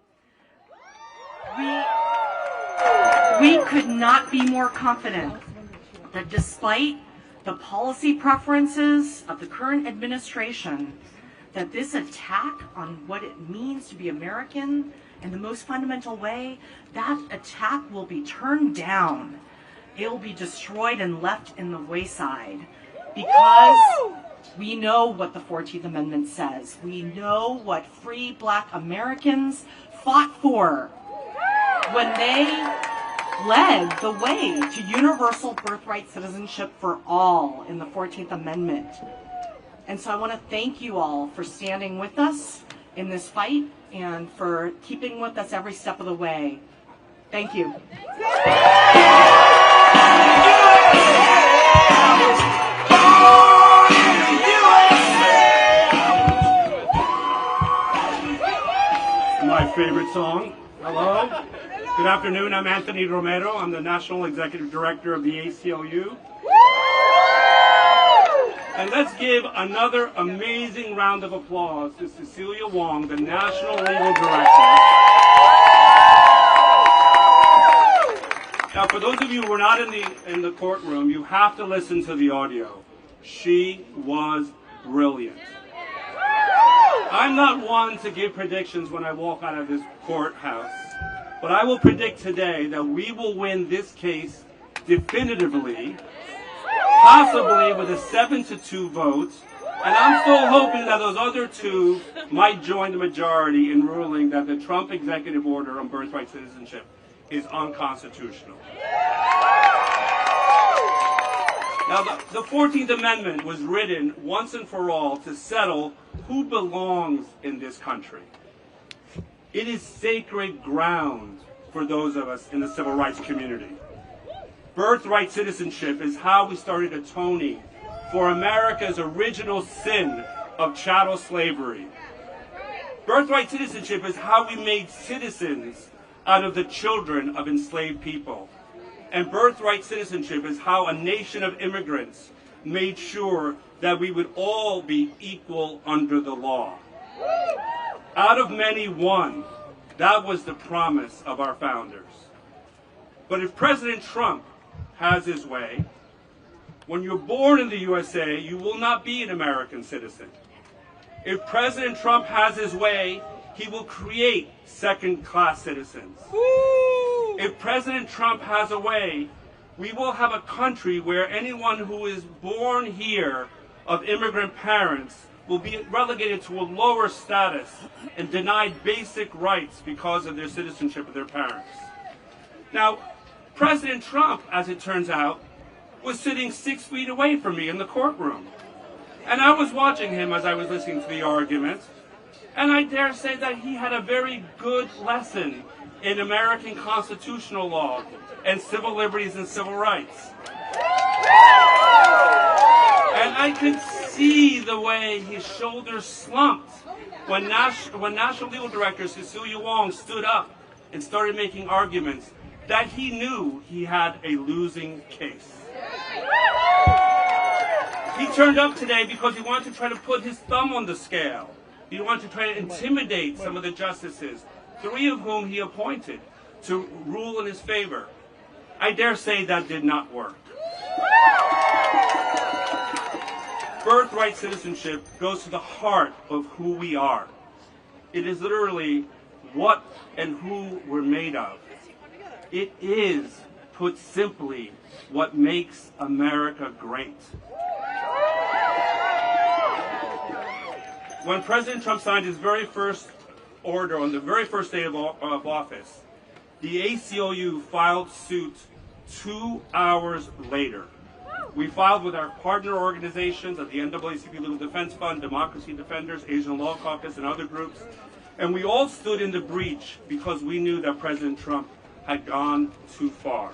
We could not be more confident that despite the policy preferences of the current administration, that this attack on what it means to be American in the most fundamental way, that attack will be turned down. It will be destroyed and left in the wayside because we know what the 14th Amendment says. We know what free Black Americans fought for when they led the way to universal birthright citizenship for all in the 14th Amendment. And so I want to thank you all for standing with us in this fight and for keeping with us every step of the way. Thank you.
My favorite song. Hello. Good afternoon. I'm Anthony Romero. I'm the National Executive Director of the ACLU. And let's give another amazing round of applause to Cecilia Wong, the National Legal Director. Now, for those of you who were not in the courtroom, you have to listen to the audio. She was brilliant. I'm not one to give predictions when I walk out of this courthouse, but I will predict today that we will win this case definitively, possibly with a 7-2 vote, and I'm still hoping that those other two might join the majority in ruling that the Trump executive order on birthright citizenship is unconstitutional. Now, the 14th Amendment was written once and for all to settle who belongs in this country. It is sacred ground for those of us in the civil rights community. Birthright citizenship is how we started atoning for America's original sin of chattel slavery. Birthright citizenship is how we made citizens out of the children of enslaved people. And birthright citizenship is how a nation of immigrants made sure that we would all be equal under the law. Out of many, one. That was the promise of our founders. But if President Trump has his way, When you're born in the USA, you will not be an American citizen. If President Trump has his way, he will create second-class citizens. If President Trump has a way, we will have a country where anyone who is born here of immigrant parents will be relegated to a lower status and denied basic rights because of their citizenship of their parents. Now, President Trump, as it turns out, was sitting 6 feet away from me in the courtroom. And I was watching him as I was listening to the argument, and I dare say that he had a very good lesson in American constitutional law and civil liberties and civil rights. And I could see the way his shoulders slumped when National Legal Director Cecilia Wong stood up and started making arguments that he knew he had a losing case. He turned up today because he wanted to try to put his thumb on the scale. He wanted to try to intimidate some of the justices, 3 of whom he appointed to rule in his favor. I dare say that did not work. Birthright citizenship goes to the heart of who we are. It is literally what and who we're made of. It is, put simply, what makes America great. When President Trump signed his very first order on the very first day of office, the ACLU filed suit 2 hours later. We filed with our partner organizations at the NAACP Legal Defense Fund, Democracy Defenders, Asian Law Caucus, and other groups, and we all stood in the breach because we knew that President Trump had gone too far.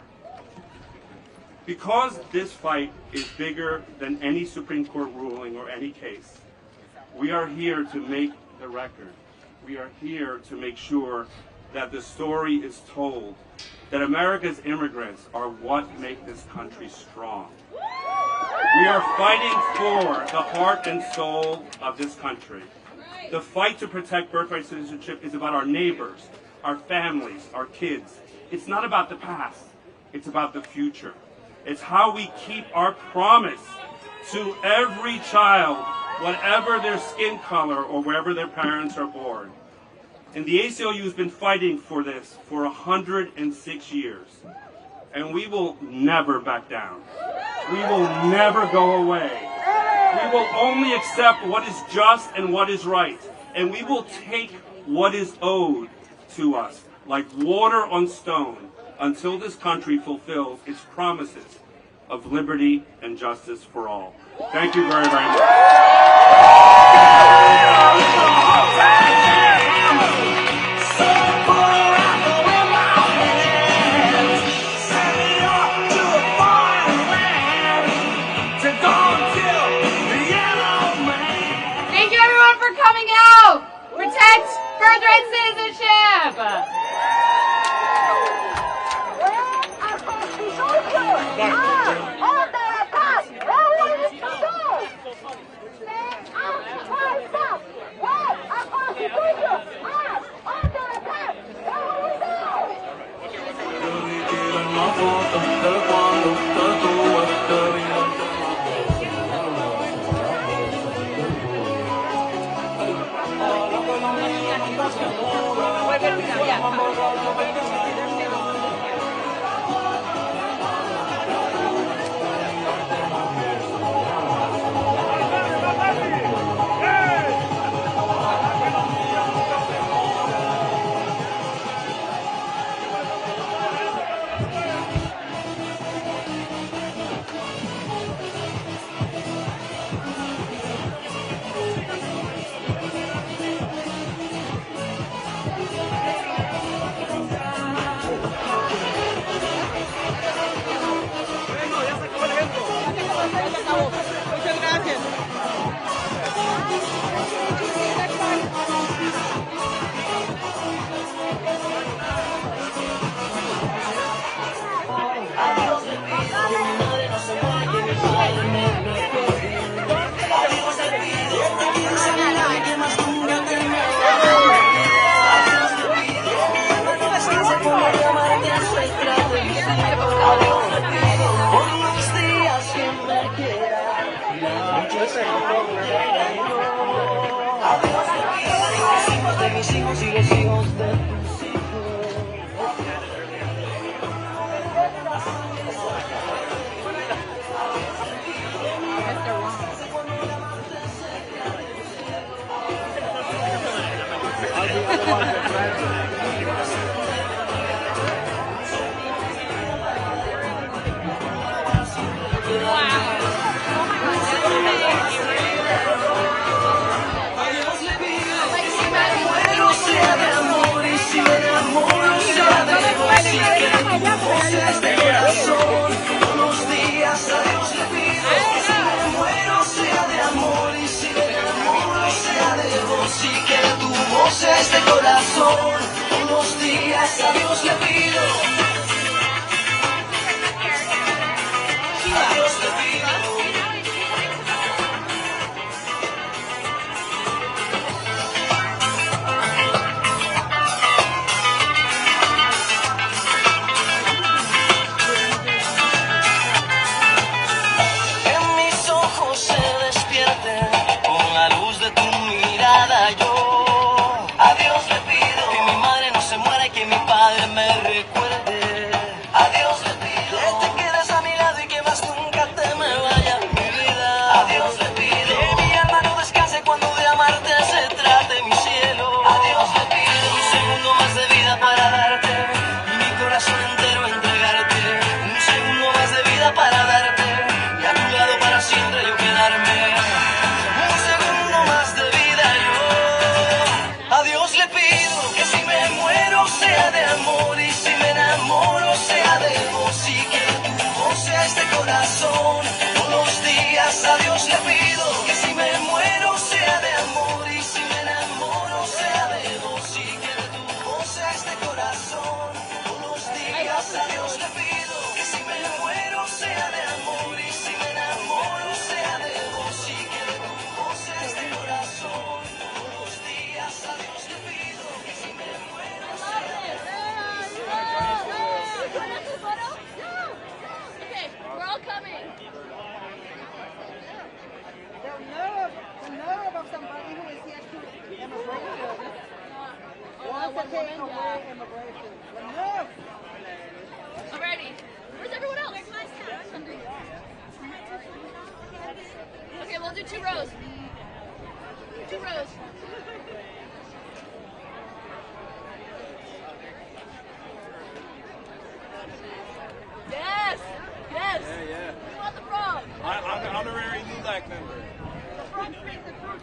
Because this fight is bigger than any Supreme Court ruling or any case, we are here to make the record. We are here to make sure that the story is told, that America's immigrants are what make this country strong. We are fighting for the heart and soul of this country. The fight to protect birthright citizenship is about our neighbors, our families, our kids. It's not about the past. It's about the future. It's how we keep our promise to every child, whatever their skin color or wherever their parents are born. And the ACLU has been fighting for this for 106 years. And we will never back down. We will never go away. We will only accept what is just and what is right. And we will take what is owed to us, like water on stone, until this country fulfills its promises of liberty and justice for all. Thank you very, very much.
Thank you everyone for coming out. Protect birthright citizenship.
corazón. Unos días a Dios le pido. A Dios le pido. Que mis ojos se despierten con la luz de tu mirada. Yo a Dios le pido que mi madre no se muera y que mi padre me recuerde. A Dios le pido que te quedes a mi lado y que más nunca te me vaya mi vida. A Dios le pido que mi alma no descanse cuando de amarte se trate mi cielo. A Dios le pido un segundo más de vida para darte y mi corazón entero entregarte. Un segundo más de vida para darte y a tu lado para siempre yo quedarme. Un segundo más de vida yo a Dios le pido que si me muero sea de amor y si me enamoro sea de vos y que tu voz sea este corazón. Unos días a Dios le pido que si me muero sea de amor y si me enamoro sea de vos y que tu voz sea este corazón. Unos días a Dios le pido que si me muero sea de amor y si me enamoro sea de vos y que tu voz sea este corazón. Unos días a Dios le pido que si me muero sea de
Okay, we're all coming.
The nerve of somebody who is here to immigration wants to take away immigration. The nerve.
Alrighty. Where's everyone else? Okay, we'll do 2 rows. 2 rows. Yes! Yes!
Yeah.
We want the frog!
I'm an honorary LULAC member.
The front brings the fruit.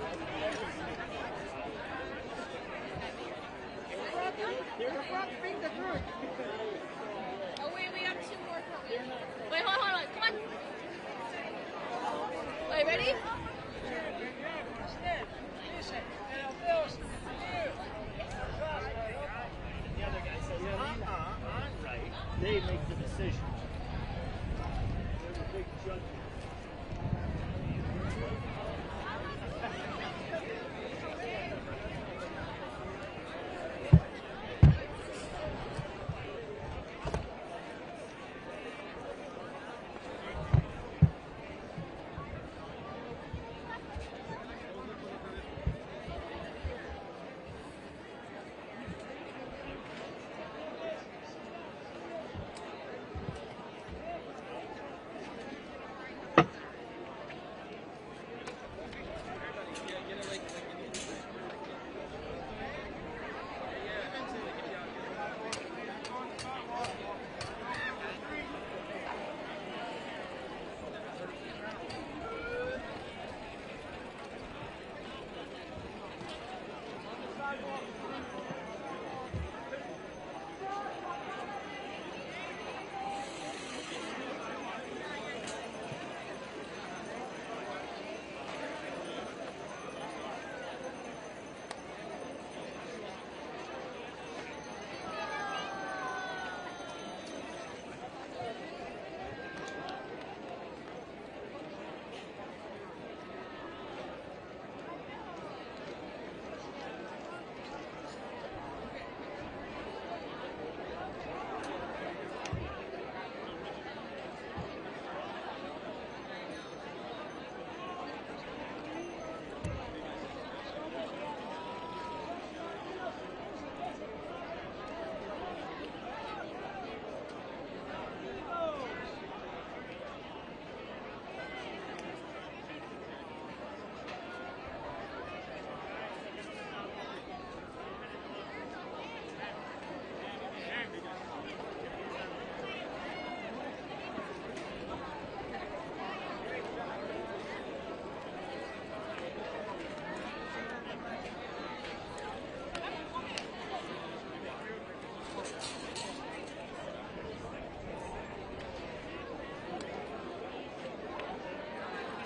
The front brings the fruit.
Oh wait, we got 2 more coming. Wait, hold on. Come on. Wait, ready?
The other guy says, I'm right. They make the decision. There's a big judgment.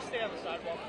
Stay on the sidewalk.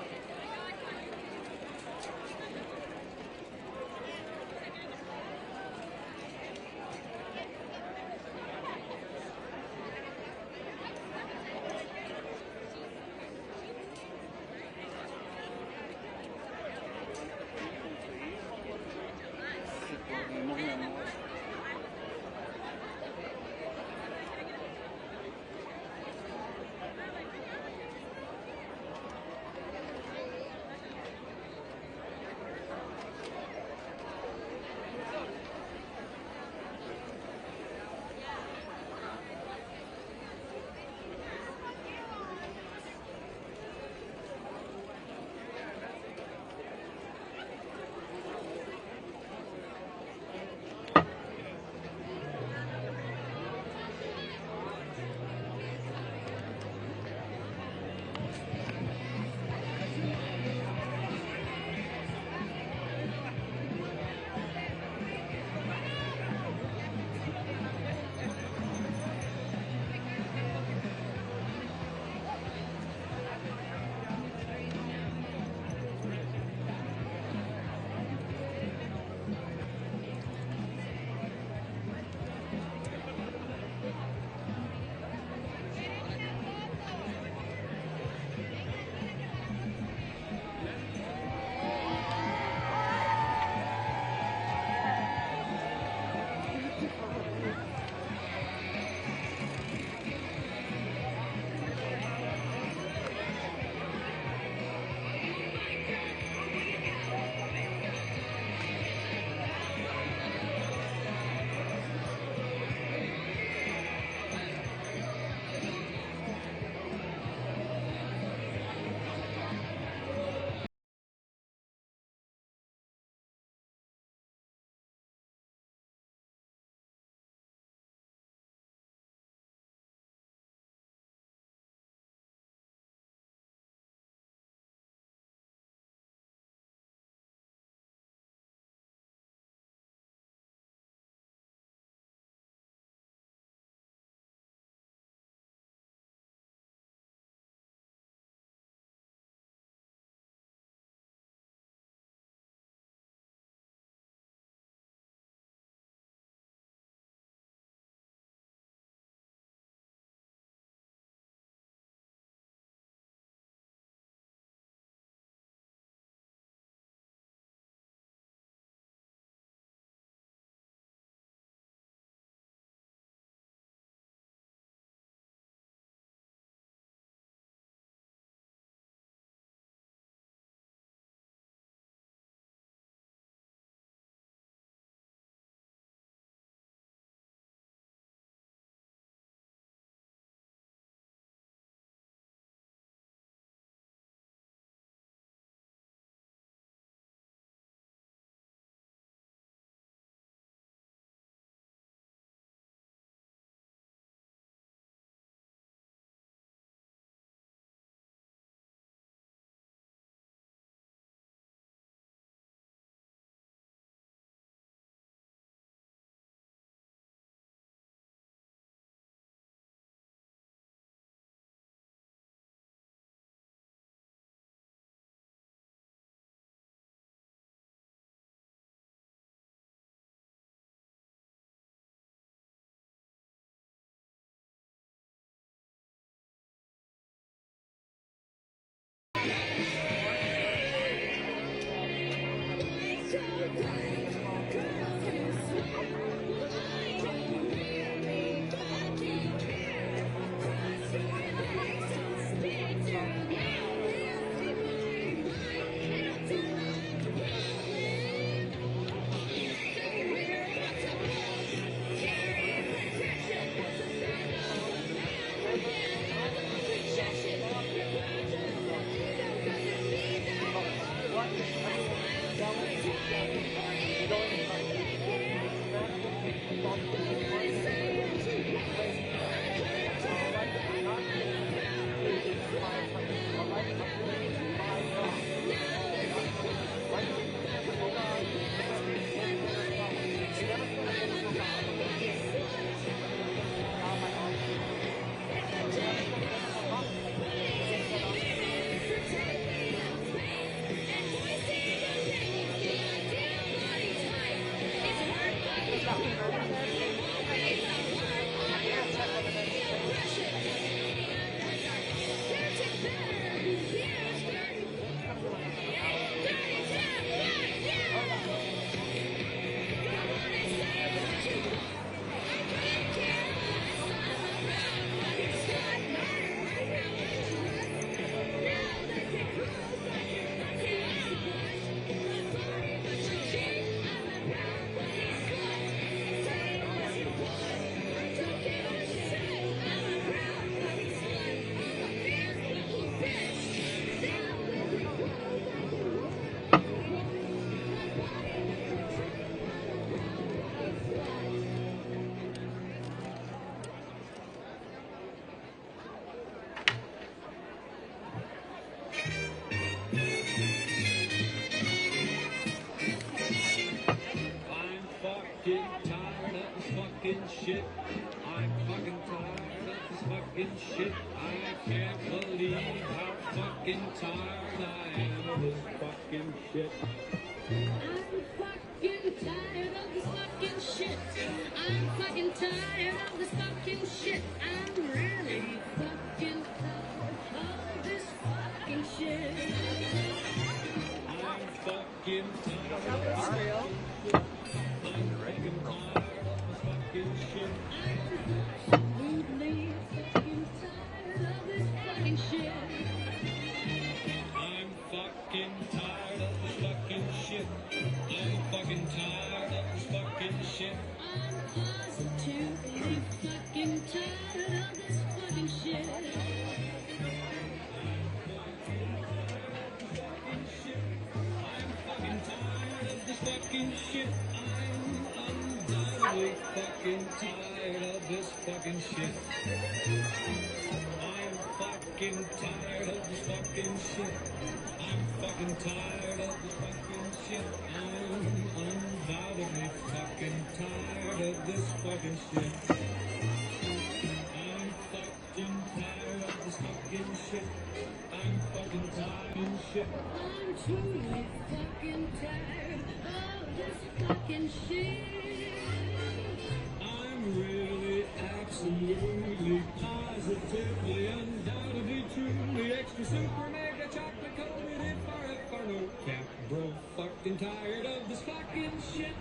fucking shit. I'm fucking tired of this fucking shit. I can't believe how fucking tired I am of this fucking shit.
I'm fucking tired of this fucking shit. I'm fucking tired of this fucking shit. I'm really fucking tired of this fucking shit.
I'm fucking tired of this fucking shit. I'm fucking tired of this fucking shit.
Absolutely fucking tired of this fucking shit.
I'm fucking tired of this fucking shit. I'm fucking tired of this fucking shit.
I'm positively fucking tired of this fucking shit.
I'm fucking tired of this fucking shit. I'm undoubtedly fucking tired of this fucking shit. I'm fucking tired of this fucking shit. I'm fucking tired of this fucking shit. I'm undoubtedly fucking tired of this fucking shit. I'm fucking tired of this fucking shit. I'm fucking tired of shit.
I'm truly fucking tired of this fucking shit.
I'm really, absolutely, positively, undoubtedly, truly, extra, super, mega, chocolate coated, if no cap, bro, fucking tired of this fucking shit.